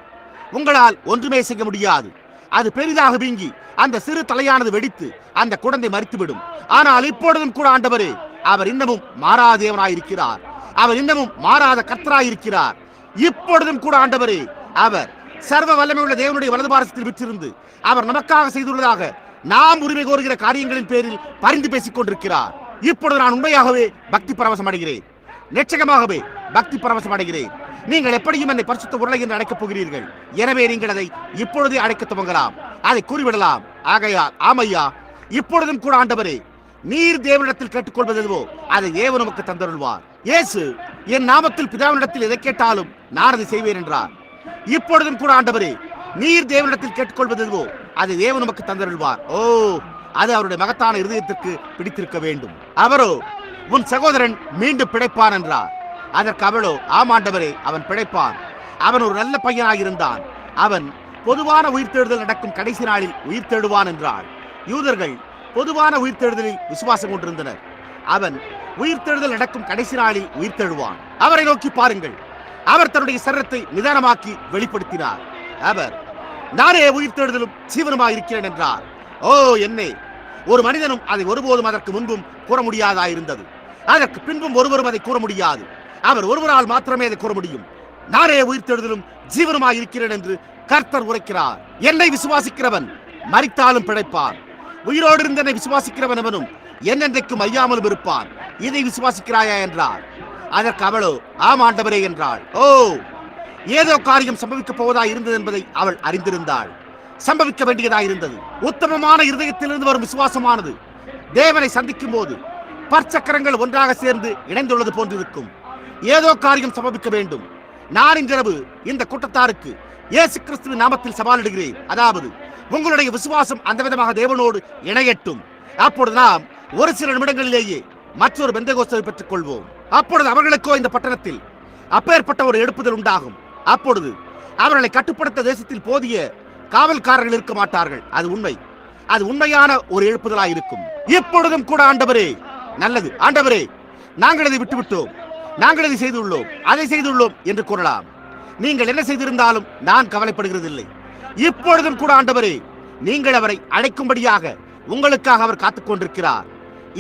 உங்களால் ஒன்றுமே செய்ய முடியாது. அது பெரிதாக வீங்கி அந்த சிறு தலையானது வெடித்து அந்த குழந்தை மரித்துவிடும். ஆனால் இப்பொழுதும் கூட ஆண்டவரே, அவர் இன்னமும் மாறாத தேவனாயிருக்கிறார். அவர் இன்னமும் மாறாத கர்த்தராயிருக்கிறார். இப்பொழுதும் கூட ஆண்டவரே, அவர் சர்வ வல்லமையுள்ள தேவனுடைய வலது பாரசத்தில் விற்றிருந்து அவர் நமக்காக செய்துள்ளதாக நாம் உரிமை கோருகிற காரியங்களின் பேரில் பரிந்து பேசிக் கொண்டிருக்கிறார். இப்பொழுது நான் உண்மையாகவே பக்தி பரவசம் அடைகிறேன். நிச்சயமாகவே பக்தி பரவசம் அடைகிறேன். நீங்கள் எப்படியும் என்னை பரிசுத்த உருளை என்று அழைக்கப் போகிறீர்கள். எனவே நீங்கள் அதை இப்பொழுதே அழைக்க துவங்கலாம். அதை கூறிவிடலாம். ஆகையால் ஆமையா, இப்பொழுதும் கூட ஆண்டவரே, நீர் தேவனிடத்தில் கேட்டுக்கொள்வது எதுவோ அதை தேவன் நமக்கு தந்தருள்வார். இயேசு என் நாமத்தில் பிதாவினிடத்தில் எதை கேட்டாலும் நான் அதை செய்வேன் என்றார். இப்பொழுதும் கூட ஆண்டவரே, நீர் தேவனிடத்தில் கேட்டுக்கொள்வது எதுவோ அதை தேவன் நமக்கு தந்தருள்வார். ஓ, அது அவருடைய மகத்தான இருதயத்திற்கு பிடித்திருக்க வேண்டும். அவரோ, உன் சகோதரன் மீண்டும் பிழைப்பான் என்றார். அதற்கு அவளோ, ஆமாண்டவரே, அவன் பிழைப்பான். அவன் ஒரு நல்ல பையனாக இருந்தான். அவன் பொதுவான உயிர்த்தெழுதல் நடக்கும் கடைசி நாளில் உயிர் தேடுவான் என்றாள். யூதர்கள் பொதுவான உயிர்த்தெழுதலில் விசுவாசம் கொண்டிருந்தனர். அவன் உயிர்த்தெழுதல் நடக்கும் கடைசி நாளில் உயிர் தேடுவான். அவரை நோக்கி பாருங்கள். அவர் தன்னுடைய சரீரத்தை நிதானமாக்கி வெளிப்படுத்தினார். அவர், நானே உயிர்த்தெழுதலும் ஜீவனுமாக இருக்கிறேன் என்றார். ஓ என்னே, ஒரு மனிதனும் அதை ஒருபோதும் அதற்கு முன்பும் கூற முடியாதாயிருந்தது. அதற்கு பின்பும் ஒருவரும் அதை கூற முடியாது. அவர் ஒருவரால் மாத்திரமே அதை கூற முடியும். நானே உயிர்த்தெழுதலும் ஜீவனுமாக இருக்கிறேன் என்று கர்த்தர் உரைக்கிறார். என்னை விசுவாசிக்கிறவன் மரித்தாலும் பிழைப்பான். உயிரோடு இருந்த என்னை விசுவாசிக்கிறவன் அவனும் என்னென்றைக்கும் ஐயாமலும் இருப்பான். இதை விசுவாசிக்கிறாயா என்றார். அதற்கு அவளோ, ஆமாண்டவரே என்றாள். ஓ, ஏதோ காரியம் சம்பவிக்கப் போவதாக இருந்தது என்பதை அவள் அறிந்திருந்தாள். சம்பவிக்க வேண்டியதாக இருந்தது. உத்தமமான இருதயத்திலிருந்து வரும் விசுவாசமானது தேவனை சந்திக்கும் போது பற்சக்கரங்கள் ஒன்றாக சேர்ந்து இணைந்துள்ளது போன்றிருக்கும். ஏதோ காரியம் சம்பவிக்க வேண்டும். நான் இன்றிரவு இந்த கூட்டத்தாருக்கு இயேசு கிறிஸ்துவின் நாமத்தில் சவாலிடுகிறேன். அதாவது உங்களுடைய விசுவாசம் அந்த விதமாக தேவனோடு இணையட்டும். அப்பொழுது நாம் ஒரு சில நிமிடங்களிலேயே மற்றொரு பெந்தெகோஸ்தை பெற்றுக் கொள்வோம். அப்பொழுது அவர்களுக்கோ இந்த பட்டணத்தில் அப்பேற்பட்ட ஒரு எழுப்புதல் உண்டாகும். அப்பொழுது அவர்களை கட்டுப்படுத்த தேசத்தில் போதிய காவல்காரர்கள் இருக்க மாட்டார்கள். அது உண்மை. அது உண்மையான ஒரு எழுப்புதலாய் இருக்கும். இப்பொழுதும் கூட ஆண்டவரே, நல்லது ஆண்டவரே, நாங்கள் அதை விட்டுவிட்டோம், நாங்கள் அதை செய்துள்ளோம், அதை செய்துள்ளோம் என்று கூறலாம். நீங்கள் என்ன செய்திருந்தாலும் நான் கவலைப்படுகிறதில்லை. இப்பொழுதும் கூட ஆண்டவரே, நீங்கள் அவரை அழைக்கும்படியாக உங்களுக்காக அவர் காத்துக் கொண்டிருக்கிறார்.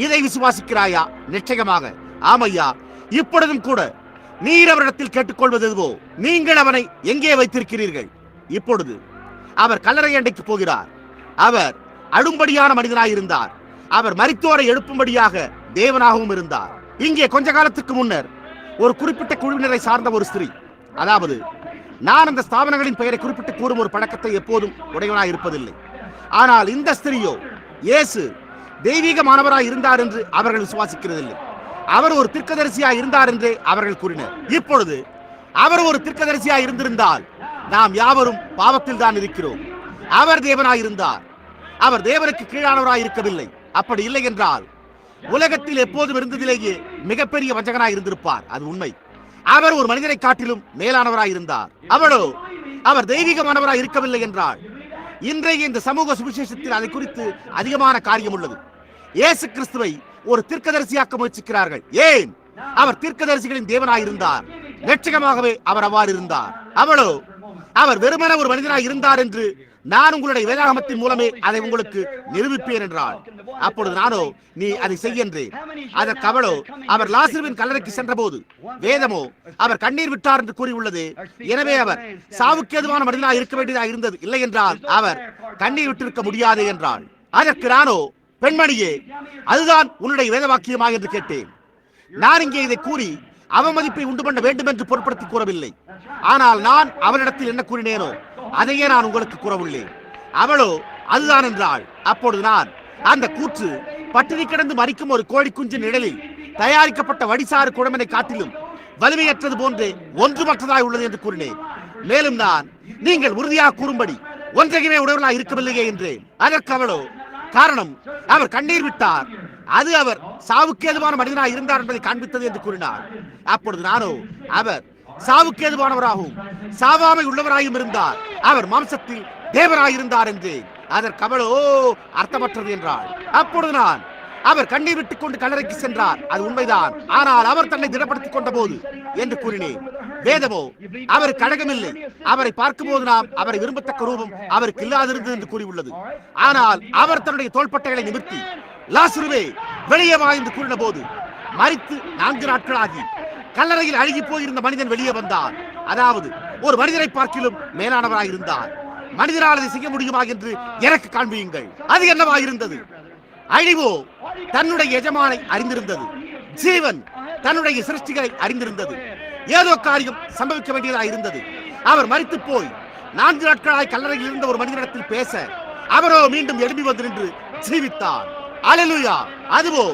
இதை விசுவாசிக்கிறாயா? நிச்சயமாக ஆமையா. இப்பொழுதும் கூட நீர் அவரிடத்தில் கேட்டுக்கொள்வது எதுவோ, நீங்கள் அவனை எங்கே வைத்திருக்கிறீர்கள்? இப்பொழுது அவர் கல்லறை அண்டைக்கு போகிறார். அவர் அழும்படியான மனிதனாய் இருந்தார். அவர் மரித்தோரை எழுப்பும்படியாக தேவனாகவும் இருந்தார். இங்கே கொஞ்ச காலத்துக்கு முன்னர் ஒரு குறிப்பிட்ட குழுவினரை சார்ந்த ஒரு ஸ்திரீ, அதாவது நான் அந்த ஸ்தாபனங்களின் பெயரை குறிப்பிட்டு கூறும் ஒரு பழக்கத்தை எப்போதும் உடையவனாய் இருப்பதில்லை. ஆனால் இந்த ஸ்திரீயோ இயேசு தெய்வீகமானவராய் இருந்தார் என்று அவர்கள் விசுவாசிக்கிறதில்லை. அவர் ஒரு தீர்க்கதரிசியாய் இருந்தார் என்றே அவர்கள் கூறினர். இப்பொழுது அவர் ஒரு தீர்க்கதரிசியாய் இருந்திருந்தால் நாம் யாவரும் பாவத்தில் தான் இருக்கிறோம். அவர் தேவனாய் இருந்தார். அவர் தேவனுக்கு கீழானவராய் இருக்கவில்லை. அப்படி இல்லை என்றால் உலகத்தில் எப்போதும் இருந்ததிலேயே மிகப்பெரிய வஞ்சகனாய் இருந்திருப்பார். அது உண்மை. அவர் ஒரு மனிதனை காட்டிலும் மேலானவராய் இருந்தார். அவளோ அவர் தெய்வீகமானவராய் இருக்கவில்லை என்றால் இன்றைய இந்த சமூக சுவிசேஷத்தில் அதை குறித்து அதிகமான காரியம் உள்ளது. இயேசு கிறிஸ்துவை ஒரு தீர்க்கதரிசியாக்க முயற்சிக்கிறார்கள். ஏன்? அவர் தீர்க்கதரிசிகளின் தேவனாயிருந்தார். நிச்சயமாகவே அவர் அவ்வாறு இருந்தார். அவளோ அவர் வெறுமன ஒரு மனிதனாய் இருந்தார் என்று நான் உங்களுடைய வேதாகமத்தின் மூலமே அதை உங்களுக்கு நிரூபிப்பேன் என்றாள். அப்பொழுது நானோ நீ அதை செய்யன்றேன். அதற்கு அவளோ அவர் லாசருவின் கல்லறைக்கு சென்ற போது வேதமோ அவர் கண்ணீர் விட்டார் என்று கூறியுள்ளது. எனவே அவர் சாவுக்கு ஏதுவான மனிதனாக இருக்க வேண்டியதாக இருந்தது. இல்லை என்றால் அவர் கண்ணீர் விட்டிருக்க முடியாது என்றாள். அதற்கு நானோ பெண்மணியே, அதுதான் உன்னுடைய வேத வாக்கியமா என்று கேட்டேன். நான் இங்கே இதை கூறி அவமதிப்பை உண்டு பண்ண வேண்டும் என்று பொருட்படுத்தி கூறவில்லை. ஆனால் நான் அவளிடத்தில் என்ன கூறினேனோ அதையே நான் உங்களுக்கு கூறவில்லை. அவளோ அதுதான் என்றாள். அப்பொழுது நான் அந்த கூற்று பட்டினி கிடந்து மறிக்கும் ஒரு கோழி குஞ்சின் நிழலில் தயாரிக்கப்பட்ட வடிசாறு குழம்பனை காட்டிலும் வலிமையற்றது போன்றே ஒன்றுமற்றதாய் உள்ளது என்று கூறினேன். மேலும் நான் நீங்கள் உறுதியாக கூறும்படி ஒன்றையுமே உடையவர்களாக இருக்கவில்லையே என்றேன். அதற்கு அவளோ காரணம் அவர் கண்ணீர் விட்டார், அது அவர் சாவுக்கு ஏதுவான மனிதனாக இருந்தார் என்பதை காண்பித்தது என்று கூறினார். அப்பொழுது நானோ அவர் சாவுக்கு ஏதுவானவராகவும் சாவாமை உள்ளவராயும் இருந்தார், அவர் மாம்சத்தில் தேவராயிருந்தார் என்றேன். அதற்கு அவளோ அர்த்தமற்றது என்றாள். அப்பொழுது நான் அவர் கண்ணீர் விட்டுக் கொண்டு கல்லறைக்கு சென்றார், அது உண்மைதான், ஆனால் அவர் தன்னை திடப்படுத்திக் கொண்ட போது என்று கூறினேன். வேதமோ அவருக்கு அழகமில்லை, அவரை பார்க்கும் போது நாம் அவரை விரும்பத்தக்க ரூபம் அவருக்கு இல்லாதிருந்தது என்று கூறியுள்ளது. ஆனால் அவர் தன்னுடைய தோள்பட்டைகளை நிமிர்த்தி லாசருவே வெளியே வா என்று கூறின போது மரித்து 4 நாட்களாகி கல்லறையில் அழுகி போயிருந்த மனிதன் வெளியே வந்தார். அதாவது ஒரு மனிதனை பார்க்கிலும் மேலானவராக இருந்தார். மனிதனால் அதை செய்ய முடியுமா என்று எனக்கு காண்பியுங்கள். அது என்னவாயிருந்தது? அழிவோ தன்னுடைய எஜமானை அறிந்திருந்தது, ஜீவன் தன்னுடைய சிருஷ்டிகளை அறிந்திருந்தது. ஏதோ காரியம் சம்பவிக்க வேண்டியதாக இருந்தது. அவர் மரித்து போய் 4 நாட்களாய் கல்லறையில் இருந்த ஒரு மனிதனிடத்தில் பேச அவரோ மீண்டும் எழுப்பி வந்து நின்று ஜீவித்தார். அல்லேலூயா! அதுவோ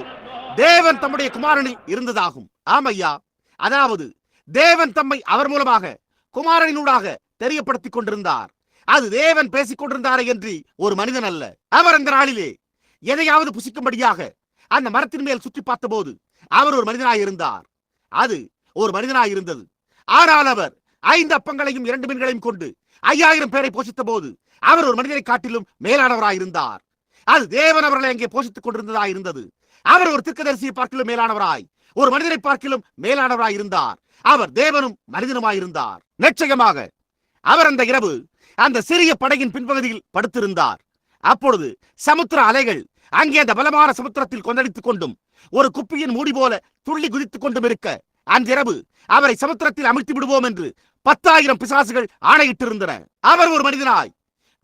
தேவன் தம்முடைய குமாரனில் இருந்ததாகும். ஆமையா, அதாவது தேவன் தம்மை அவர் மூலமாக குமாரனினூடாக தெரியப்படுத்திக் கொண்டிருந்தார். அது தேவன் பேசிக் கொண்டிருந்தாரே என்று ஒரு மனிதன் அல்ல. அவர் அந்த நாளிலே எதையாவது புசிக்கும்படியாக அந்த மரத்தின் மேல் சுற்றி பார்த்த போது அவர் ஒரு மனிதனாய் இருந்தார். அது ஒரு மனிதனாய் இருந்தது. ஆனால் அவர் 5 அப்பங்களையும் 2 மீன்களையும் கொண்டு 5000 பேரை போஷித்த போது அவர் ஒரு மனிதனை காட்டிலும் மேலானவராய் இருந்தார். அது தேவன் அவர்களை அங்கே போஷித்துக் கொண்டிருந்ததாய் இருந்தது. அவர் ஒரு தீர்க்கதரிசியை பார்க்கிலும் மேலானவராய், ஒரு மனிதனை பார்க்கிலும் மேலானவராய் இருந்தார். அவர் தேவனும் மனிதனுமாய் இருந்தார். நிச்சயமாக அவர் அந்த இரவு அந்த சிறிய படகின் பின்பகுதியில் படுத்திருந்தார். அப்பொழுது சமுத்திர அலைகள் அங்கே அந்த பலமான சமுத்திரத்தில் கொந்தளித்துக் கொண்டும் ஒரு குப்பியின் மூடி போல துள்ளி குதித்துக் கொண்டும் இருக்க அன்றிரவு அவரை சமுத்திரத்தில் அமிழ்த்தி விடுவோம் என்று 10,000 பிசாசுகள் ஆணையிட்டிருந்தன. அவர் ஒரு மனிதனாய்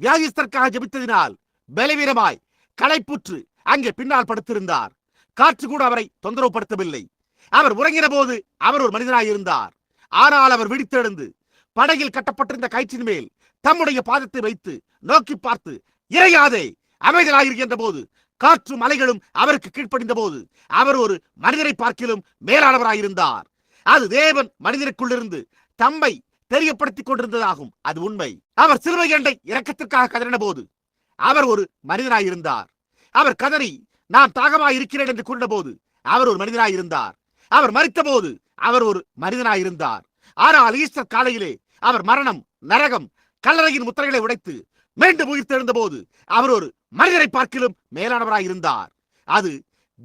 வியாதிஸ்தற்காக ஜெபித்ததினால் பலவீனமாய் களைப்புற்று அங்கே பின்னால் படுத்திருந்தார். காற்று கூட அவரை தொந்தரவுப்படுத்தவில்லை. அவர் உறங்கின போது அவர் ஒரு மனிதனாய் இருந்தார். ஆனால் அவர் விழித்தெழுந்து படகில் கட்டப்பட்டிருந்த கயிற்றின் மேல் தம்முடைய பாதத்தை வைத்து நோக்கி பார்த்து இறையாதே அமைதலாயிருக்கின்ற போது காற்றும் அலைகளும் அவருக்கு கீழ்ப்படிந்த போது அவர் ஒரு மனிதரை பார்க்கிலும் மேலானவராயிருந்தார். அது தேவன் மனிதனுக்குள்ளிருந்து தம்மை தெரியப்படுத்திக் கொண்டிருந்ததாகும். அது உண்மை. அவர் சிலுவை அண்டை இரக்கத்திற்காக கதறின போது அவர் ஒரு மனிதனாயிருந்தார். அவர் கதறி நான் தாகமாய் இருக்கிறேன் என்று கூறினபோது அவர் ஒரு மனிதனாயிருந்தார். அவர் மரித்த போது அவர் ஒரு மனிதனாயிருந்தார். ஆனால் ஈஸ்டர் காலையிலே அவர் மரணம், நரகம், கல்லறையின் முத்திரைகளை உடைத்து மீண்டும் உயிர் தெழுந்த போது அவர் ஒரு மனிதரை பார்க்கிலும் மேலானவராய் இருந்தார். அது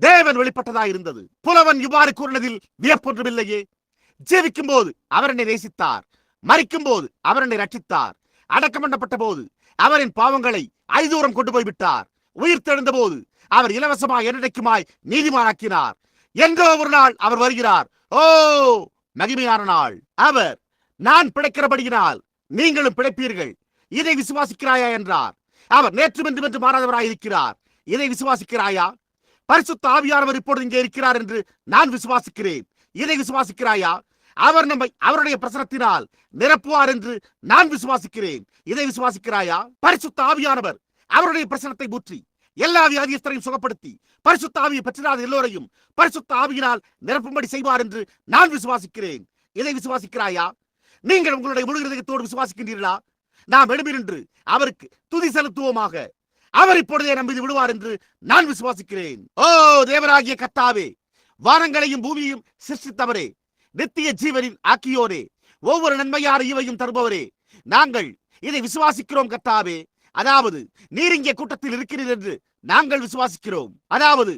தேவன் வெளிப்பட்டதாய் இருந்தது. புலவன் இவ்வாறு கூறினதில் வியப்பொன்றுமில்லையே. ஜீவிக்கும் போது அவர் என்னை நேசித்தார், மரிக்கும் போது அவர் என்னை ரட்சித்தார், அடக்கம் பண்ணப்பட்ட போது அவரின் பாவங்களை ஐதூரம் கொண்டு போய்விட்டார், உயிர் தெழுந்த போது அவர் இலவசமாய் என்னைக்குமாய் நீதிமானாக்கினார். என்றோ ஒரு நாள் அவர் வருகிறார். ஓ மகிமையான நாள். அவர் நான் பிழைக்கிறபடியினால் நீங்களும் பிழைப்பீர்கள், இதை விசுவாசிக்கிறாயா என்றார். அவர் நேற்றும் இன்றும் என்று மாறாதவராய் இருக்கிறார். இதை விசுவாசிக்கிறாயா? பரிசுத்த ஆவியானவர் இப்பொழுது இங்கே இருக்கிறார் என்று நான் விசுவாசிக்கிறேன். இதை விசுவாசிக்கிறாயா? அவர் நம்மை அவருடைய பிரசனத்தினால் நிரப்புவார் என்று நான் விசுவாசிக்கிறேன். இதை விசுவாசிக்கிறாயா? பரிசுத்த ஆவியானவர் அவருடைய பிரசனத்தை ஊற்றி எல்லா வியாதியஸ்தரையும் சுகப்படுத்தி பரிசுத்த ஆவியை பெற்றாத எல்லோரையும் பரிசுத்த ஆவியினால் நிரப்பும்படி செய்வார் என்று நான் விசுவாசிக்கிறேன். இதை விசுவாசிக்கிறாயா? நீங்கள் உங்களுடைய முழு இதயத்தோடு விசுவாசிக்கின்றீர்களா? நாம் எழுப்பினின்று அவருக்கு துதி செலுத்துவோமாக. அவர் இப்பொழுதே நம் மீது விடுவார் என்று நான் விசுவாசிக்கிறேன். ஓ தேவராகிய கர்த்தாவே, வானங்களையும் பூமியையும் சிருஷ்டித்தவரே, நித்திய ஜீவனின் ஆக்கியோரே, ஒவ்வொரு நன்மையான ஈவையும் தருபவரே, நாங்கள் இதை விசுவாசிக்கிறோம் கர்த்தாவே. அதாவது நீர் இங்கே கூட்டத்தில் இருக்கிறீர் என்று நாங்கள் விசுவாசிக்கிறோம். அதாவது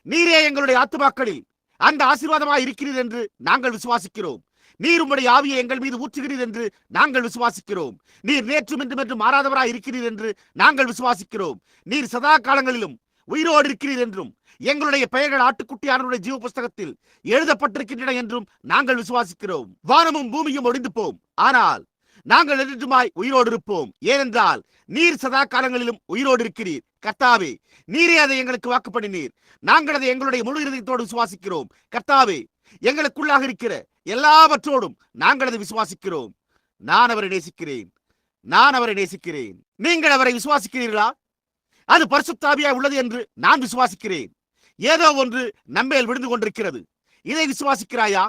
நீரே எங்களுடைய ஆத்துமாக்களில் அந்த ஆசீர்வாதமாய் இருக்கிறீர் என்று நாங்கள் விசுவாசிக்கிறோம். நீர் உம்முடைய ஆவியை எங்கள் மீது ஊற்றுகிறீர் என்று நாங்கள் விசுவாசிக்கிறோம். நீர் நேற்றும் இன்றும் என்று மாறாதவராய் இருக்கிறீர் என்று நாங்கள் விசுவாசிக்கிறோம். நீர் சதா காலங்களிலும் உயிரோடு இருக்கிறீர் என்றும் எங்களுடைய பெயர்கள் ஆட்டுக்குட்டியானவருடைய ஜீவ புஸ்தகத்தில் எழுதப்பட்டிருக்கின்றன என்றும் நாங்கள் விசுவாசிக்கிறோம். வானமும் பூமியும் ஒழிந்து போம், ஆனால் நாங்கள் என்றுமாய் உயிரோடு இருப்போம். ஏனென்றால் நீர் சதா காலங்களிலும் உயிரோடு இருக்கிறீர். கர்த்தாவே, நீரே அதை எங்களுக்கு வாக்கு பண்ணினீர். நாங்கள் அதை எங்களுடைய முழு இதயத்தோடு விசுவாசிக்கிறோம். கர்த்தாவே, எங்களுக்குள்ளாக இருக்கிற எல்லாவற்றோடும் நாங்கள் அதை விசுவாசிக்கிறோம். நான் அவரை நேசிக்கிறேன். நான் அவரை நேசிக்கிறேன். நீங்கள் அவரை விசுவாசிக்கிறீர்களா? அது பரிசுத்த ஆவியாய் உள்ளது என்று நான் விசுவாசிக்கிறேன். ஏதோ ஒன்று நம்மேல் விழுந்து கொண்டிருக்கிறது. இதை விசுவாசிக்கிறாயா?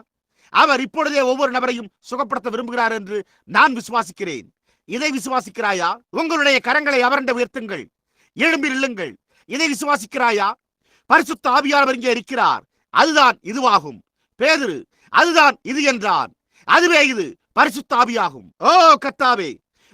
அவர் இப்பொழுதே ஒவ்வொரு நபரையும் சுகப்படுத்த விரும்புகிறார் என்று நான் விசுவாசிக்கிறேன். இதை விசுவாசிக்கிறாயா? உங்களுடைய கரங்களை அவரண்ட உயர்த்துங்கள், எழும்பி நில்லுங்கள். இதை விசுவாசிக்கிறாயா? பரிசுத்த ஆவியானவர் இங்கே இருக்கிறார். அதுதான் இதுவாகும். பேதுரு அதுதான் இது என்றான். அதுவே இது பரிசுத்த ஆவியாகும். ஓ கர்த்தாவே,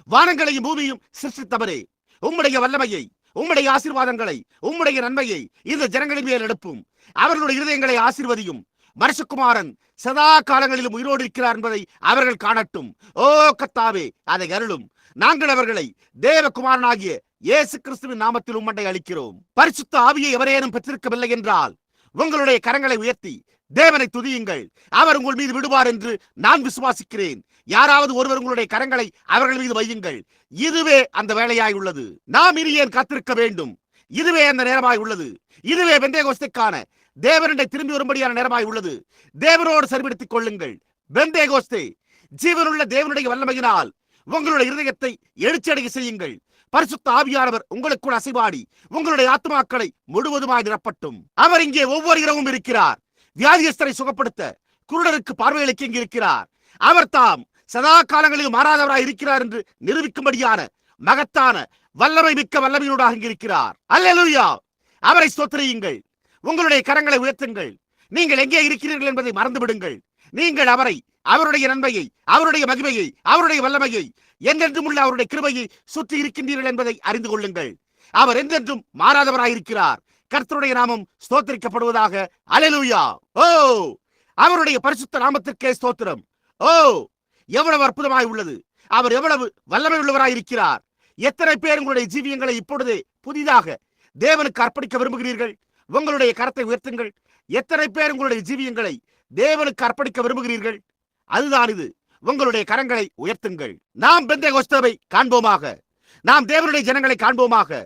வானங்களையும் பூமியையும் சிருஷ்டித்தவரே, உம்முடைய வல்லமையை, உம்முடைய ஆசீர்வாதங்களை, உம்முடைய நன்மையை இந்த ஜனங்களின் மேல் எடுப்பும். அவர்களுடைய இருதயங்களை ஆசீர்வதியும். மனுஷகுமாரன் சதா காலங்களிலும் உயிரோடு இருக்கிறார் என்பதை அவர்கள் காணட்டும். ஓ கர்த்தாவே, அதை அருளும். நாங்கள் அவர்களை தேவகுமாரனாகிய இயேசு கிறிஸ்துவின் நாமத்தில் உம்மண்டை அளிக்கிறோம். பரிசுத்த ஆவியை எவரேனும் பெற்றிருக்கவில்லை என்றால் உங்களுடைய கரங்களை உயர்த்தி தேவனை துதியுங்கள். அவர் உங்கள் மீது விடுவார் என்று நான் விசுவாசிக்கிறேன். யாராவது ஒருவர் உங்களுடைய கரங்களை அவர்கள் மீது வையுங்கள். இதுவே அந்த வேலையாய் உள்ளது. நாம் இனி ஏன் காத்திருக்க வேண்டும்? இதுவே அந்த நேரமாய் உள்ளது. இதுவே பெந்தேகோஸ்தைக்கான தேவனுடைய திரும்பி வரும்படியான நேரமாய் உள்ளது. தேவனோடு சரிபடுத்திக் கொள்ளுங்கள். பெந்தேகோஸ்தே, ஜீவனுள்ள தேவனுடைய வல்லமையினால் உங்களுடைய இருதயத்தை எழுச்சியடைய செய்யுங்கள். பரிசுத்த ஆவியானவர் உங்களுக்குள் அசைவாடி உங்களுடைய ஆத்மாக்களை முழுவதுமாய் நிரப்பட்டும். அவர் இங்கே ஒவ்வொரு இரவும் இருக்கிறார். வியாதியஸ்தரை சுகப்படுத்த, குருடருக்கு பார்வையளிக்க இங்கு இருக்கிறார். அவர் தாம் சதா காலங்களில் மாறாதவராய் இருக்கிறார் என்று நிரூபிக்கும்படியான மகத்தான வல்லமை மிக்க வல்லமையோடாக இங்கிருக்கிறார். அல்லேலூயா! அவரை ஸ்தோத்திரியுங்கள். உங்களுடைய கரங்களை உயர்த்துங்கள். நீங்கள் எங்கே இருக்கிறீர்கள் என்பதை மறந்துவிடுங்கள். நீங்கள் அவரை, அவருடைய நன்மையை, அவருடைய மகிமையை, அவருடைய வல்லமையை, என்றென்றும் உள்ள அவருடைய கிருபையை சுற்றி இருக்கின்றீர்கள் என்பதை அறிந்து கொள்ளுங்கள். அவர் என்றென்றும் மாறாதவராயிருக்கிறார். கர்த்தருடைய நாமம் ஸ்தோத்திரிக்கப்படுவதாக. அல்லேலூயா! ஓ, அவருடைய பரிசுத்த நாமத்திற்கே ஸ்தோத்திரம். ஓ, எவ்வளவு அற்புதமாய் உள்ளது! அவர் எவ்வளவு வல்லமை உள்ளவராயிருக்கிறார்! எத்தனை பேர் உங்களுடைய ஜீவியங்களை இப்பொழுதே புதிதாக தேவனுக்கு அர்ப்பணிக்க விரும்புகிறீர்கள்? உங்களுடைய கரத்தை உயர்த்துங்கள். எத்தனை பேர் உங்களுடைய ஜீவியங்களை தேவனுக்கு அர்ப்பணிக்க விரும்புகிறீர்கள்? அதுதான் இது. உங்களுடைய கரங்களை உயர்த்துங்கள். நாம் பெந்தேகோஸ்தேவை காண்போமாக. நாம் தேவனுடைய ஜனங்களை காண்போமாக.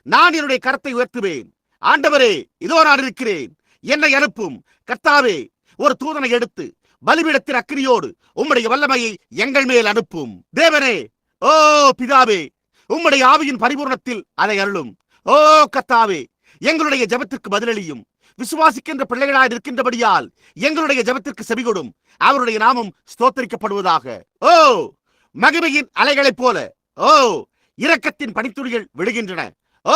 நான் என்னுடைய கரத்தை உயர்த்துவேன். ஆண்டவரே, இதோ நான் இருக்கிறேன், என்னை அனுப்பும். கர்த்தாவே, ஒரு தூதனை எடுத்து பலிபீடத்தின் அக்கினியோடு உம்முடைய வல்லமையை எங்கள் மேல் அனுப்பும். தேவனே, ஓ பிதாவே, உம்முடைய ஆவியின் பரிபூர்ணத்தில் அதை அருளும். ஓ கர்த்தாவே, எங்களுடைய ஜெபத்திற்கு பதிலளியும். விசுவாசிக்கின்ற பிள்ளைகளாய் இருக்கின்றபடியால் எங்களுடைய ஜெபத்திற்கு செவிகொடும். அவருடைய நாமம் ஸ்தோத்தரிக்கப்படுவதாக. ஓ, மகிமையின் அலைகளைப் போல ஓ இரக்கத்தின் பனித்துளிகள் விழுகின்றன. ஓ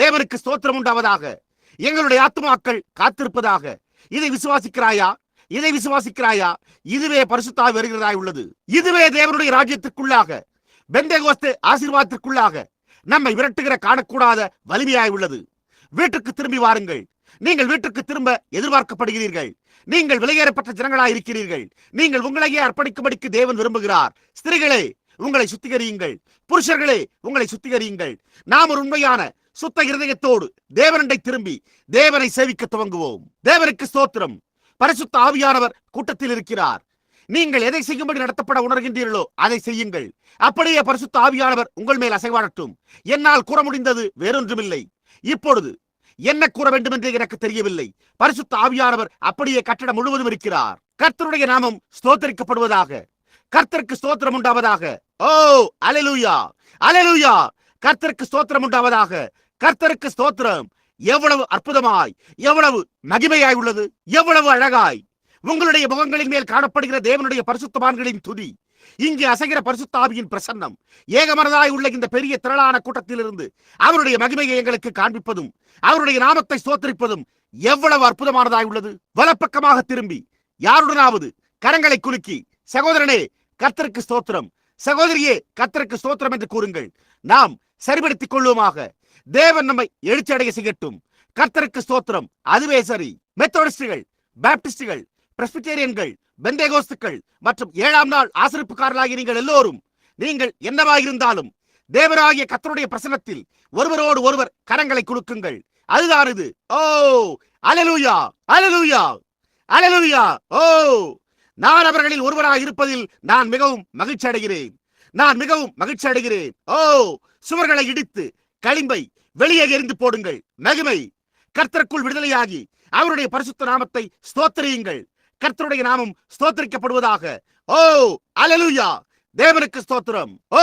தேவனுக்கு ஸ்தோத்திரம் உண்டாவதாக. எங்களுடைய ஆத்துமாக்கள் காத்திருப்பதாக. இதை விசுவாசிக்கிறாயா? இதை விசுவாசிக்கிறாயா? இதுவே பரிசுத்த ஆவி வருகிறதாய் உள்ளது. இதுவே தேவனுடைய ராஜ்யத்திற்குள்ளாக, பெந்தேகோஸ்தே ஆசீர்வாதத்திற்குள்ளாக நம்மை விரட்டுகிற காணக்கூடாத வலிமையாய் உள்ளது. வீட்டுக்கு திரும்பி வாருங்கள். நீங்கள் வீட்டுக்கு திரும்ப எதிர்பார்க்கப்படுகிறீர்கள். நீங்கள் விலையேறப்பட்ட ஜனங்களாய் இருக்கிறீர்கள். நீங்கள் உங்களையே அர்ப்பணிக்கும்படிக்கு தேவன் விரும்புகிறார். ஸ்திரீகளே, உங்களை சுத்திகரியுங்கள். புருஷர்களே, உங்களை சுத்திகரியுங்கள். நாம் ஒரு உண்மையான சுத்த இருதயத்தோடு தேவனண்டை திரும்பி தேவனை சேவிக்க துவங்குவோம். தேவனுக்கு ஸ்தோத்திரம். பரிசுத்த ஆவியானவர் கூட்டத்தில் இருக்கிறார். நீங்கள் எதை செய்யும்படி நடத்தப்பட உணர்கின்றீர்களோ அதை செய்யுங்கள். அப்படியே பரிசுத்த ஆவியானவர் உங்கள் மேல் அசைவாடட்டும். என்னால் கூற முடிந்தது வேறொன்றுமில்லை. இப்பொழுது என்ன கூற வேண்டும் என்று எனக்கு தெரியவில்லை. பரிசுத்த ஆவியானவர் அப்படியே கட்டடம் முழுவதும் இருக்கிறார். கர்த்தருடைய நாமம் ஸ்தோத்தரிக்கப்படுவதாக. கர்த்தருக்கு ஸ்தோத்திரம் உண்டாவதாக. ஓ அல்லேலூயா, அல்லேலூயா. கர்த்தருக்கு ஸ்தோத்திரம் உண்டாவதாக. கர்த்தருக்கு ஸ்தோத்திரம். எவ்வளவு அற்புதமாய், எவ்வளவு மகிமையாய் உள்ளது, எவ்வளவு அழகாய் உங்களுடைய முகங்களின் மேல் காணப்படுகிற தேவனுடைய பரிசுத்தவான்களின் துதி. இங்கே அசைகிற பரிசுத்த ஆவியின் பிரசன்னம் ஏகமனதாய் உள்ள இந்த பெரிய திரளான கூட்டத்திலிருந்து அவருடைய மகிமையை எங்களுக்கு காண்பிப்பதும் அவருடைய நாமத்தை ஸ்தோத்திரிப்பதும் எவ்வளவு அற்புதமானதாய் உள்ளது. வலப்பக்கமாக திரும்பி யாருடனாவது கரங்களை குலுக்கி, சகோதரனே கர்த்தருக்கு ஸ்தோத்திரம், சகோதரியே கர்த்தருக்கு ஸ்தோத்திரம் என்று கூறுங்கள். நாம் சரிபடுத்திக் கொள்வோமாக. தேவன் நம்மை எழுச்சியடைய செய்யட்டும். கர்த்தருக்கு ஸ்தோத்திரம். அதுவே சரி. மெத்தோடிஸ்டுகள், பாப்டிஸ்டுகள், பிரஸ்பிட்டேரியன்கள், பெந்தேகோஸ்துக்கள் மற்றும் 7ஆம் நாள் ஆசரிப்புக்காரர்களாகிய நீங்கள் எல்லோரும், நீங்கள் என்னவாயிருந்தாலும் தேவராகிய கர்த்தருடைய பிரசன்னத்தில் ஒருவரோடு ஒருவர் கரங்களை குலுக்குங்கள். அதுதான் இது. ஓ அல்லேலூயா, அல்லேலூயா, அல்லேலூயா. ஓ நான் அவர்களில் ஒருவராக இருப்பதில் நான் மிகவும் மகிழ்ச்சி அடைகிறேன். நான் மிகவும் மகிழ்ச்சி அடைகிறேன். ஓ சுவர்களை இடித்து களிம்பை வெளியே எறிந்து போடுங்கள். மகிமை. கர்த்தருக்குள் விடுதலையாகி அவருடைய பரிசுத்த நாமத்தை ஸ்தோத்திரியுங்கள். கர்த்தருடைய நாமம் ஸ்தோத்திரிக்கப்படுவதாக. ஓ அல்லேலூயா. தேவனுக்கு ஸ்தோத்திரம். ஓ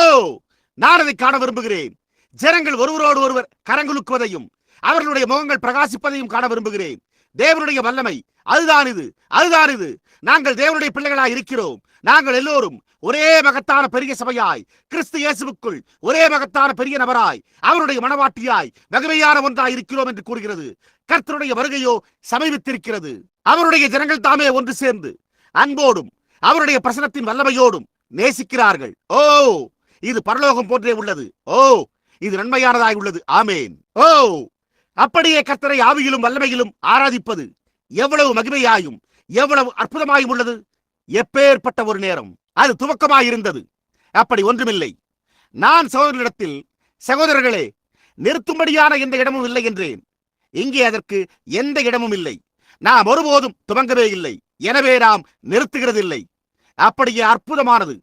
நான் அதை காண விரும்புகிறேன். ஜனங்கள் ஒருவரோடு ஒருவர் கரங்குலுக்குவதையும் அவர்களுடைய முகங்கள் பிரகாசிப்பதையும் காண விரும்புகிறேன். தேவனுடைய வல்லமை. அதுதான் இது, அதுதான் இது. நாங்கள் தேவனுடைய பிள்ளைகளாய் இருக்கிறோம். நாங்கள் எல்லோரும் ஒரே மகத்தான பெரிய சபையாய், கிறிஸ்து இயேசுவுக்குள் ஒரே மகத்தான பெரிய நபராய், அவருடைய மனவாட்டியாய் மகிமையான ஒன்றாய் இருக்கிறோம் என்று கூறுகிறது. கர்த்தருடைய வருகையோ சமீபித்திருக்கிறது. அவருடைய ஜனங்கள் தாமே ஒன்று சேர்ந்து அன்போடும் அவருடைய பிரசனத்தின் வல்லமையோடும் நேசிக்கிறார்கள். ஓ இது பரலோகம் போன்றே உள்ளது. ஓ இது நன்மையானதாய் உள்ளது. ஆமேன். ஓ அப்படியே கர்த்தரை ஆவியிலும் வல்லமையிலும் ஆராதிப்பது எவ்வளவு மகிமையாயும் எவ்வளவு அற்புதமாயும் உள்ளது. எப்பேற்பட்ட ஒரு நேரம் அது துவக்கமாயிருந்தது. அப்படி ஒன்றுமில்லை. நான் சகோதரனிடத்தில், சகோதரர்களே நிறுத்தும்படியான எந்த இடமும் இல்லை என்றேன். இங்கே அதற்கு எந்த இடமும் இல்லை. நாம் ஒருபோதும் துவங்கவே இல்லை. எனவே நாம் நிறுத்துகிறதில்லை. அப்படியே அற்புதமானது.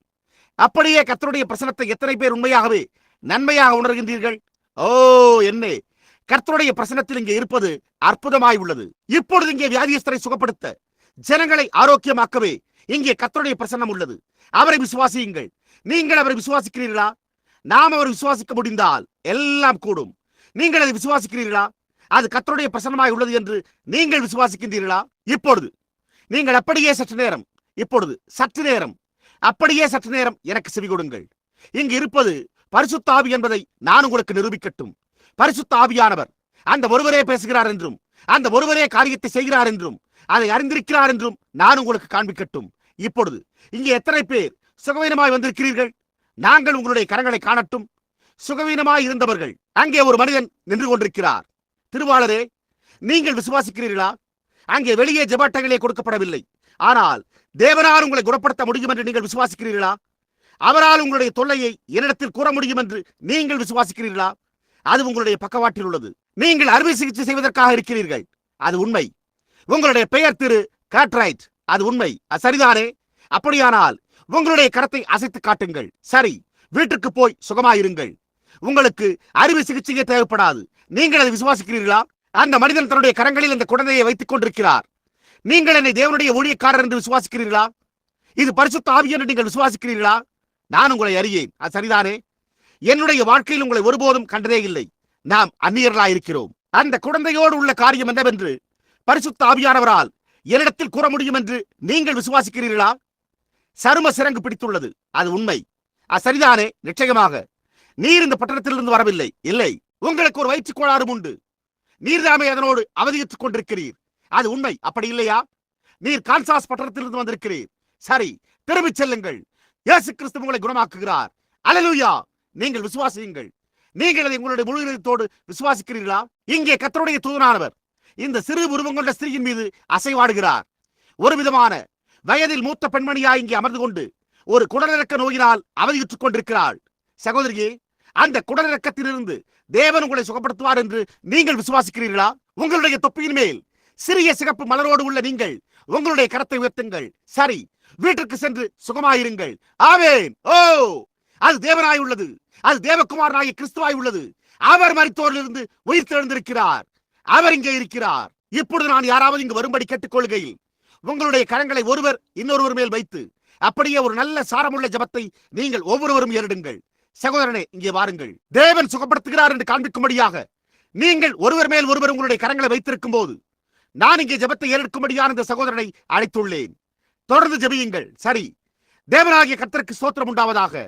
அப்படியே கர்த்தருடைய பிரசனத்தை எத்தனை பேர் உண்மையாகவே நன்மையாக உணர்கின்றீர்கள்? ஓ என்னே, கர்த்தருடைய பிரசனத்தில் இங்கே இருப்பது அற்புதமாய் உள்ளது. இப்பொழுது இங்கே வியாதியஸ்தரை சுகப்படுத்த, ஜனங்களை ஆரோக்கியமாக்கவே இங்கே கர்த்தருடைய பிரசன்னம் உள்ளது. அவரை விசுவாசியுங்கள். நீங்கள் அவரை விசுவாசிக்கிறீர்களா? நாம் அவரை விசுவாசிக்க முடிந்தால் எல்லாம் கூடும். நீங்கள் அதை விசுவாசிக்கிறீர்களா? அது கர்த்தருடைய பிரசன்னமாய் உள்ளது என்று நீங்கள் விசுவாசிக்கின்றீர்களா? இப்பொழுது நீங்கள் அப்படியே சற்று நேரம், இப்பொழுது சற்று நேரம், அப்படியே சற்று நேரம் எனக்கு செவி கொடுங்கள். இங்கு இருப்பது பரிசுத்த ஆவி என்பதை நான் உங்களுக்கு நிரூபிக்கட்டும். பரிசுத்த ஆவியானவர் அந்த ஒருவரே பேசுகிறார் என்றும், அந்த ஒருவரே காரியத்தை செய்கிறார் என்றும், அதை அறிந்திருக்கிறார் என்றும் நான் உங்களுக்கு காண்பிக்கட்டும். இப்பொழுது இங்கே எத்தனை பேர் சுகவீனமாய் வந்திருக்கிறீர்கள்? நாங்கள் உங்களுடைய கரங்களை காணட்டும். சுகவீனமாய் இருந்தவர்கள், அங்கே ஒரு மனிதன் நின்று கொண்டிருக்கிறார். திருவாளரே, நீங்கள் விசுவாசிக்கிறீர்களா? அங்கே வெளியே ஜெபாட்டங்களே கொடுக்கப்படவில்லை. ஆனால் தேவனால் உங்களை குணப்படுத்த முடியும் என்று நீங்கள் விசுவாசிக்கிறீர்களா? அவரால் உங்களுடைய தொல்லையை என்னிடத்தில் கூற முடியும் என்று நீங்கள் விசுவாசிக்கிறீர்களா? அது உங்களுடைய பக்கவாட்டில் உள்ளது. நீங்கள் அறுவை சிகிச்சை செய்வதற்காக இருக்கிறீர்கள். அது உண்மை. உங்களுடைய பெயர் திரு காட்ரைட். அது உண்மை. அது சரிதானே? அப்படியானால் உங்களுடைய கரத்தை அசைத்து காட்டுங்கள். சரி, வீட்டுக்கு போய் சுகமாயிருங்கள். உங்களுக்கு அறுவை சிகிச்சையே தேவைப்படாது. நீங்கள் அதை விசுவாசிக்கிறீர்களா? அந்த மனிதன் தன்னுடைய கரங்களில் அந்த குழந்தையை வைத்துக் கொண்டிருக்கிறார். நீங்கள் என்னை தேவனுடைய ஊழியக்காரர் என்று விசுவாசிக்கிறீர்களா? இது பரிசுத்த ஆவி என்று நீங்கள் விசுவாசிக்கிறீர்களா? நான் உங்களை அறியேன். அது சரிதானே? என்னுடைய வாழ்க்கையில் உங்களை ஒருபோதும் கண்டதே இல்லை. நாம் அந்நியர்களாயிருக்கிறோம். அந்த குழந்தையோடு உள்ள காரியம் என்னவென்று பரிசுத்த ஆவியானவரால் என்னிடத்தில் கூற முடியும் என்று நீங்கள் விசுவாசிக்கிறீர்களா? சரும சிரங்கு பிடித்துள்ளது. அது உண்மை. சரிதானே? நிச்சயமாக நீர் இந்த பட்டணத்திலிருந்து வரவில்லை. இல்லை, உங்களுக்கு ஒரு வயிற்றுக் கோளாறும் உண்டு. நீர்தாமே அதனோடு அவதியுற்றுக் கொண்டிருக்கிறீர். அது உண்மை, அப்படி இல்லையா? நீர் கான்சாஸ் பட்டணத்திலிருந்து வந்திருக்கிறீர். சரி, திரும்பிச் செல்லுங்கள். இயேசு கிறிஸ்து உங்களை குணமாக்குகிறார். அல்லேலூயா! நீங்கள் விசுவாசியுங்கள். நீங்கள் அதை உங்களுடைய முழு இதயத்தோடு விசுவாசிக்கிறீர்களா? இங்கே கர்த்தருடைய தூதனானவர் இந்த சிறு உருவம் கொண்ட ஸ்திரீயின் மீது அசைவாடுகிறார். ஒரு விதமான வயதில் மூத்த பெண்மணியாய் இங்கே அமர்ந்து கொண்டு ஒரு குடலிறக்க நோயினால் அவதியுற்றுக் கொண்டிருக்கிறாள். சகோதரியே, அந்த குடலிறக்கத்திலிருந்து தேவன் உங்களை சுகப்படுத்துவார் என்று நீங்கள் விசுவாசிக்கிறீர்களா? உங்களுடைய தொப்பியின் மேல் சிறிய சிகப்பு மலரோடு உள்ள நீங்கள் உங்களுடைய கரத்தை உயர்த்துங்கள். சரி, வீட்டிற்கு சென்று சுகமாயிருங்கள். ஆமென். ஓ, அது தேவனாய் உள்ளது. அது தேவகுமாரனாகிய கிறிஸ்துவாய் உள்ளது. அவர் மரித்தோரிலிருந்து உயிர் தெழுந்திருக்கிறார். அவர் இங்கே இருக்கிறார். இப்பொழுது நான் யாராவது இங்கு வரும்படி கேட்டுக்கொள்கையில் உங்களுடைய கரங்களை ஒருவர் இன்னொருவர் மேல் வைத்து அப்படியே ஒரு நல்ல சாரமுள்ள ஜெபத்தை நீங்கள் ஒவ்வொருவரும் ஏறிடுங்கள். சகோதரனே, இங்கே வாருங்கள். தேவன் சுகப்படுத்துகிறார் என்று காண்பிக்கும்படியாக நீங்கள் ஒருவர் மேல் ஒருவர் உங்களுடைய கரங்களை வைத்திருக்கும் போது நான் இங்கே ஜெபத்தை ஏறெடுக்கும்படியான இந்த சகோதரனை அழைத்துள்ளேன். தொடர்ந்து ஜெபியுங்கள். சரி, தேவனாகிய கர்த்தருக்கு ஸ்தோத்திரம் உண்டாவதாக.